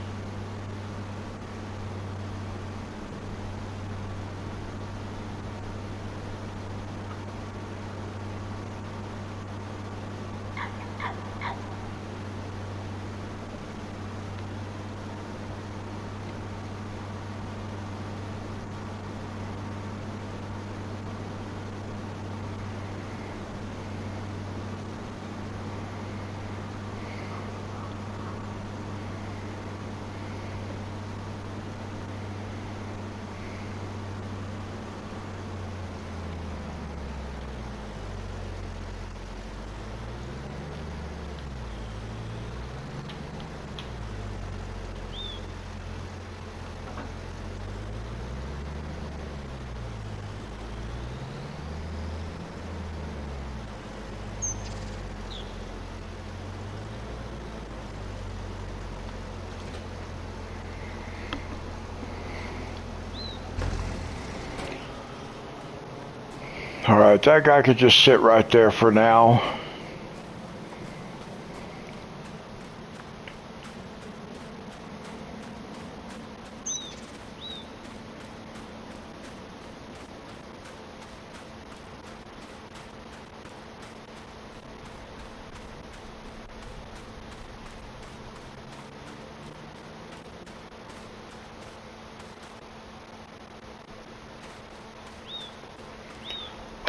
Alright, that guy could just sit right there for now.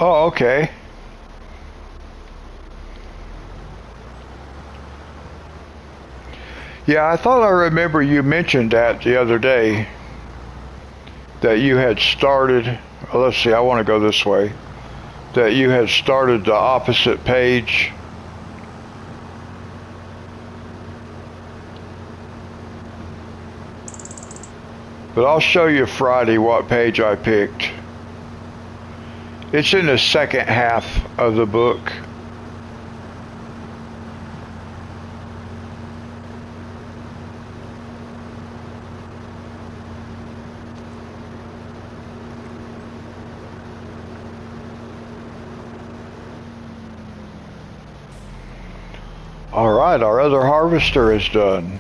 Oh, okay. Yeah, I thought I remember you mentioned that the other day, that you had started, let's see, I want to go this way, that you had started the opposite page. But I'll show you Friday what page I picked. It's in the second half of the book. All right, our other harvester is done.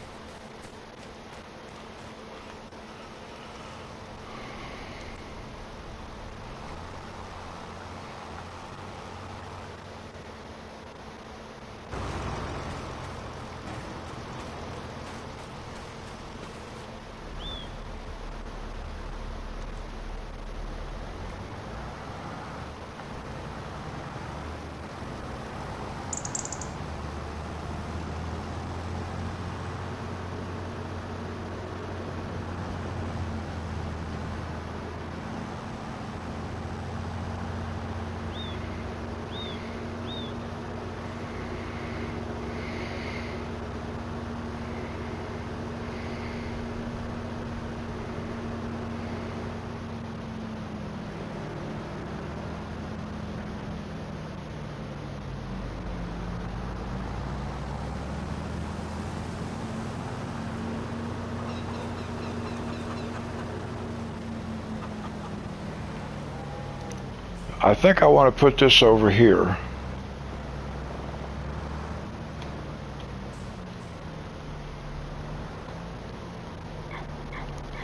I think I want to put this over here.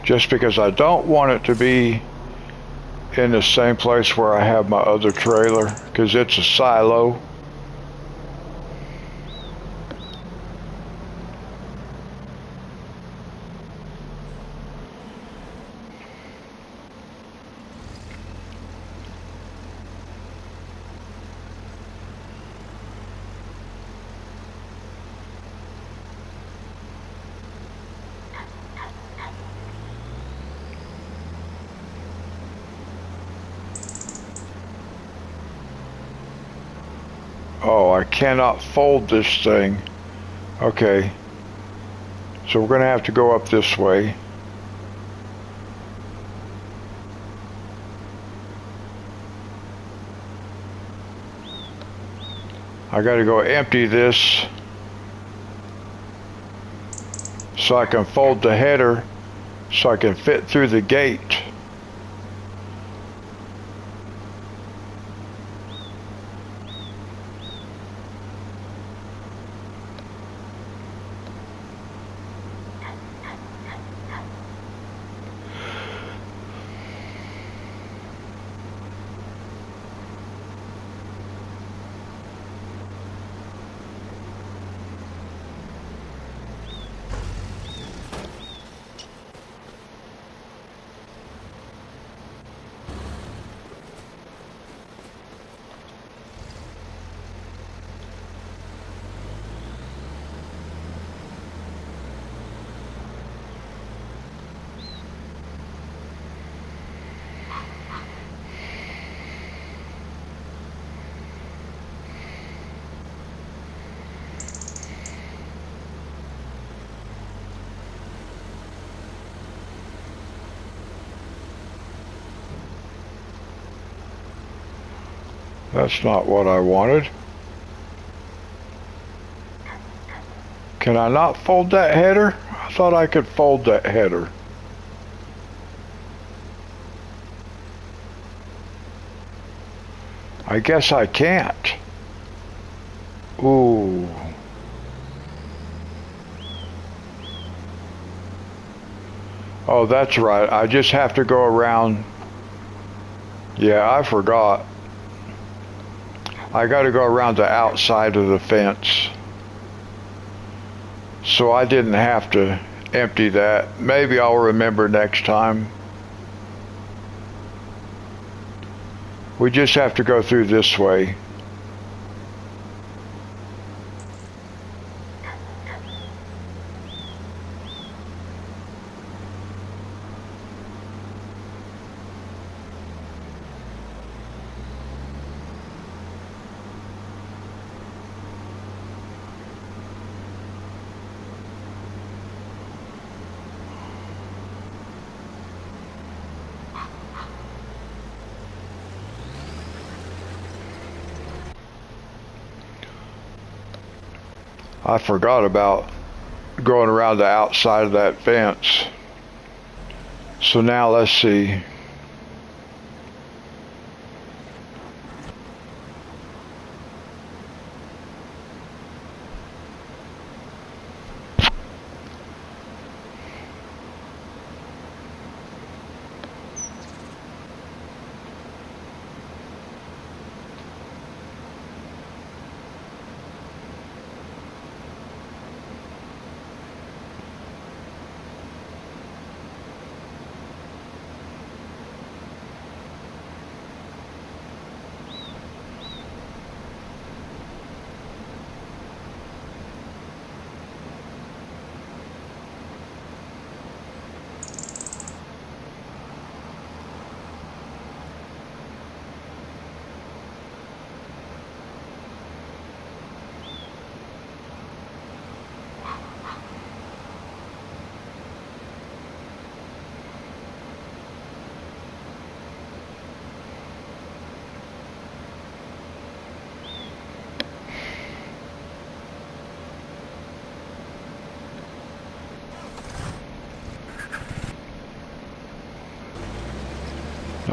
Just because I don't want it to be in the same place where I have my other trailer, because it's a silo. Oh, I cannot fold this thing. Okay. So we're going to have to go up this way. I got to go empty this so I can fold the header so I can fit through the gate. That's not what I wanted. Can I not fold that header? I thought I could fold that header. I guess I can't. Ooh. Oh, that's right. I just have to go around. Yeah, I forgot. I got to go around the outside of the fence. So I didn't have to empty that. Maybe I'll remember next time. We just have to go through this way. I forgot about going around the outside of that fence. So now let's see.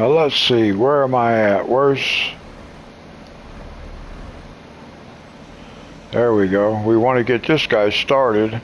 Let's see, where am I at? There we go. We want to get this guy started.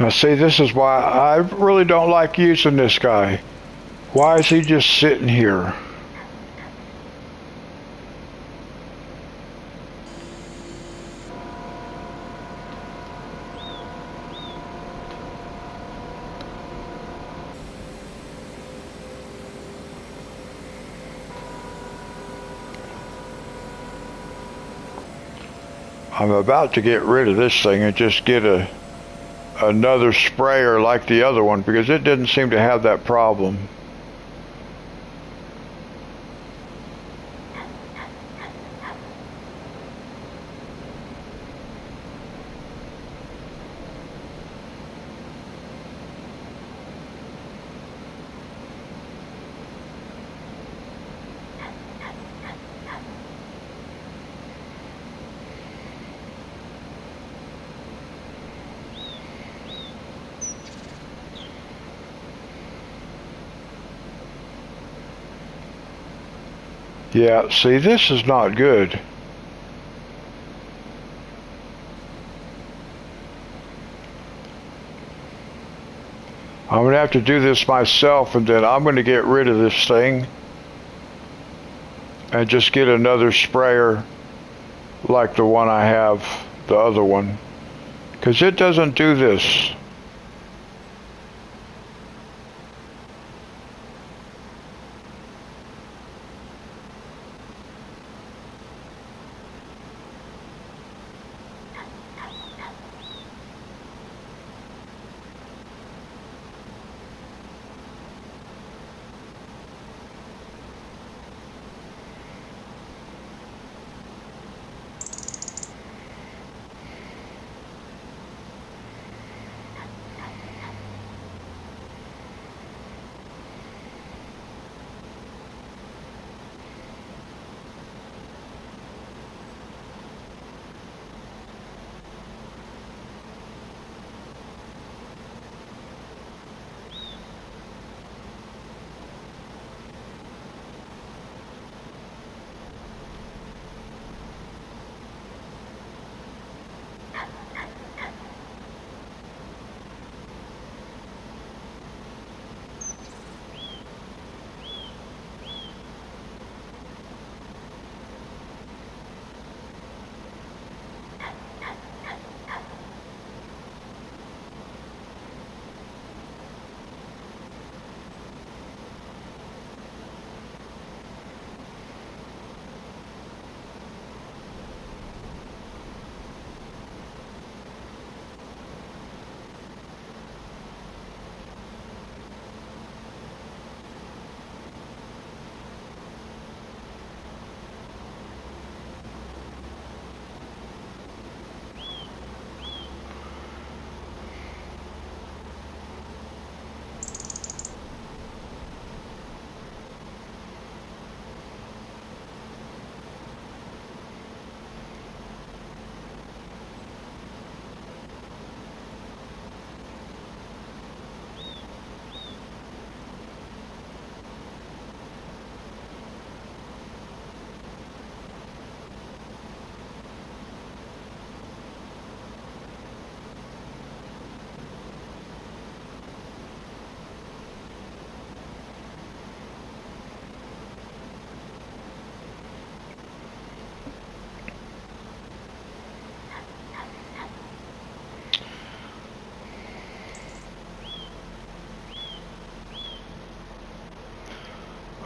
Now see, this is why I really don't like using this guy. Why is he just sitting here? I'm about to get rid of this thing and just get another sprayer like the other one because it didn't seem to have that problem. Yeah, see, this is not good. I'm going to have to do this myself, and then I'm going to get rid of this thing and just get another sprayer like the one I have, the other one, because it doesn't do this.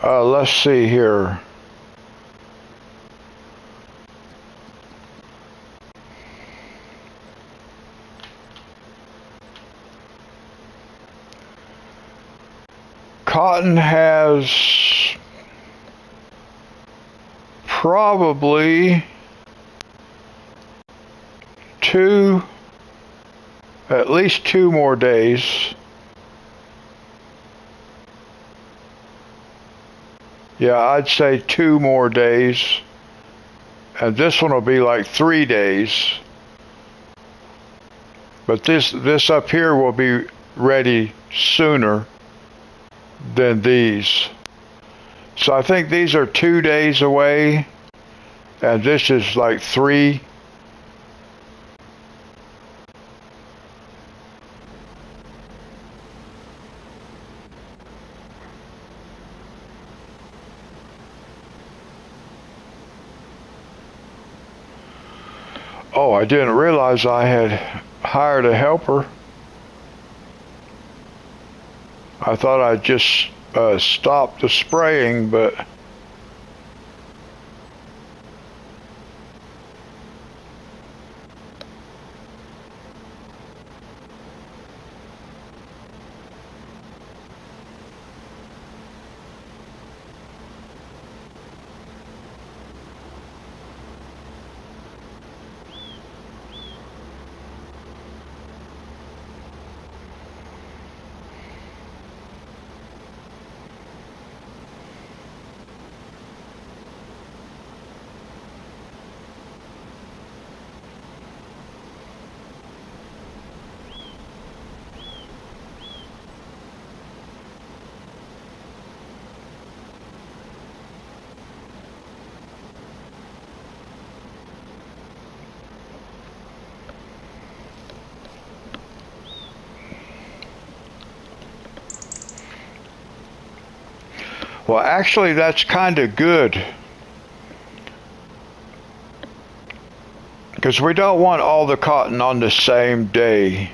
Let's see here. Cotton has probably at least 2 more days. Yeah, I'd say 2 more days. And this one will be like 3 days. But this up here will be ready sooner than these. So I think these are 2 days away, and this is like 3. Oh, I didn't realize I had hired a helper. I thought I'd just stop the spraying, but well, actually, that's kind of good. Because we don't want all the cotton on the same day.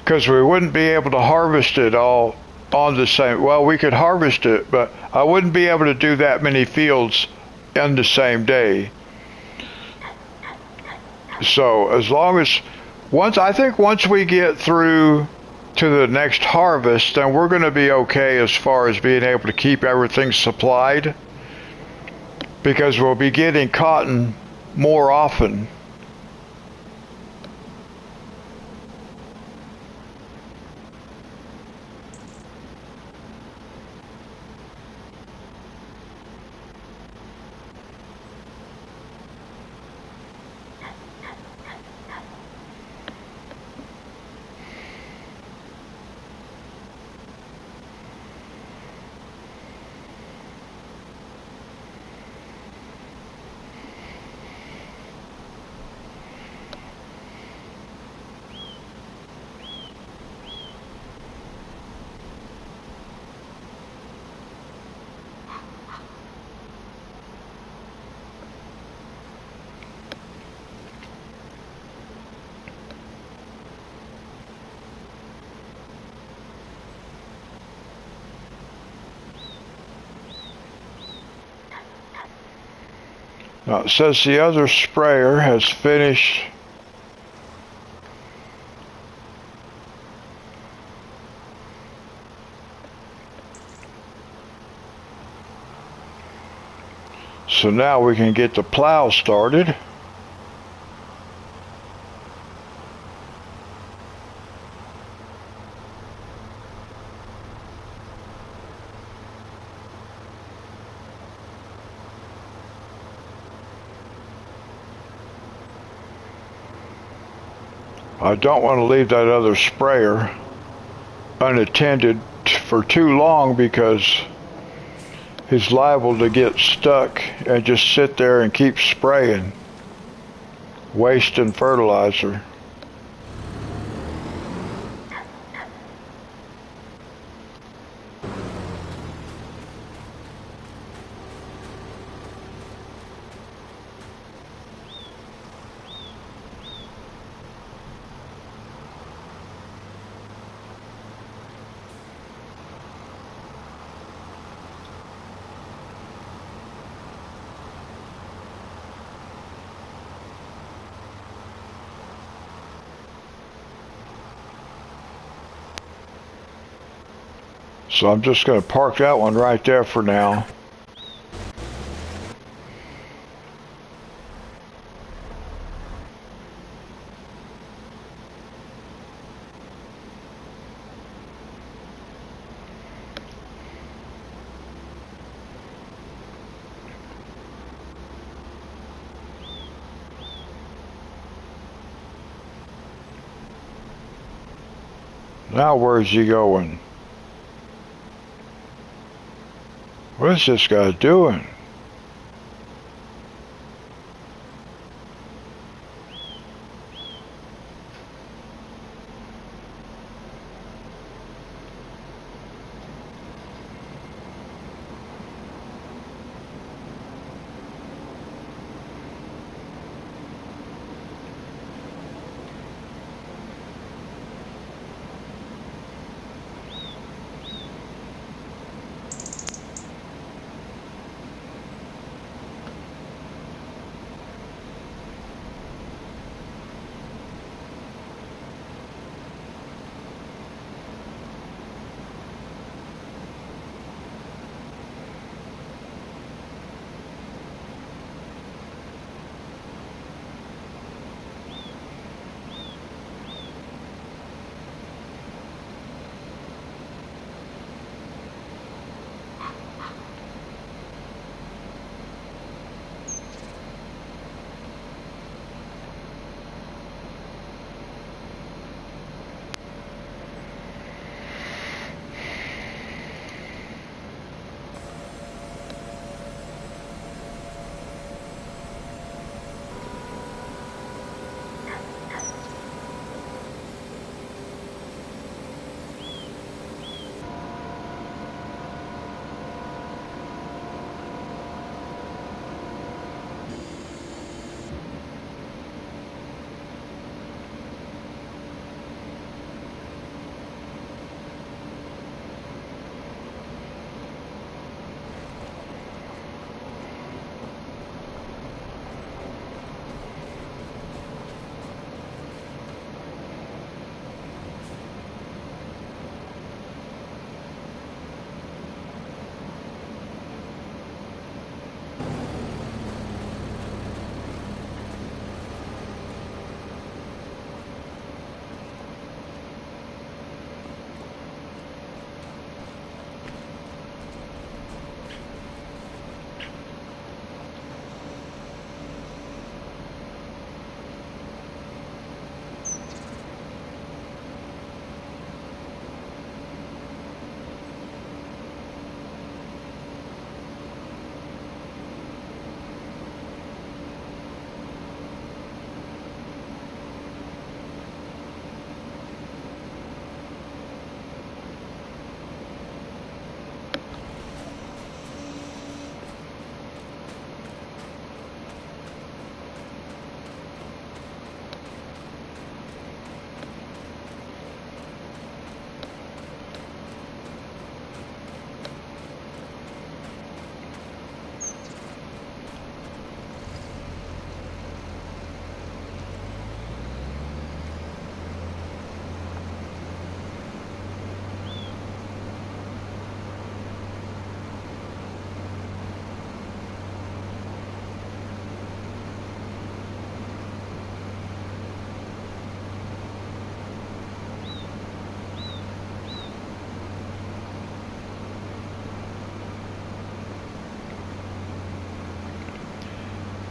Because we wouldn't be able to harvest it all on the same. Well, we could harvest it, but I wouldn't be able to do that many fields in the same day. So as long as I think once we get through to the next harvest, then we're going to be okay as far as being able to keep everything supplied, because we'll be getting cotton more often. Now it says the other sprayer has finished. So now we can get the plow started. I don't want to leave that other sprayer unattended for too long, because he's liable to get stuck and just sit there and keep spraying, wasting fertilizer. So I'm just going to park that one right there for now. Now where's he going? What is this guy doing?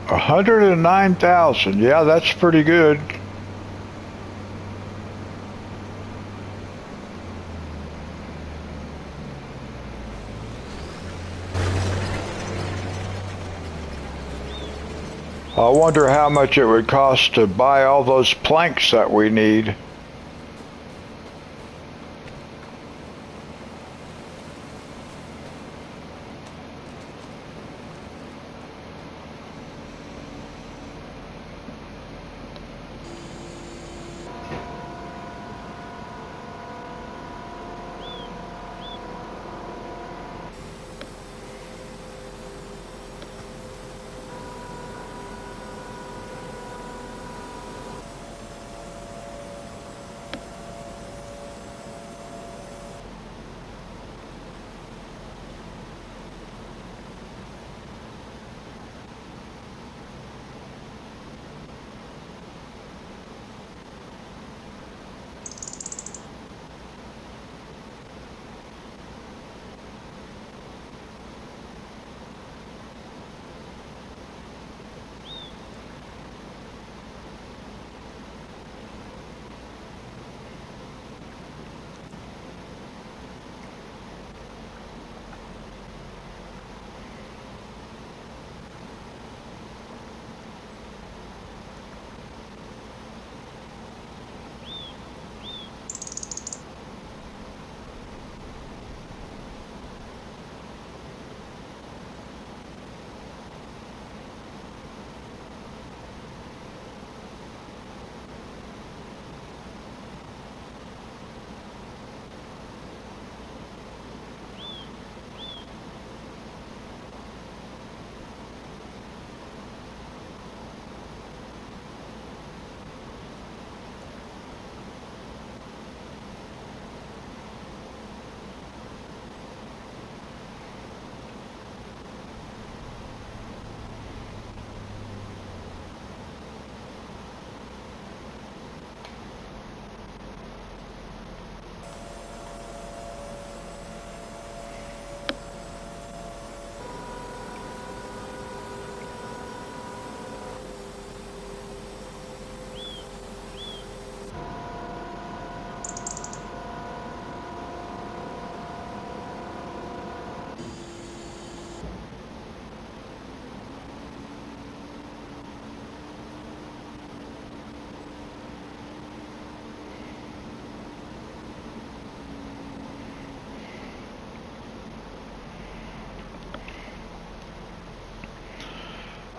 $109,000. Yeah, that's pretty good. I wonder how much it would cost to buy all those planks that we need.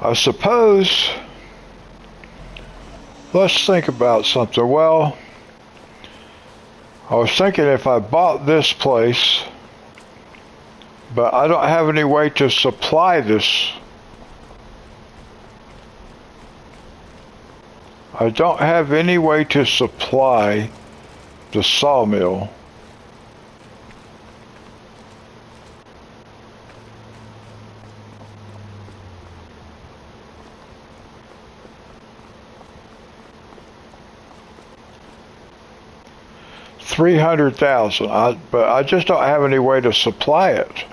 I suppose, let's think about something. Well, I was thinking if I bought this place, but I don't have any way to supply this. I don't have any way to supply the sawmill. $300,000, but I just don't have any way to supply it.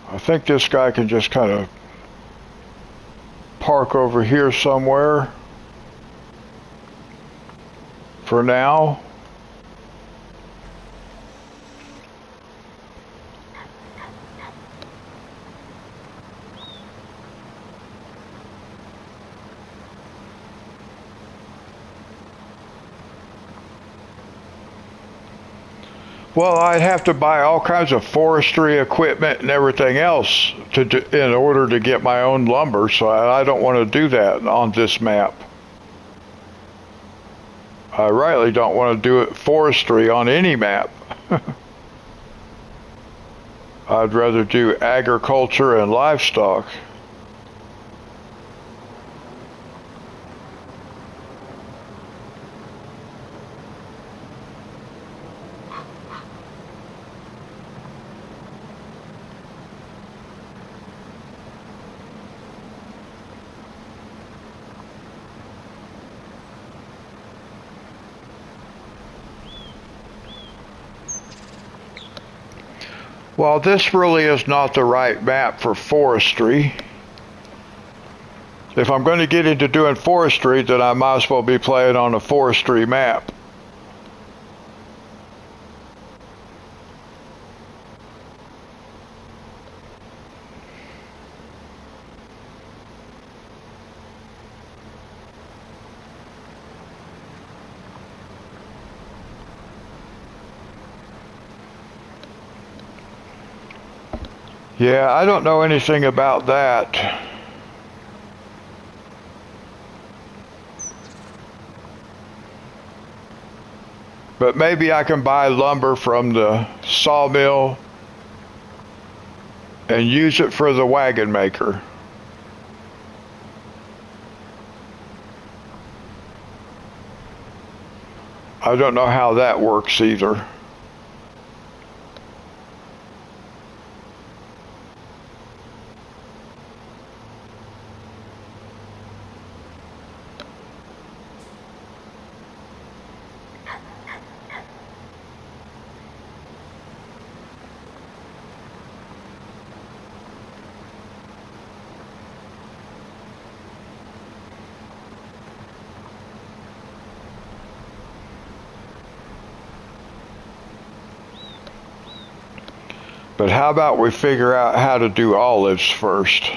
I think this guy can just kind of park over here somewhere for now. Well, I'd have to buy all kinds of forestry equipment and everything else in order to get my own lumber, so I don't want to do that on this map. I really don't want to do it forestry on any map. I'd rather do agriculture and livestock. Well, this really is not the right map for forestry. If I'm going to get into doing forestry, then I might as well be playing on a forestry map. Yeah, I don't know anything about that. But maybe I can buy lumber from the sawmill and use it for the wagon maker. I don't know how that works either. But how about we figure out how to do olives first?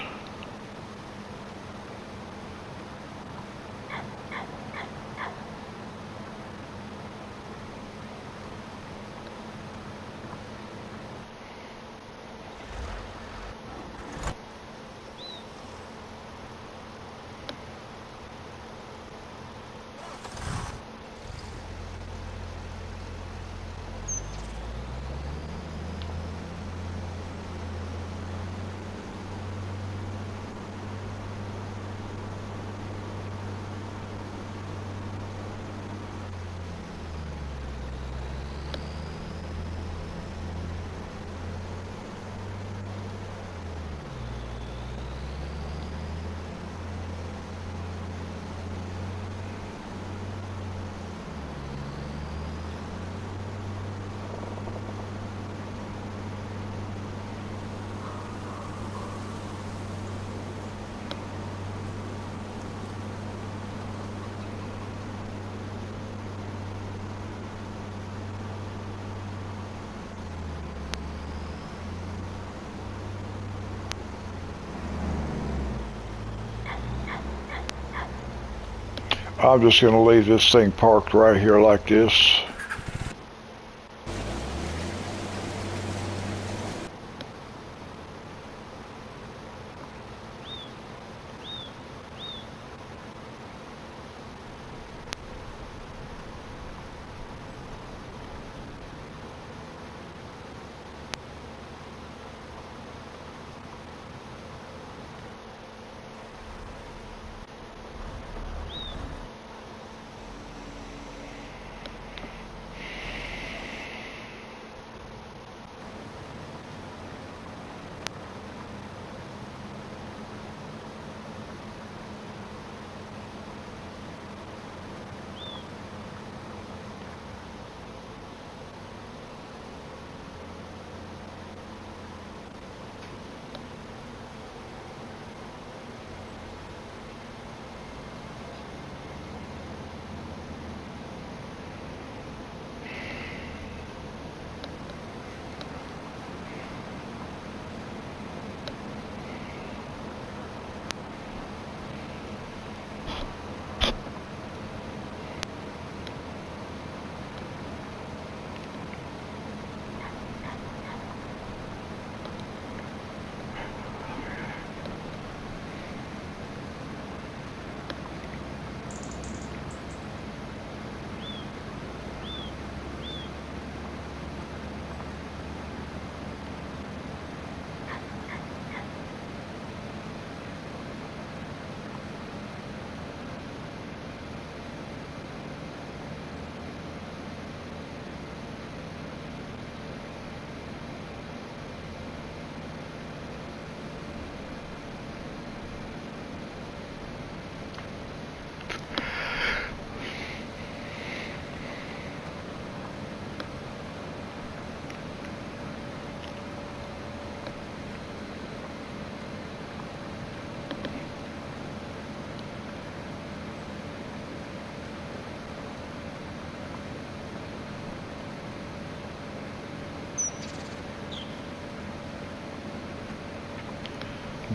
I'm just going to leave this thing parked right here like this.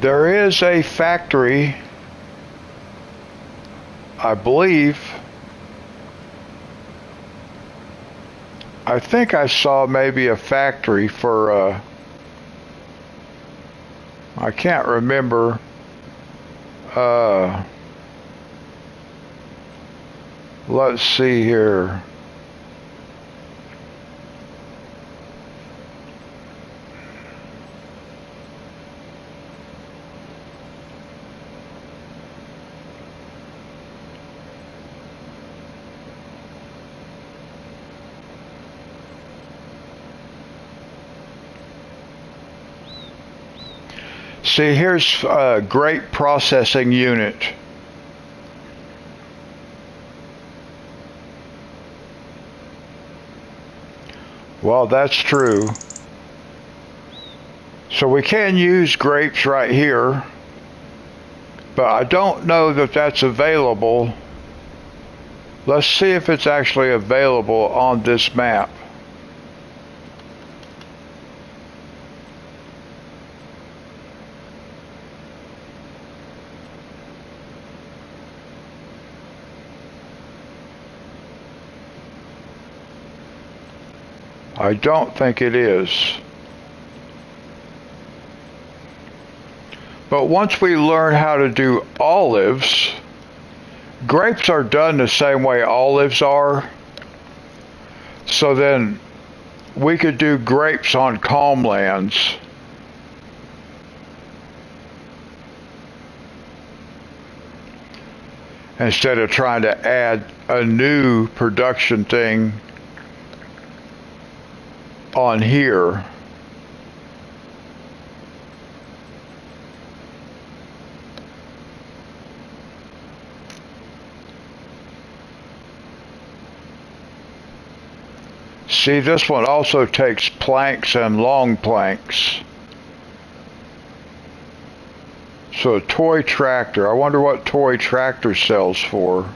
There is a factory, I believe. I think I saw maybe a factory for, I can't remember, let's see here. See, here's a grape processing unit. Well, that's true. So we can use grapes right here, but I don't know that that's available. Let's see if it's actually available on this map. I don't think it is. But once we learn how to do olives, grapes are done the same way olives are. So then we could do grapes on calm lands. Instead of trying to add a new production thing on here. See, this one also takes planks and long planks. So a toy tractor. I wonder what toy tractor sells for.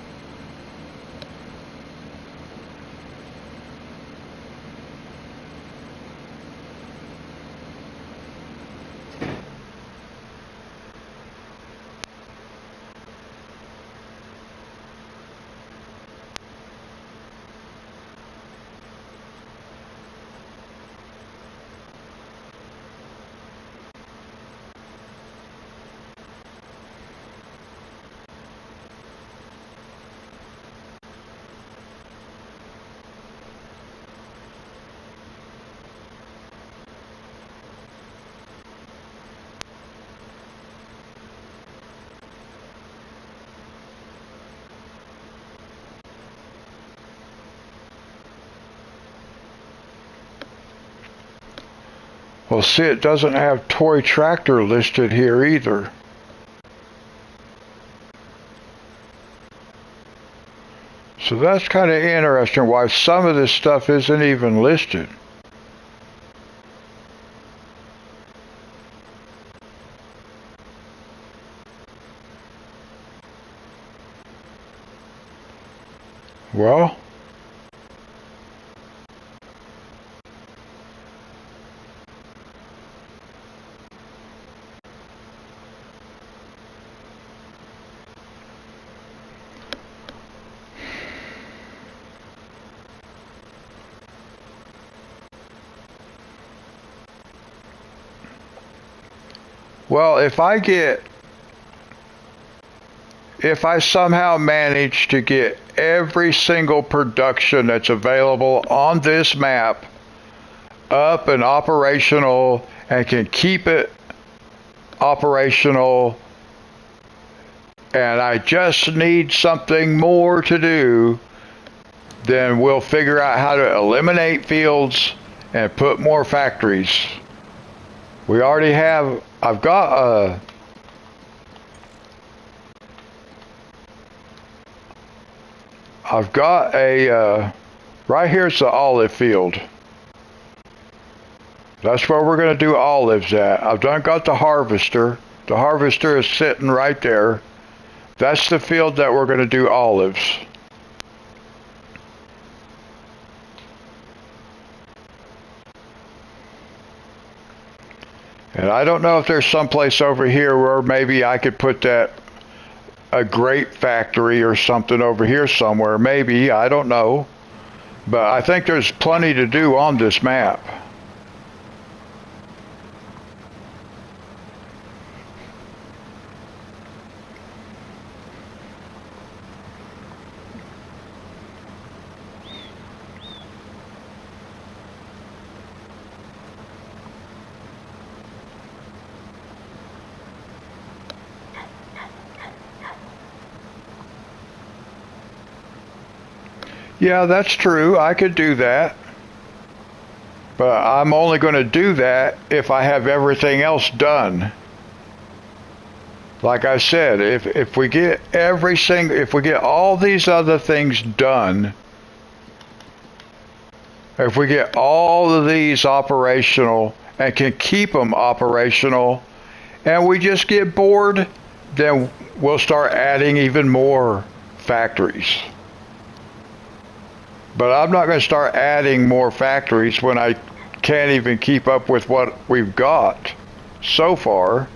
Well, see, it doesn't have toy tractor listed here either. So that's kind of interesting why some of this stuff isn't even listed. Well, if I somehow manage to get every single production that's available on this map up and operational and can keep it operational, and I just need something more to do, then we'll figure out how to eliminate fields and put more factories. We already have, I've got right here's the olive field. That's where we're going to do olives at. I've got the harvester. The harvester is sitting right there. That's the field that we're going to do olives. And I don't know if there's someplace over here where maybe I could put a grape factory or something over here somewhere. Maybe, I don't know. But I think there's plenty to do on this map. Yeah, that's true. I could do that. But I'm only going to do that if I have everything else done. Like I said, if we get if we get all these other things done, if we get all of these operational and can keep them operational, and we just get bored, then we'll start adding even more factories. But I'm not going to start adding more factories when I can't even keep up with what we've got so far.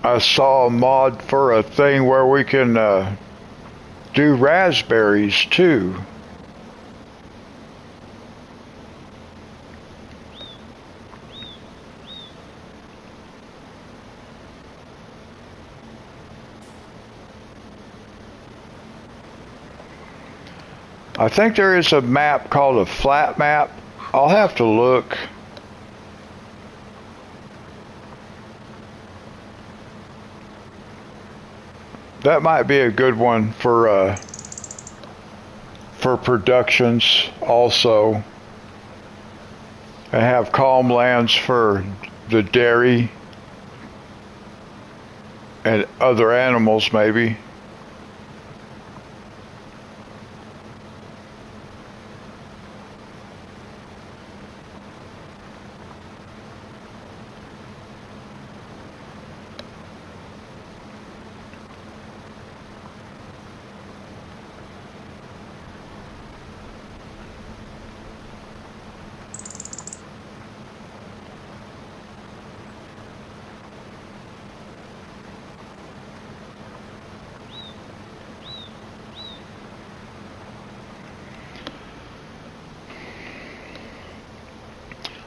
I saw a mod for a thing where we can do raspberries too. I think there is a map called a flat map. I'll have to look. That might be a good one for productions also. And have calm lands for the dairy and other animals maybe.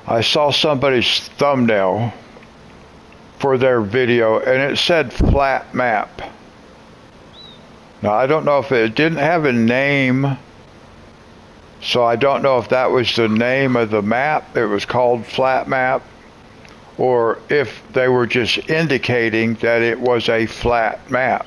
I saw somebody's thumbnail for their video and it said flat map. Now I don't know if it didn't have a name, so I don't know if that was the name of the map, it was called flat map, or if they were just indicating that it was a flat map.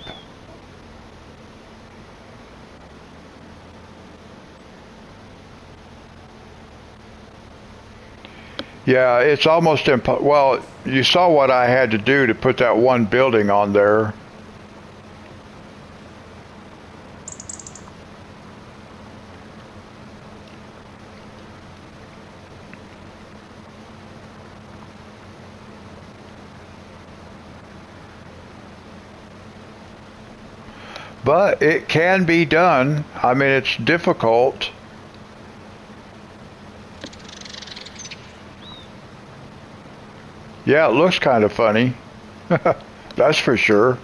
Yeah, it's almost impossible. Well, you saw what I had to do to put that one building on there. But it can be done. I mean, it's difficult. Yeah, it looks kind of funny. That's for sure.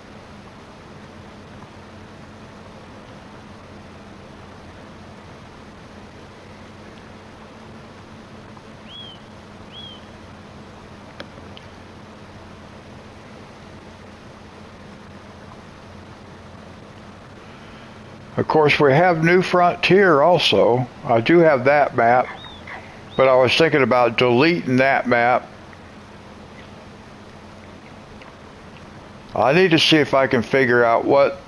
Of course, we have New Frontier also. I do have that map, but I was thinking about deleting that map. I need to see if I can figure out what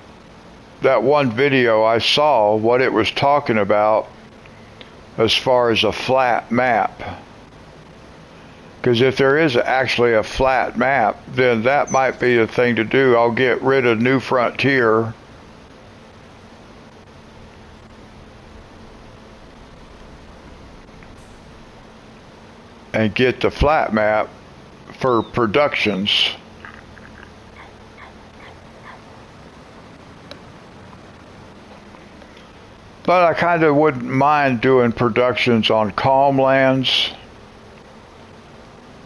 that one video I saw, what it was talking about as far as a flat map. Because if there is actually a flat map, then that might be the thing to do. I'll get rid of New Frontier. And get the flat map for productions. But I kind of wouldn't mind doing productions on calm lands.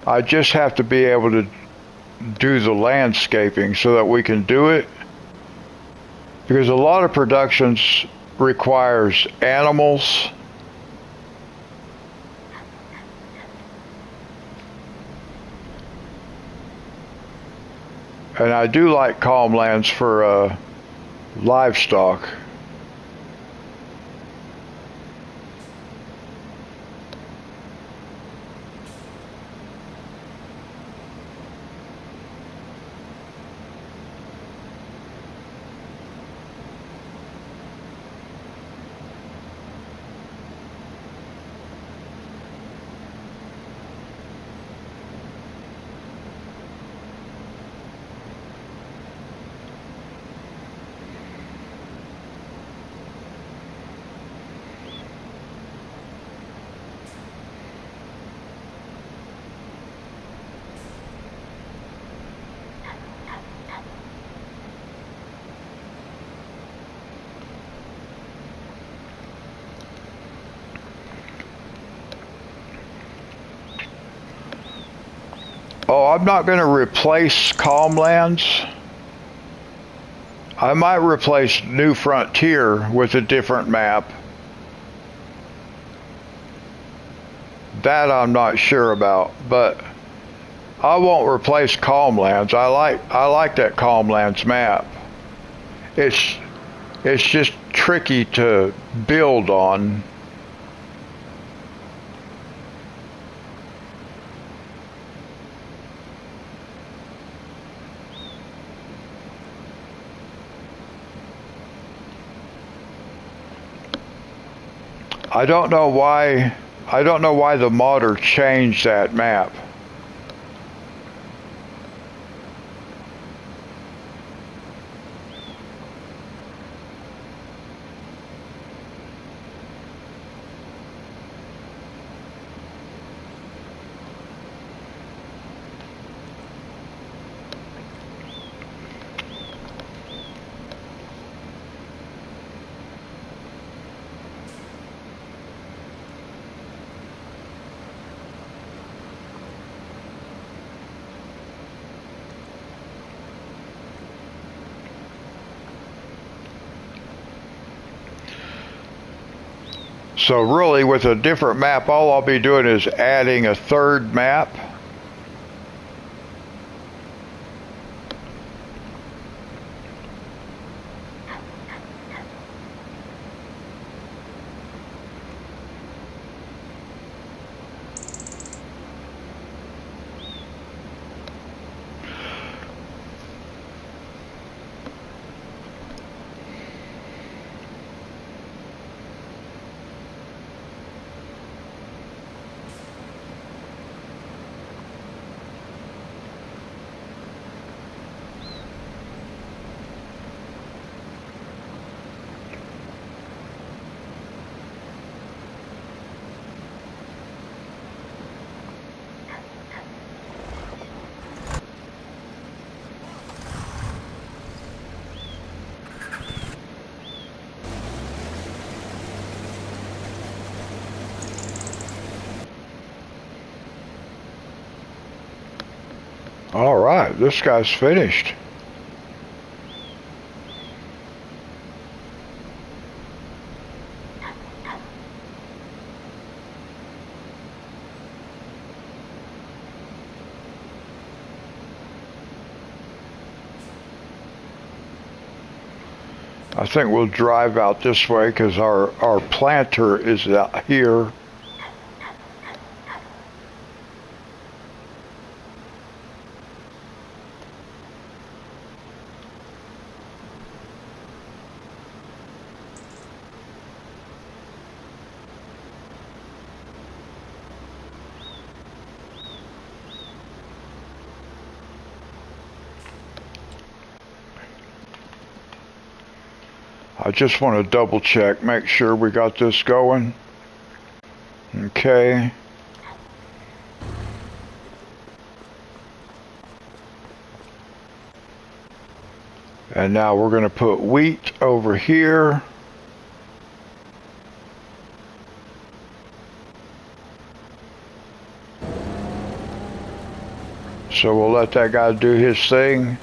I just have to be able to do the landscaping so that we can do it. Because a lot of productions requires animals. And I do like calm lands for livestock. Oh, I'm not going to replace Calmlands. I might replace New Frontier with a different map. That I'm not sure about, but I won't replace Calmlands. I like that Calmlands map. It's just tricky to build on. I don't know why the modder changed that map. So really, with a different map, all I'll be doing is adding a third map. All right, this guy's finished. I think we'll drive out this way because our planter is out here. I just want to double check, make sure we got this going. Okay. And now we're going to put wheat over here. So we'll let that guy do his thing.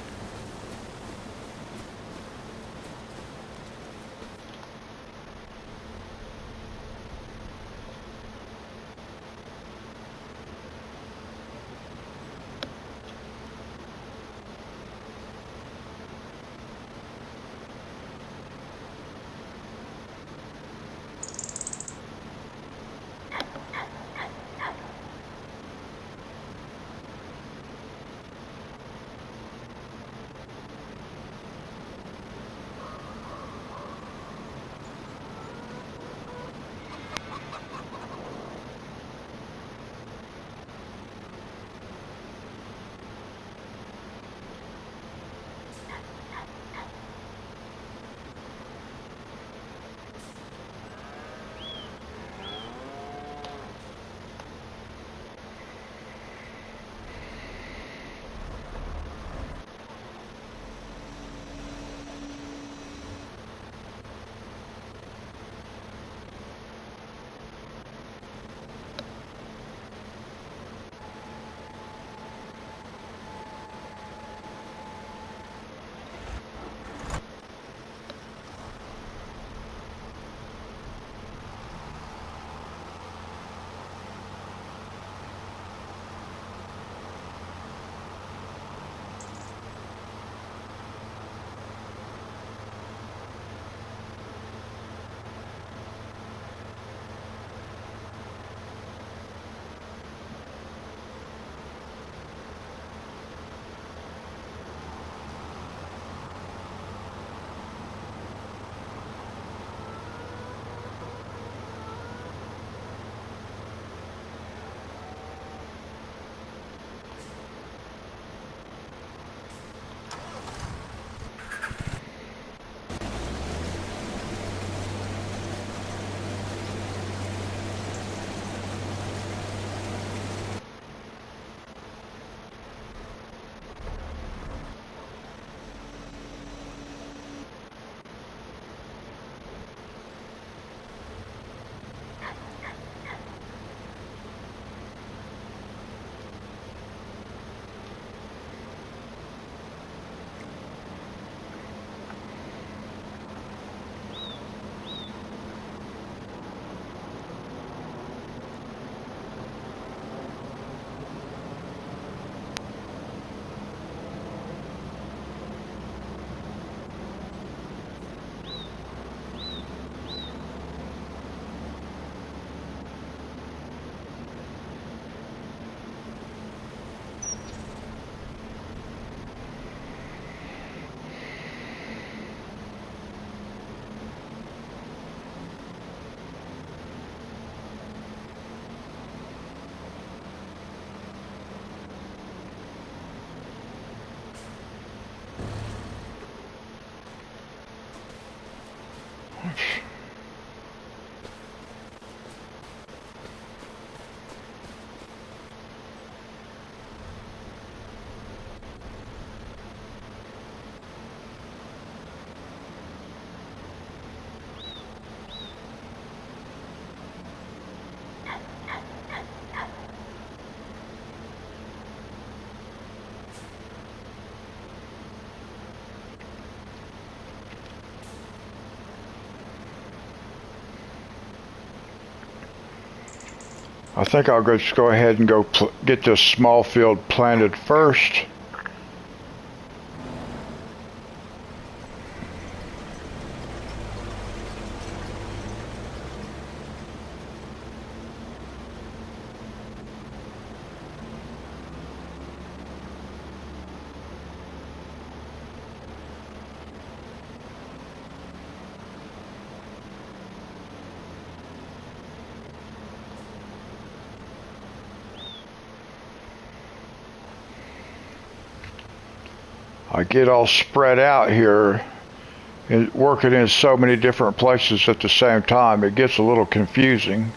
I think I'll just go ahead and go get this small field planted first. I get all spread out here and working in so many different places at the same time, it gets a little confusing.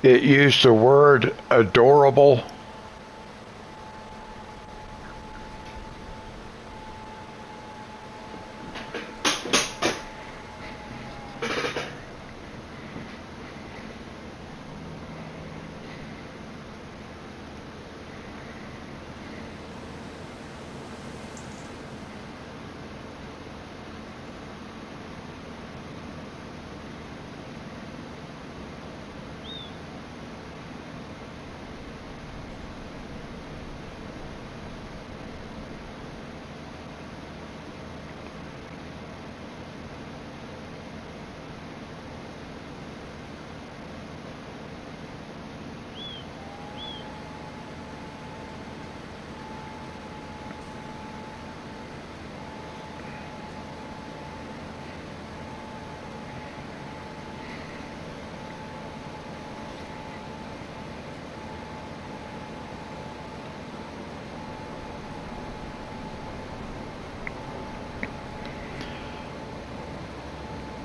It used the word adorable.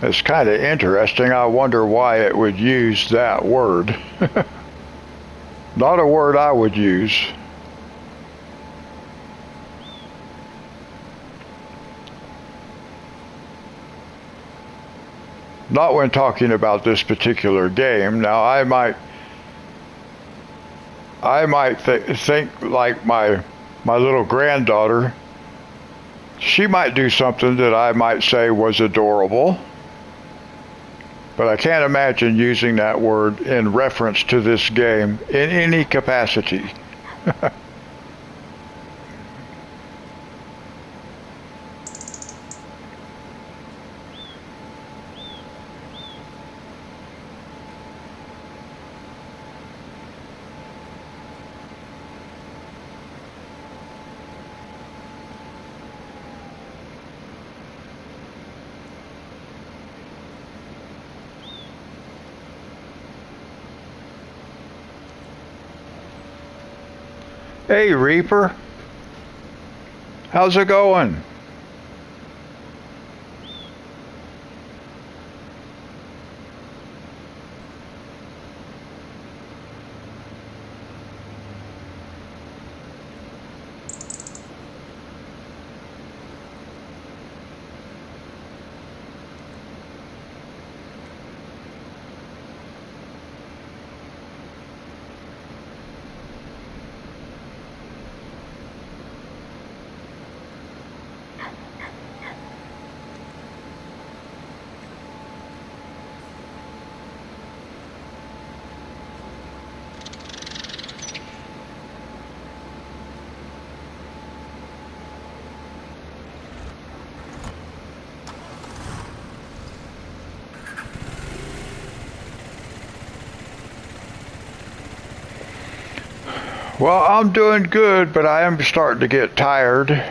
It's kind of interesting. I wonder why it would use that word. Not a word I would use. Not when talking about this particular game. Now, I might think like my little granddaughter. She might do something that I might say was adorable, but I can't imagine using that word in reference to this game in any capacity. Hey, Reaper. How's it going? Well, I'm doing good, but I am starting to get tired.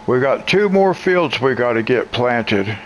We got 2 more fields we got to get planted.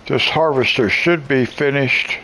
This harvester should be finished.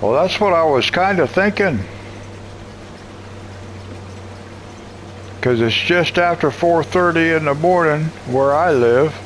Well, that's what I was kind of thinking. Because it's just after 4:30 in the morning where I live.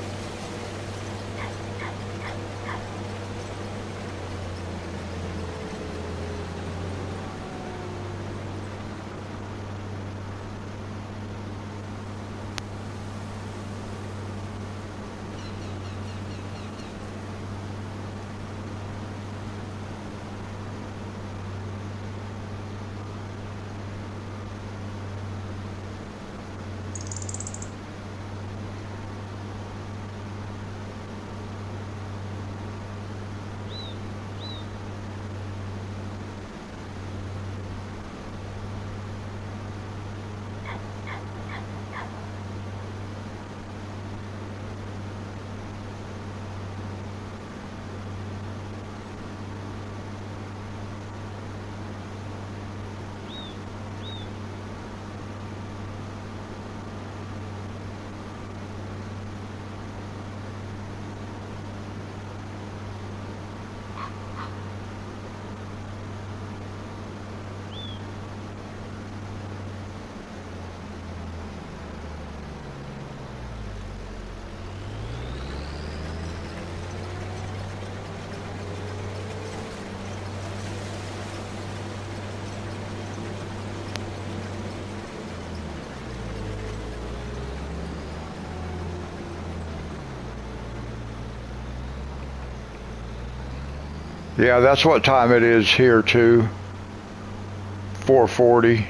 Yeah, that's what time it is here too. 4:40.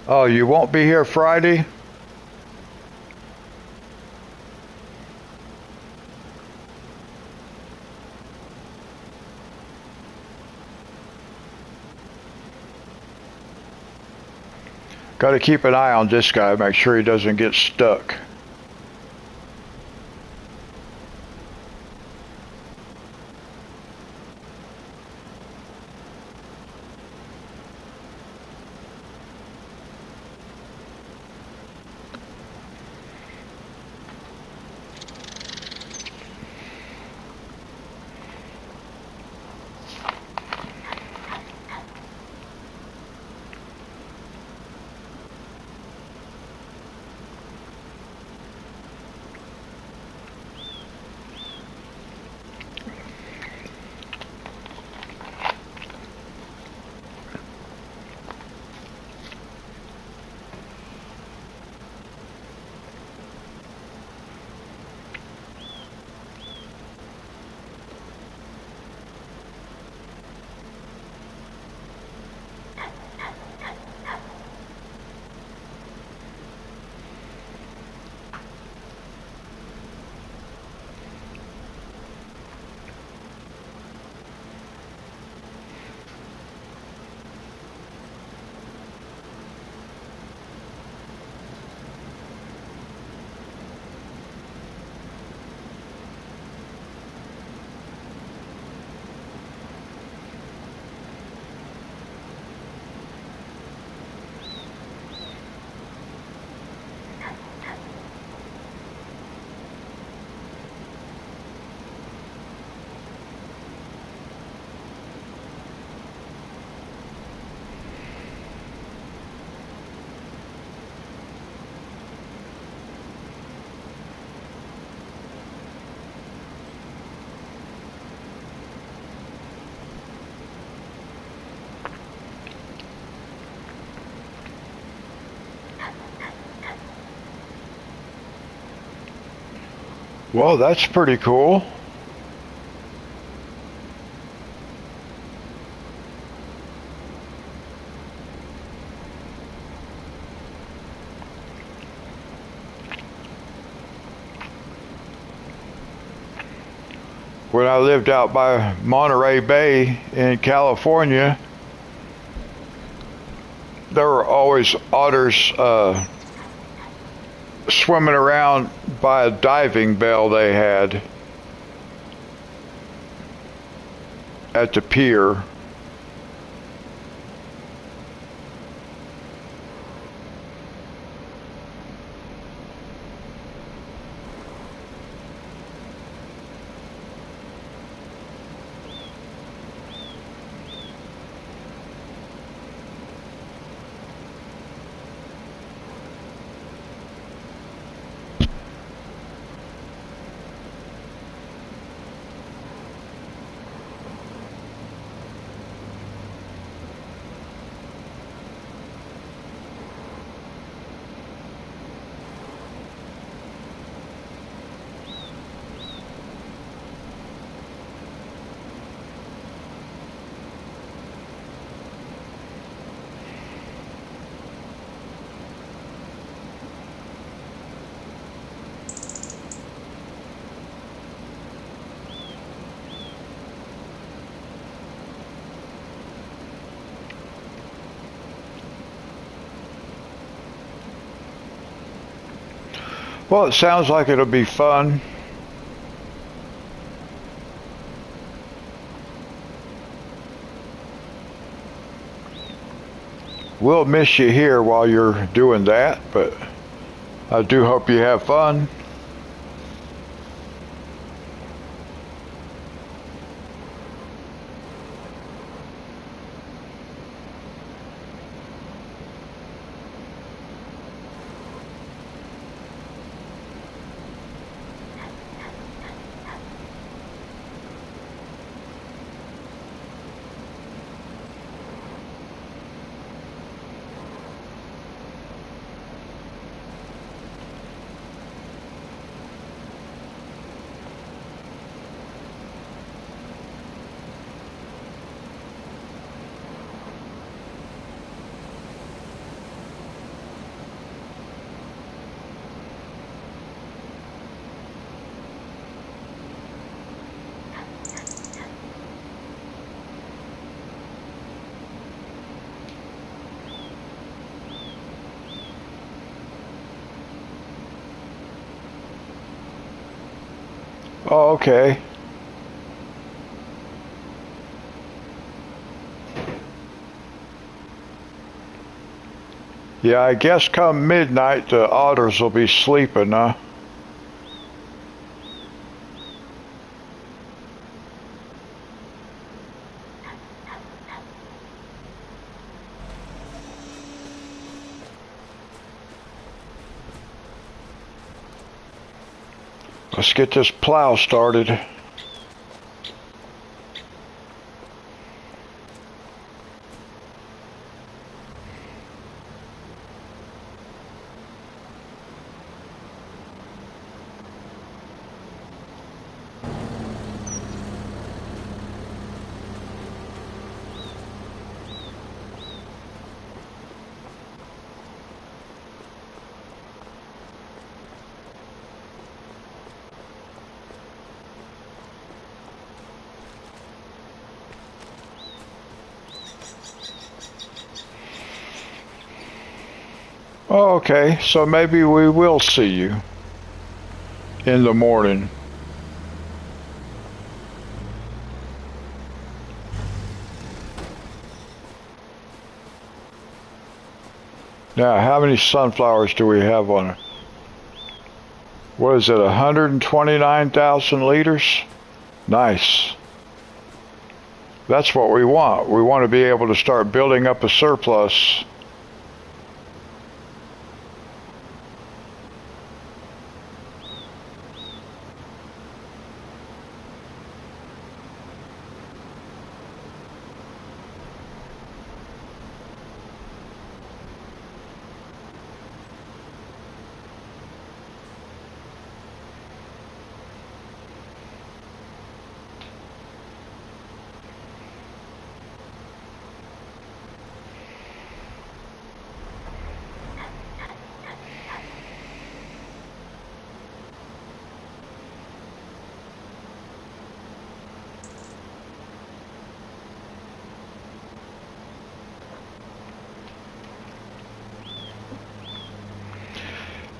Oh, you won't be here Friday? Got to keep an eye on this guy, make sure he doesn't get stuck. Well, that's pretty cool. When I lived out by Monterey Bay in California, there were always otters swimming around by a diving bell they had at the pier. Well, it sounds like it'll be fun. We'll miss you here while you're doing that, but I do hope you have fun. Oh, okay. Yeah, I guess come midnight the otters will be sleeping, huh? Let's get this plow started. Oh, okay, so maybe we will see you in the morning. Now, how many sunflowers do we have on it? What is it, 129,000 liters? Nice. That's what we want. We want to be able to start building up a surplus.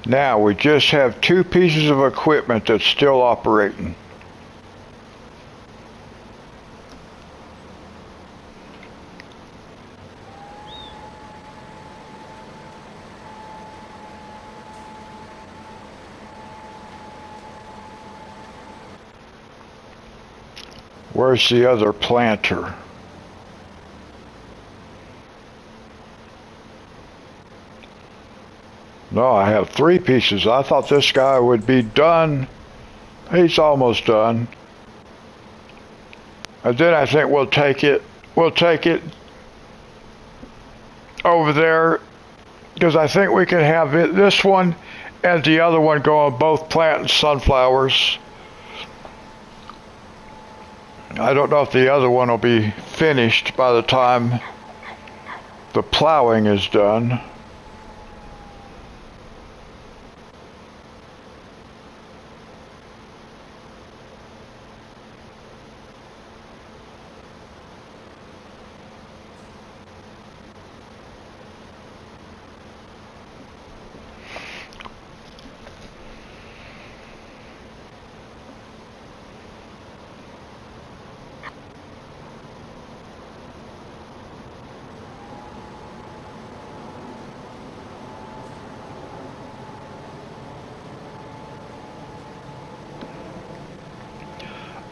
Now we just have two pieces of equipment that's still operating. Where's the other planter? No, I have three pieces. I thought this guy would be done. He's almost done. And then I think we'll take it over there, because I think we can have this one and the other one go on both planting sunflowers. I don't know if the other one will be finished by the time the plowing is done.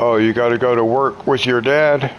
Oh, you got to go to work with your dad?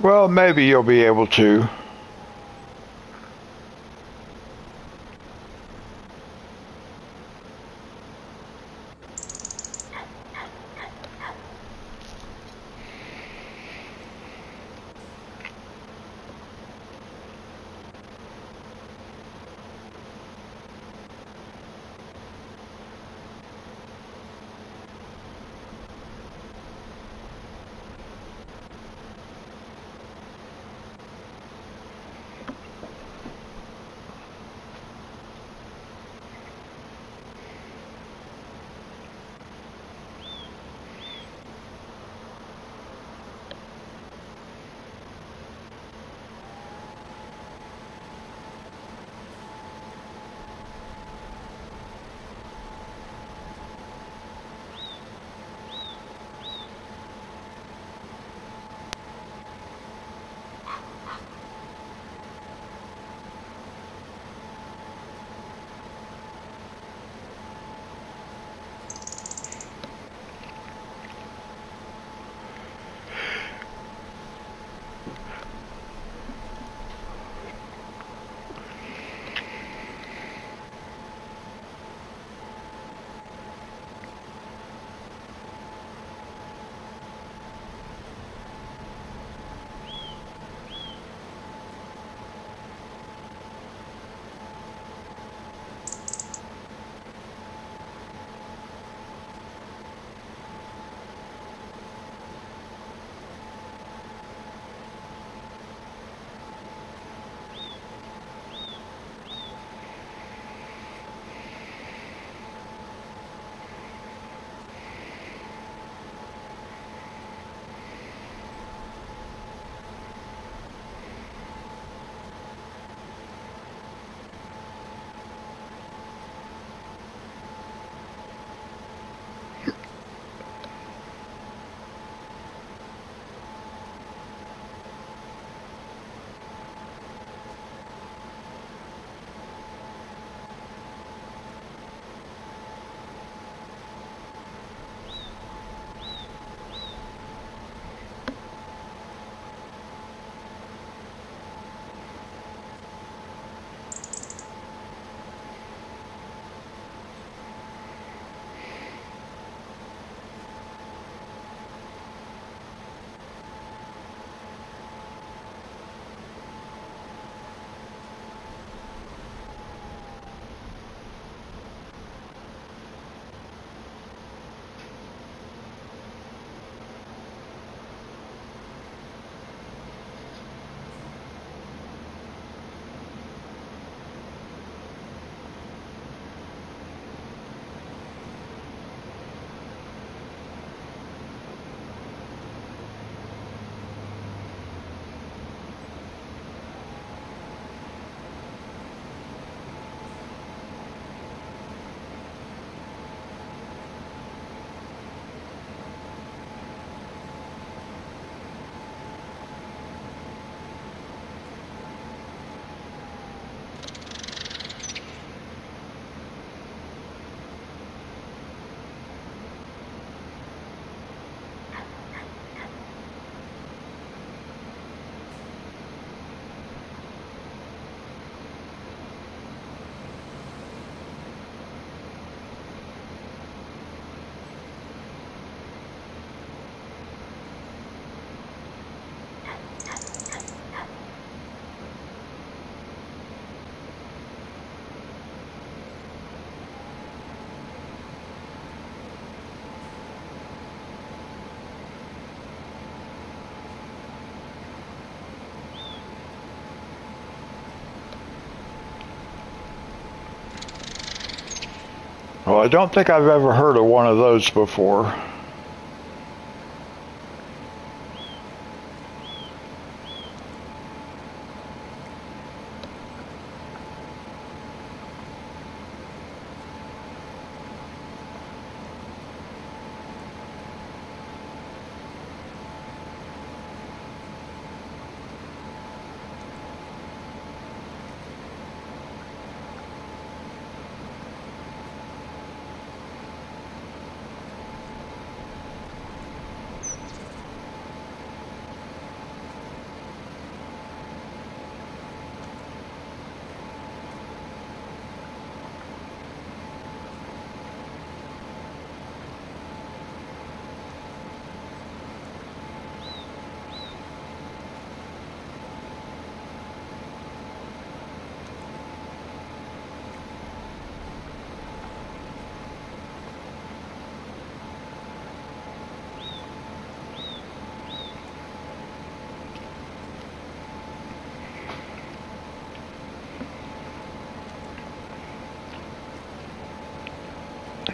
Well, maybe you'll be able to. Well, I don't think I've ever heard of one of those before.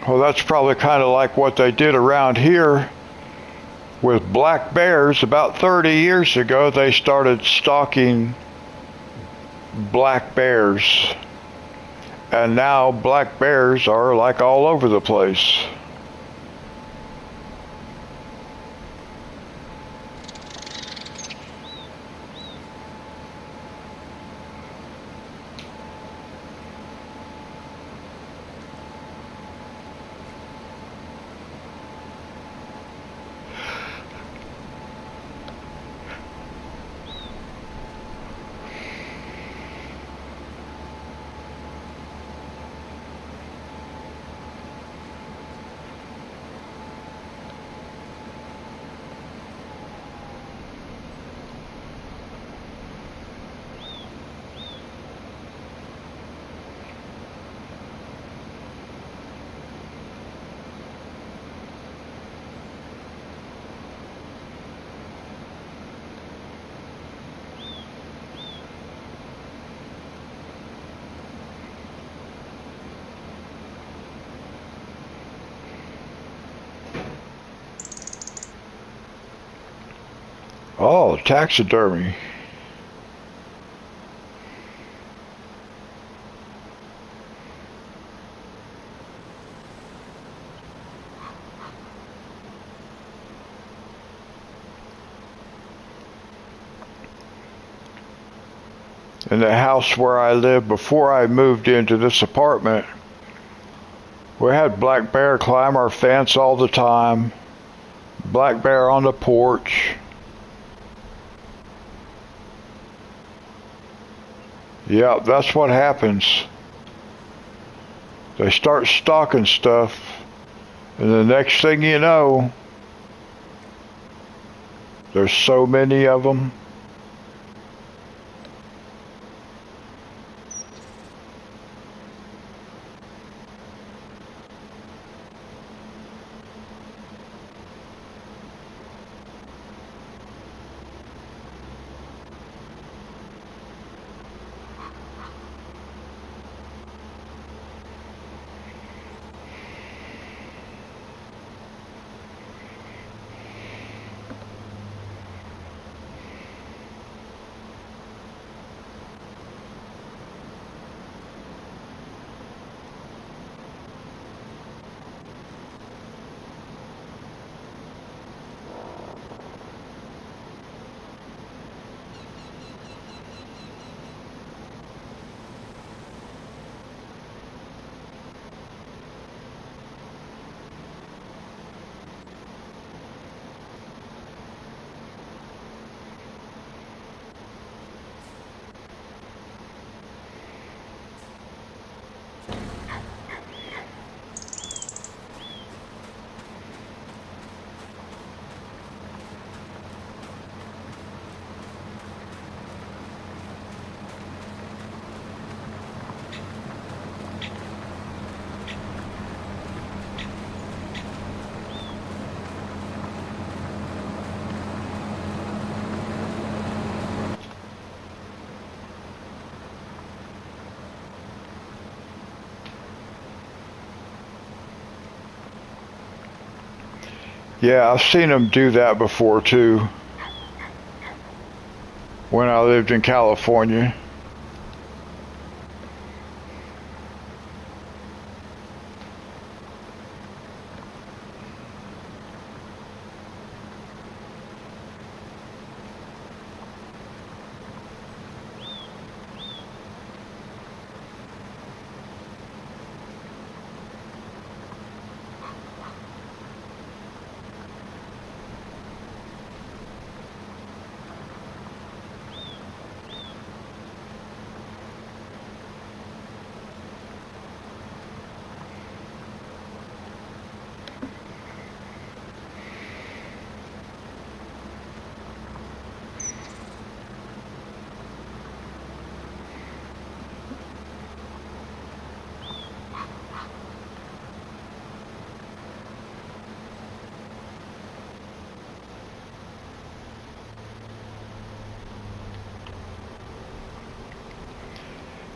Well, that's probably kind of like what they did around here with black bears. About 30 years ago, they started stalking black bears. And now black bears are like all over the place. Oh, taxidermy. In the house where I lived before I moved into this apartment, we had black bear climb our fence all the time. Black bear on the porch. Yeah, that's what happens. They start stalking stuff, and the next thing you know, there's so many of them. Yeah, I've seen them do that before too when I lived in California.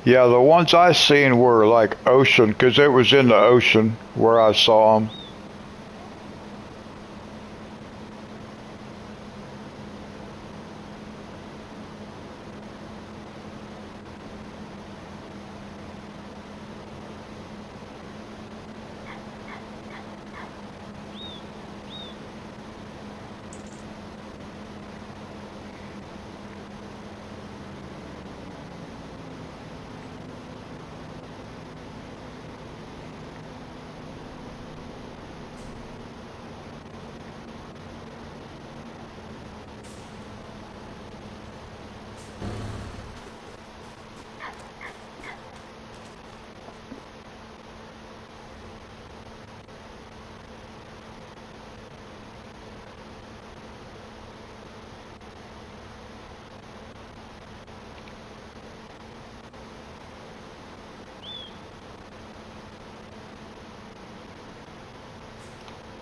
Yeah, the ones I seen were like ocean, 'cause it was in the ocean where I saw them.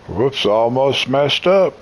Whoops, almost messed up.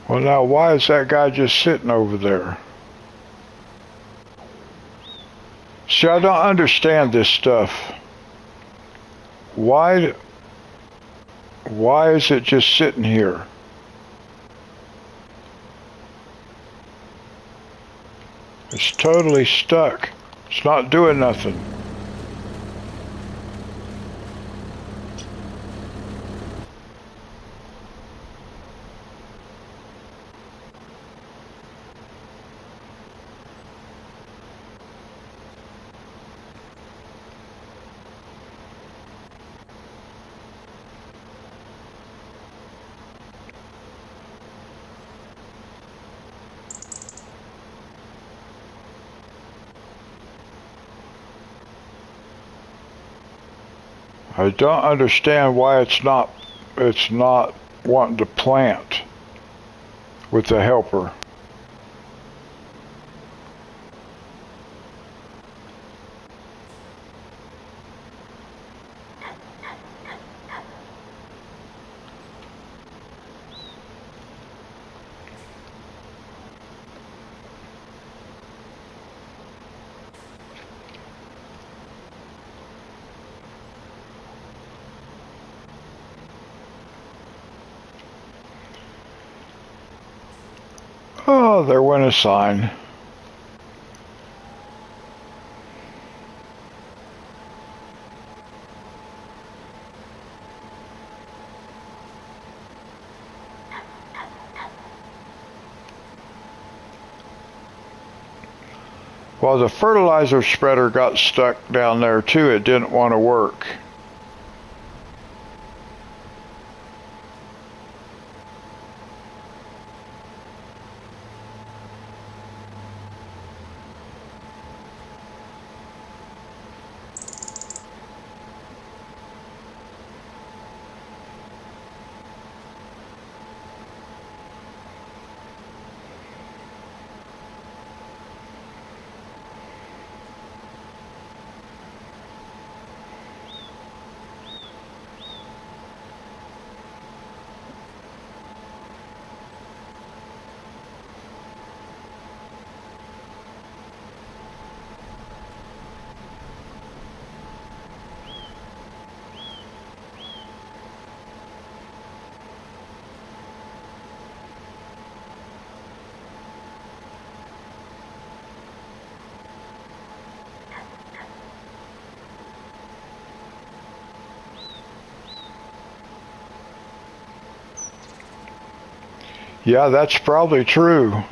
Well, now why is that guy just sitting over there? See, I don't understand this stuff. Why is it just sitting here? It's totally stuck. It's not doing nothing. I don't understand why it's not wanting to plant with the helper. Oh, there went a sign. Well, the fertilizer spreader got stuck down there too. It didn't want to work. Yeah, that's probably true.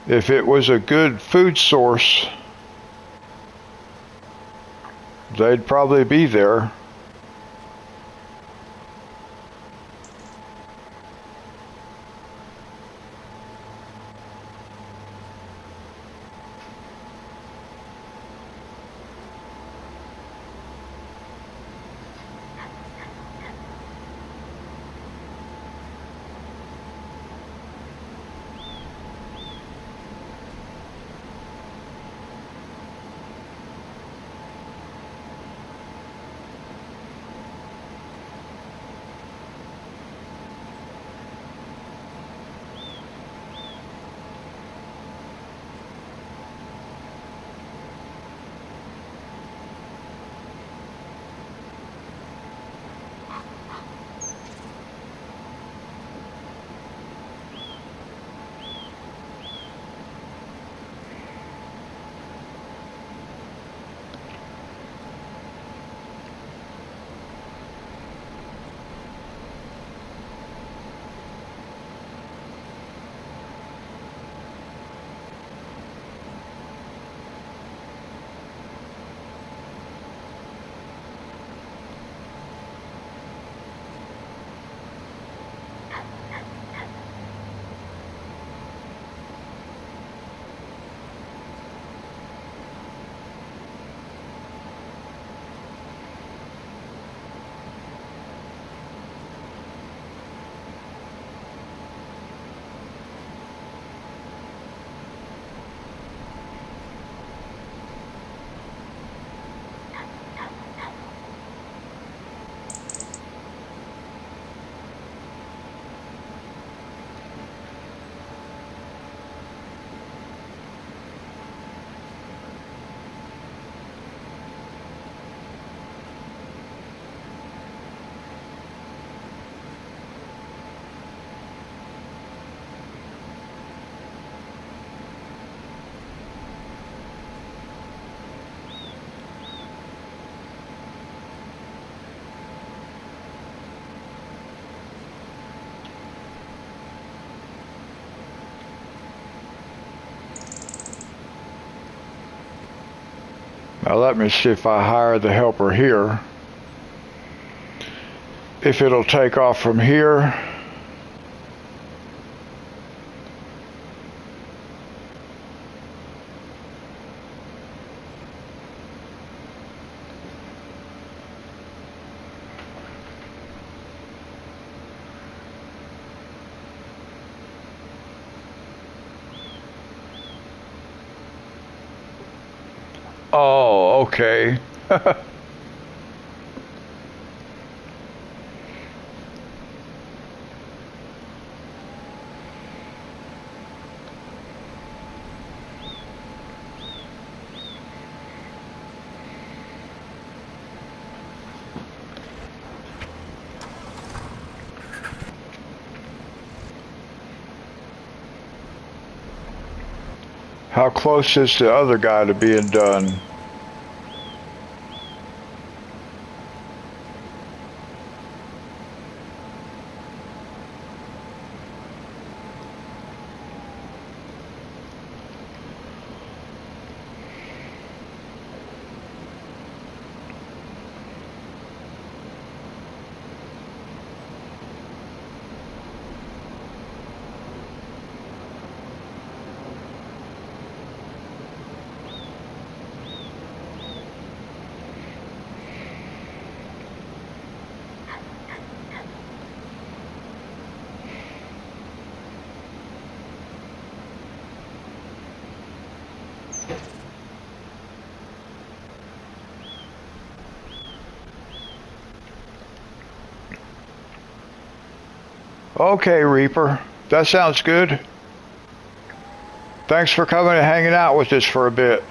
If it was a good food source, they'd probably be there. Now let me see if I hire the helper here. If it'll take off from here. Oh, okay. How close is the other guy to being done? Okay, Reaper. That sounds good. Thanks for coming and hanging out with us for a bit.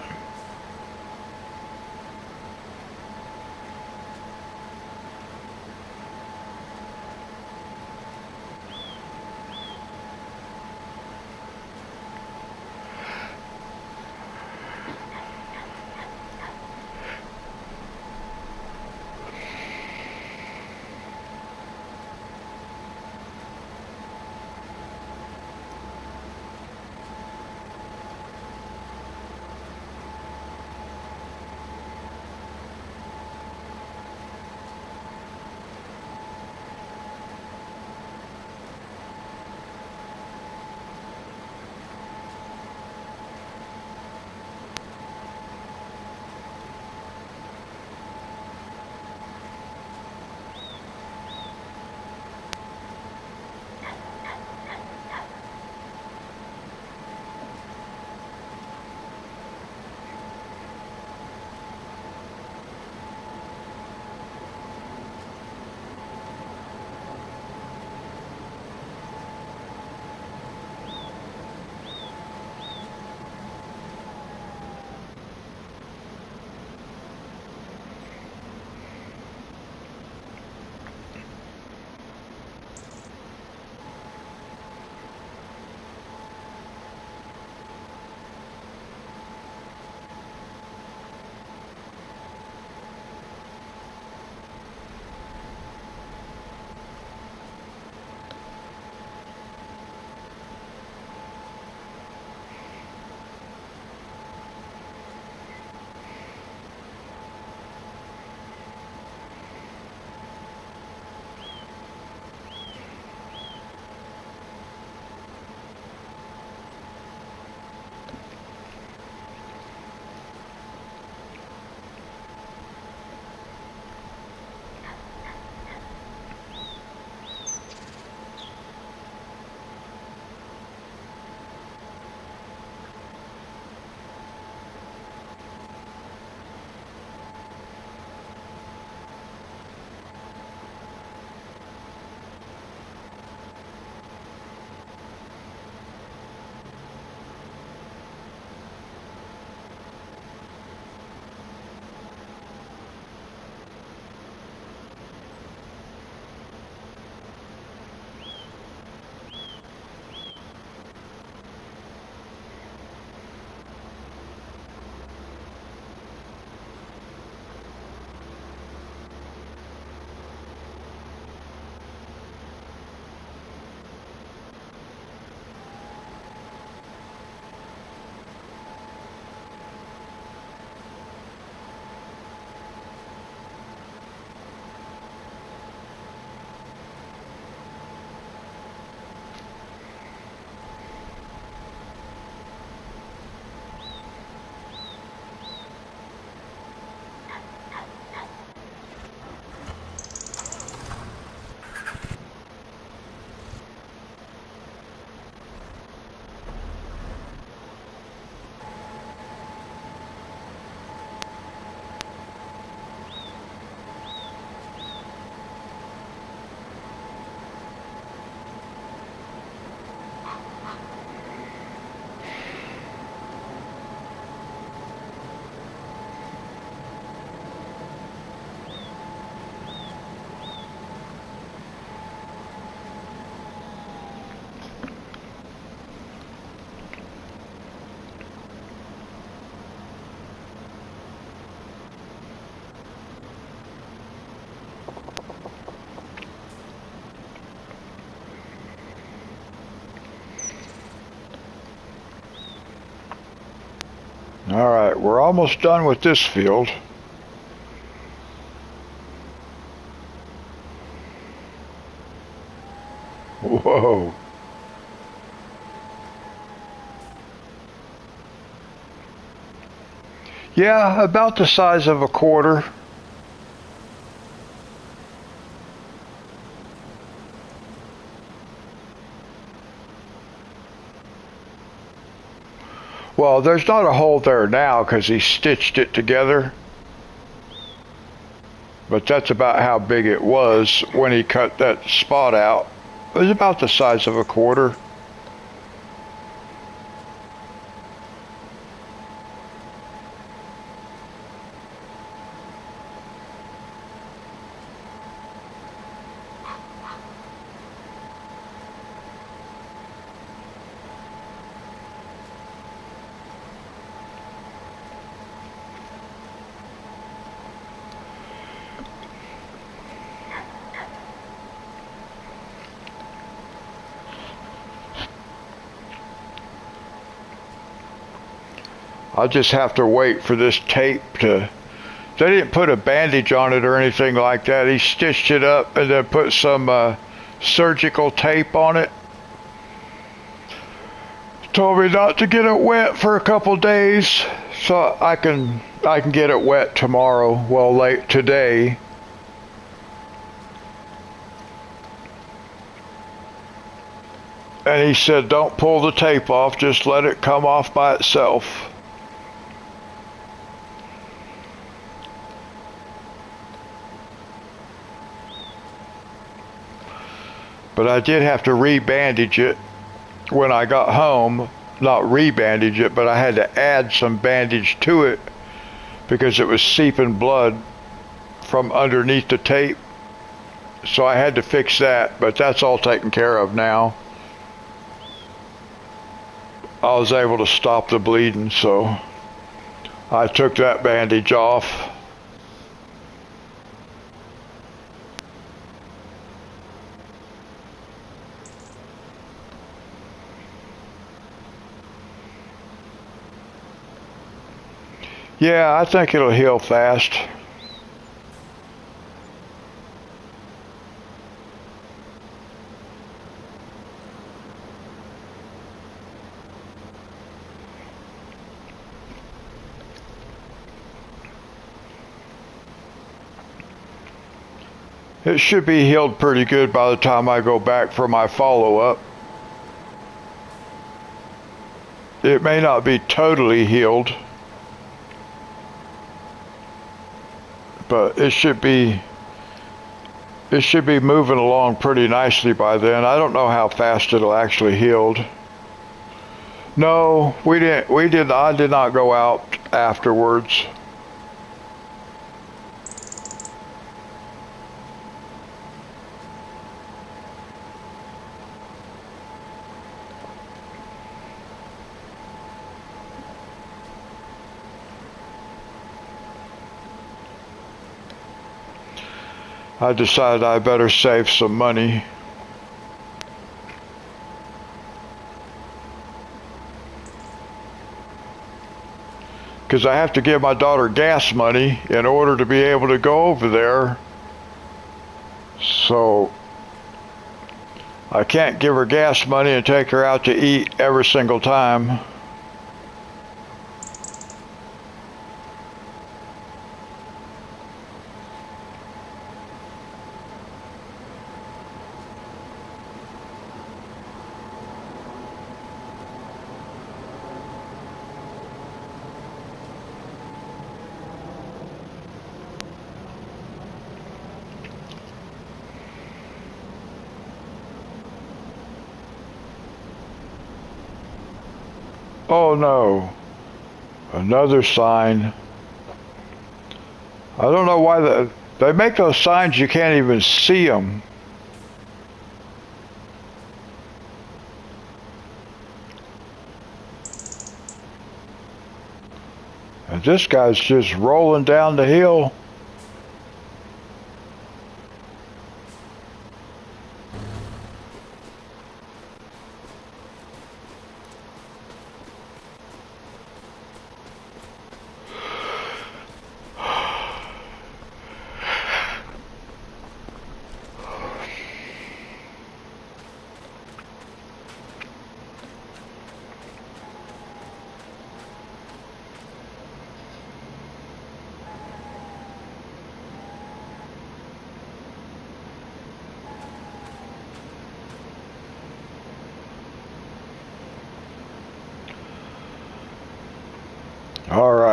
Alright, we're almost done with this field. Whoa. Yeah, about the size of a quarter. Well, there's not a hole there now because he stitched it together. But that's about how big it was when he cut that spot out. It was about the size of a quarter. I'll just have to wait for this tape to... They didn't put a bandage on it or anything like that. He stitched it up and then put some surgical tape on it. Told me not to get it wet for a couple days, so I can get it wet tomorrow. Well, late today. And he said, don't pull the tape off, just let it come off by itself. But I did have to re-bandage it when I got home. Not re-bandage it, but I had to add some bandage to it because it was seeping blood from underneath the tape. So I had to fix that, but that's all taken care of now. I was able to stop the bleeding, so I took that bandage off. Yeah, I think it'll heal fast. It should be healed pretty good by the time I go back for my follow-up. It may not be totally healed, but it should be moving along pretty nicely by then. I don't know how fast it'll actually heal. No, I did not go out afterwards. I decided I better save some money. Because I have to give my daughter gas money in order to be able to go over there. So I can't give her gas money and take her out to eat every single time. Oh no, another sign. I don't know why they make those signs you can't even see them. And this guy's just rolling down the hill.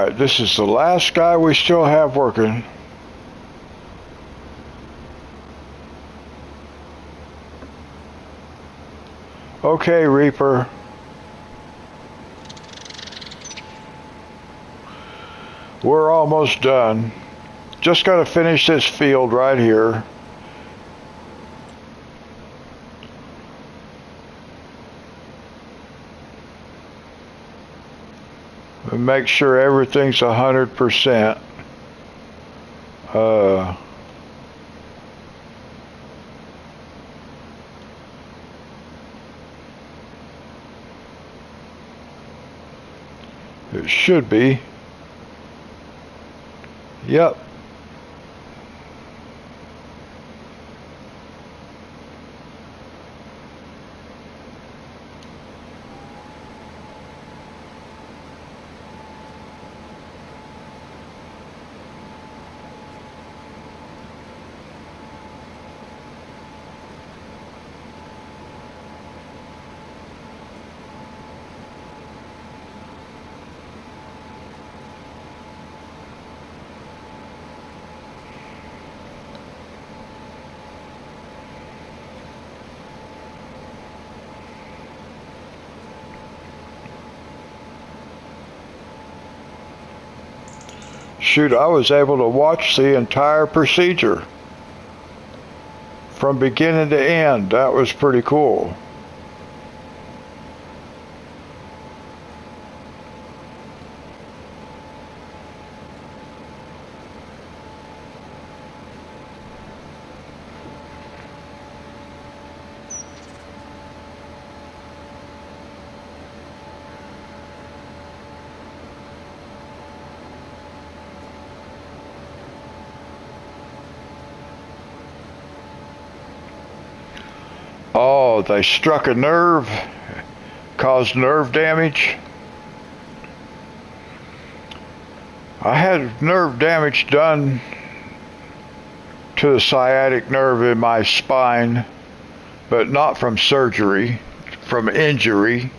Alright, this is the last guy we still have working. Okay, Reaper. We're almost done. Just got to finish this field right here. And make sure everything's 100%. It should be. Yep. Shoot, I was able to watch the entire procedure from beginning to end. That was pretty cool. Oh, they struck a nerve, caused nerve damage. I had nerve damage done to the sciatic nerve in my spine, but not from surgery, from injury.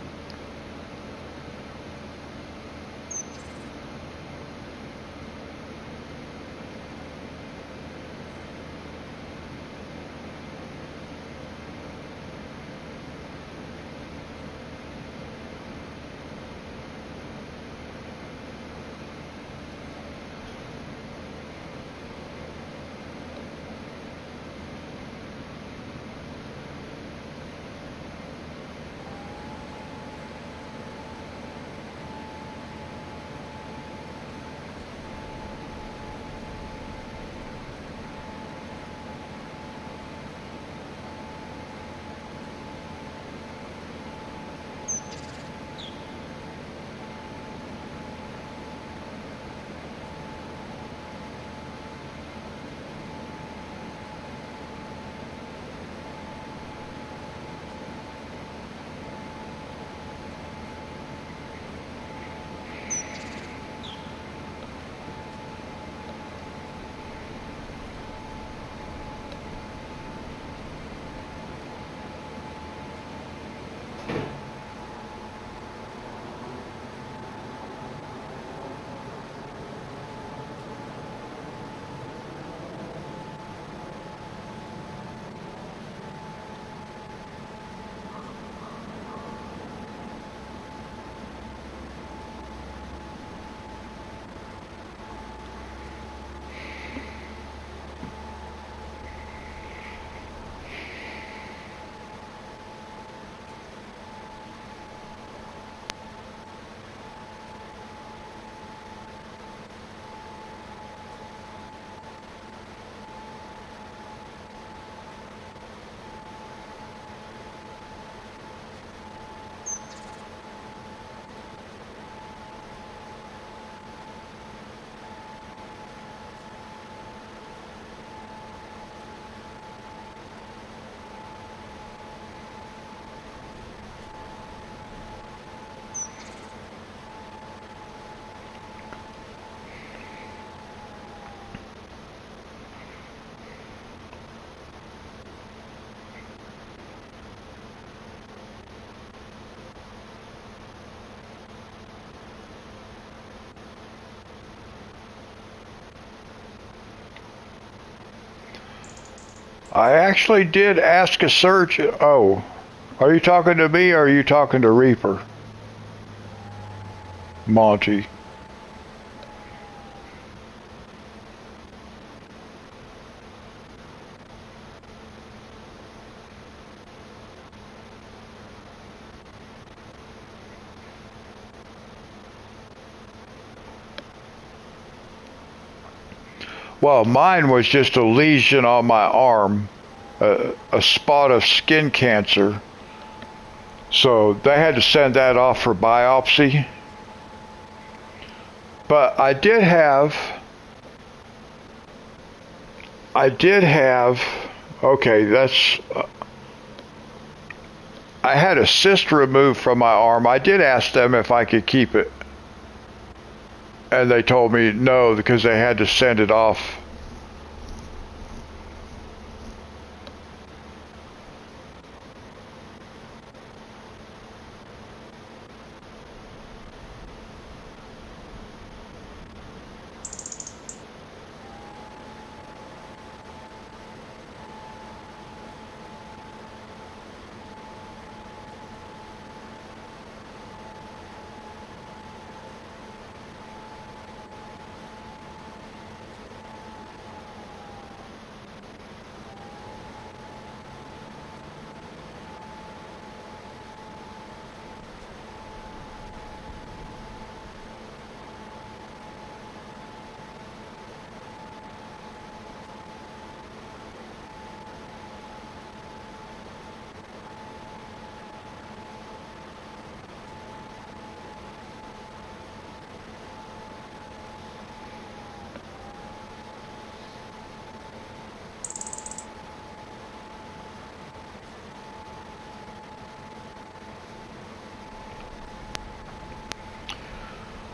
I actually did ask a surgeon. Oh, are you talking to me or are you talking to Reaper? Monty. Well, mine was just a lesion on my arm, a spot of skin cancer. So they had to send that off for biopsy. But okay, I had a cyst removed from my arm. I did ask them if I could keep it. And they told me no, because they had to send it off.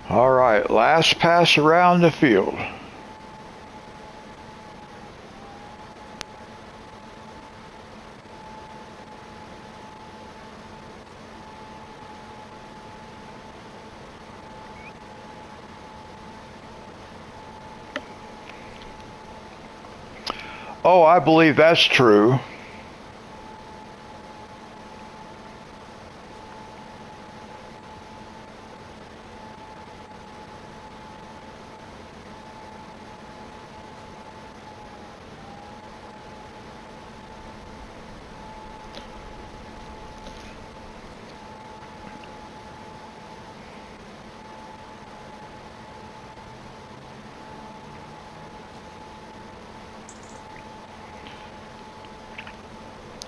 All right, last pass around the field. Oh, I believe that's true.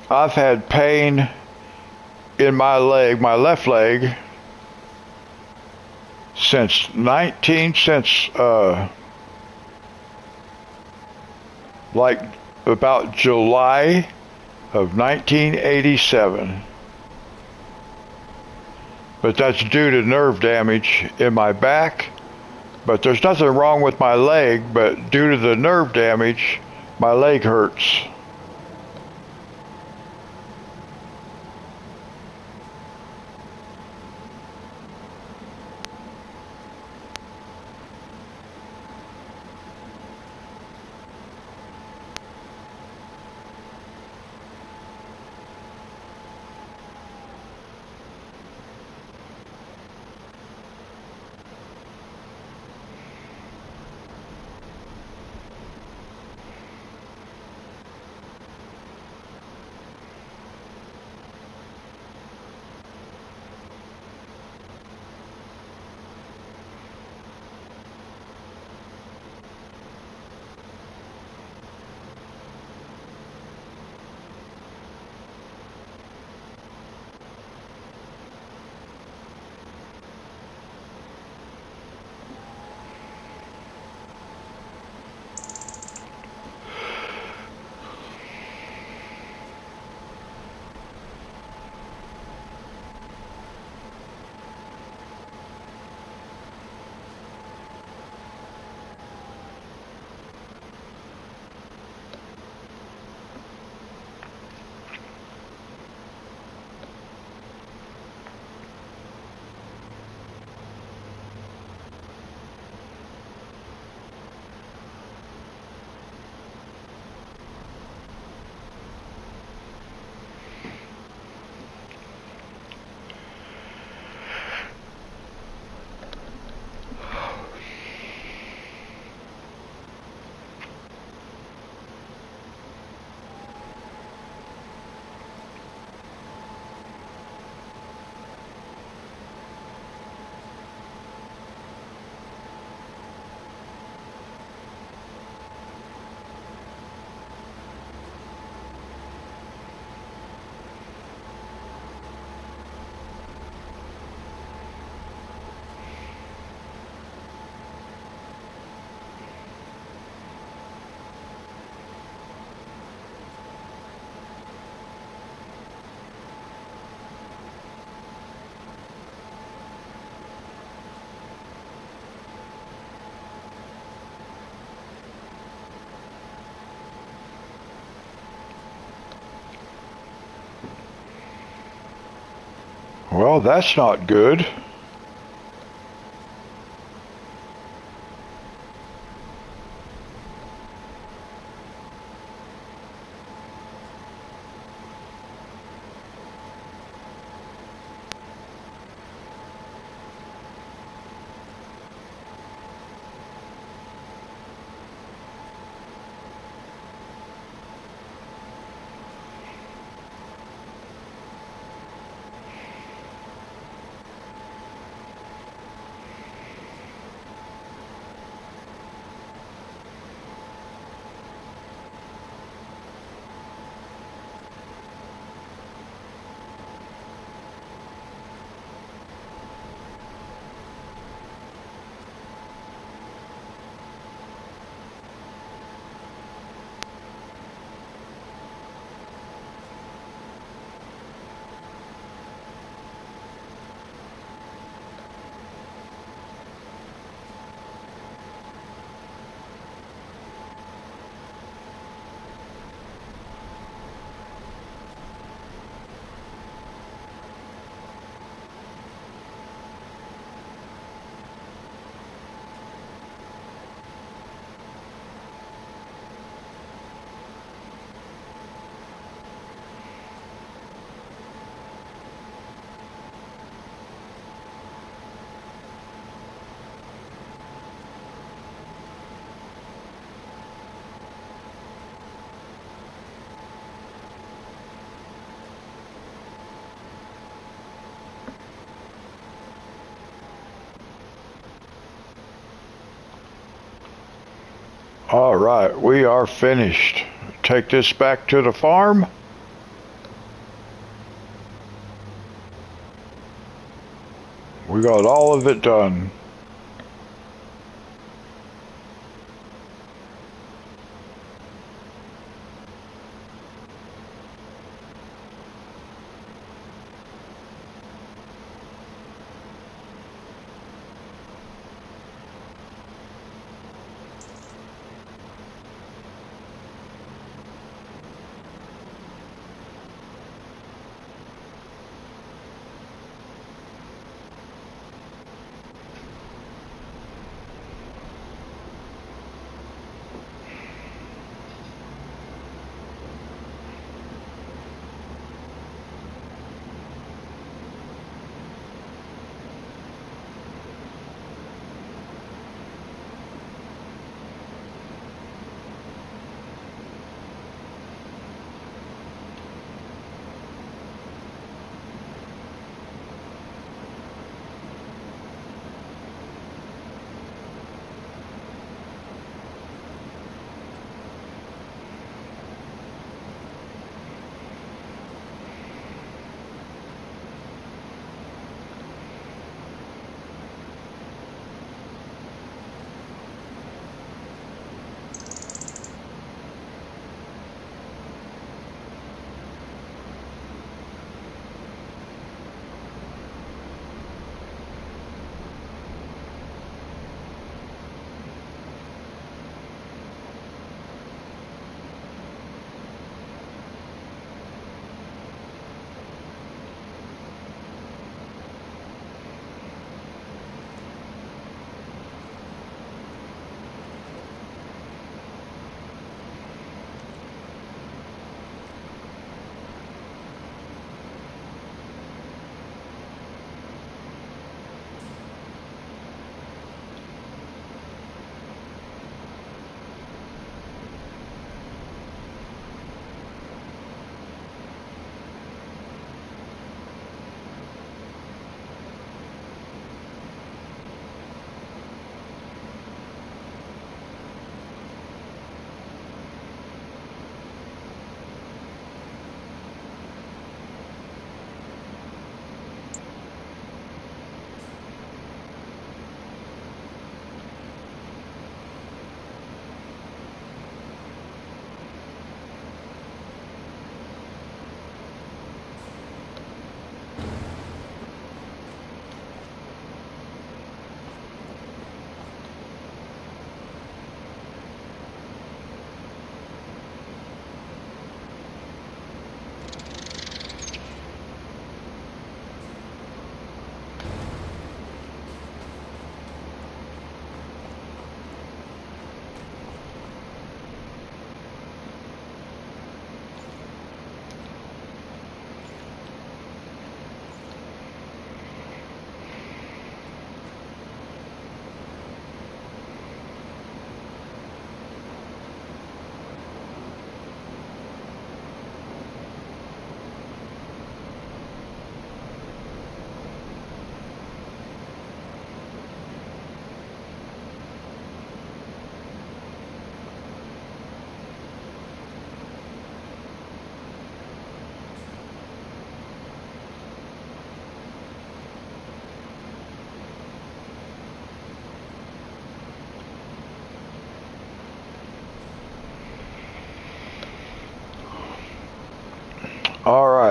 I've had pain in my leg, my left leg, since like about July of 1987. But that's due to nerve damage in my back. But there's nothing wrong with my leg, but due to the nerve damage, my leg hurts. Well, that's not good. All right, we are finished. Take this back to the farm. We got all of it done.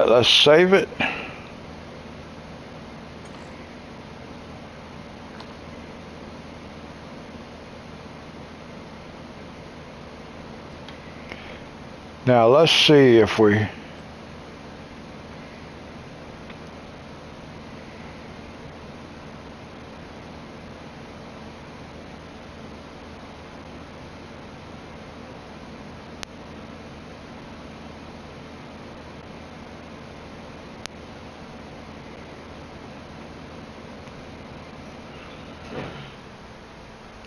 right, let's save it. Now let's see if we...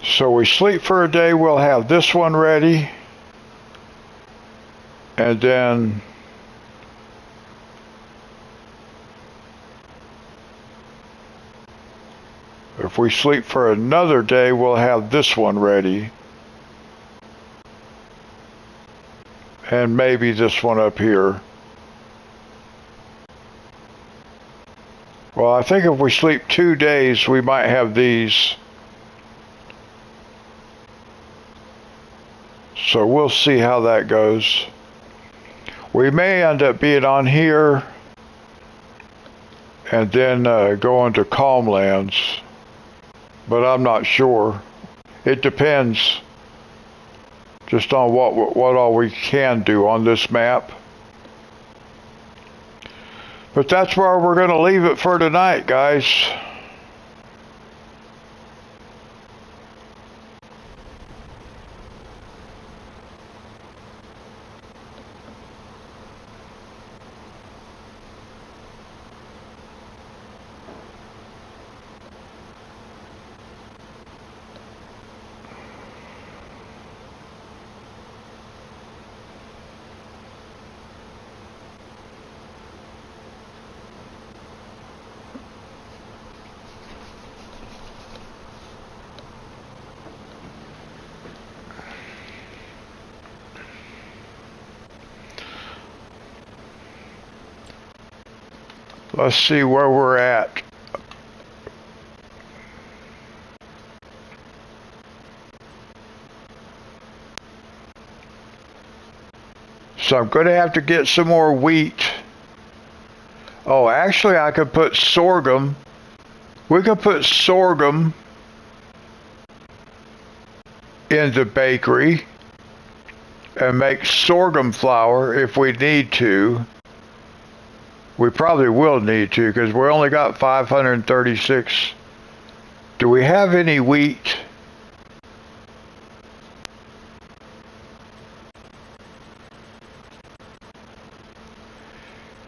So we sleep for a day, we'll have this one ready. And then if we sleep for another day, we'll have this one ready. And maybe this one up here. Well, I think if we sleep 2 days, we might have these. So we'll see how that goes. We may end up being on here and then going to Calmlands, but I'm not sure. It depends just on what all we can do on this map. But that's where we're going to leave it for tonight, guys. Let's see where we're at. So I'm going to have to get some more wheat. Oh, actually I could put sorghum. We could put sorghum in the bakery and make sorghum flour if we need to. We probably will need to because we only got 536. Do we have any wheat?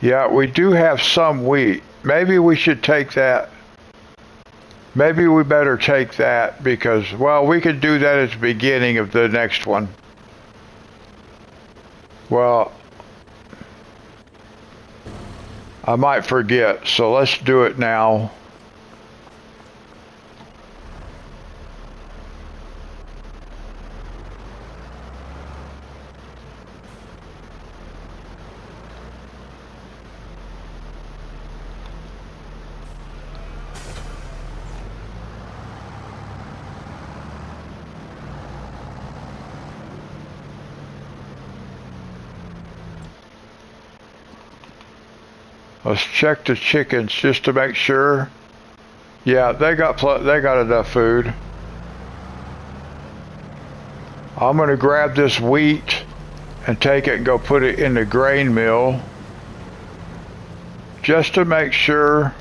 Yeah, we do have some wheat. Maybe we should take that. Maybe we better take that because, well, we could do that at the beginning of the next one. Well, I might forget, so let's do it now. Let's check the chickens just to make sure. Yeah, they got enough food. I'm gonna grab this wheat and take it and go put it in the grain mill just to make sure.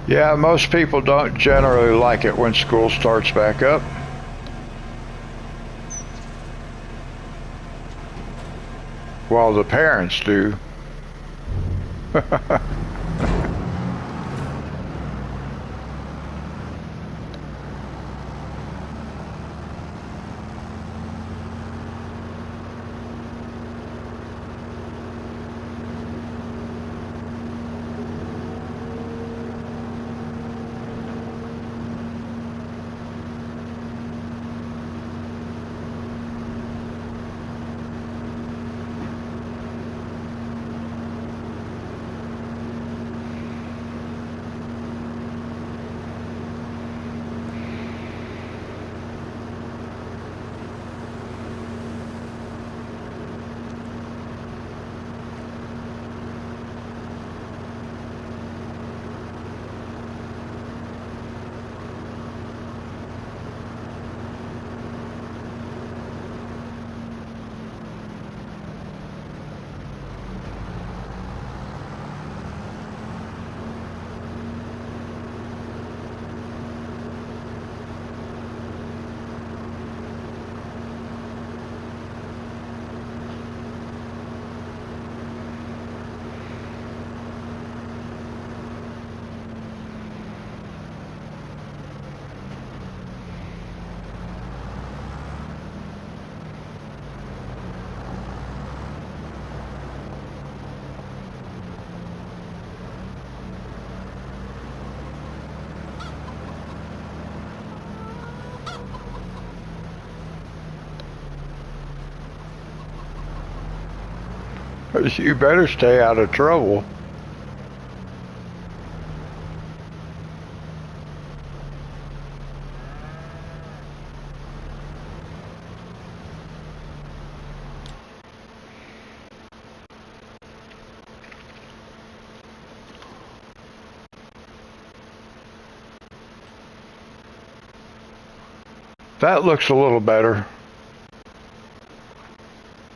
Yeah, most people don't generally like it when school starts back up. Well, the parents do. You better stay out of trouble. That looks a little better.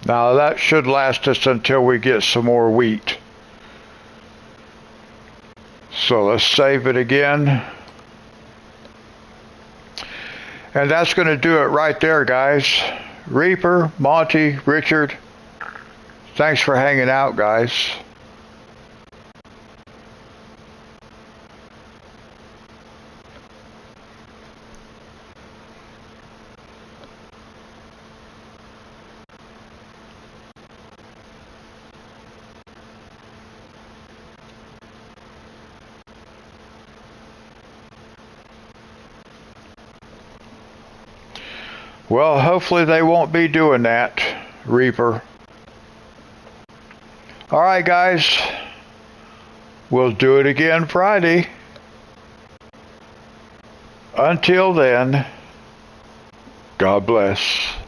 Now that should last us until we get some more wheat. So let's save it again. And that's going to do it right there, guys. Reaper, Monty, Richard, thanks for hanging out, guys. Well, hopefully they won't be doing that, Reaper. All right, guys. We'll do it again Friday. Until then, God bless.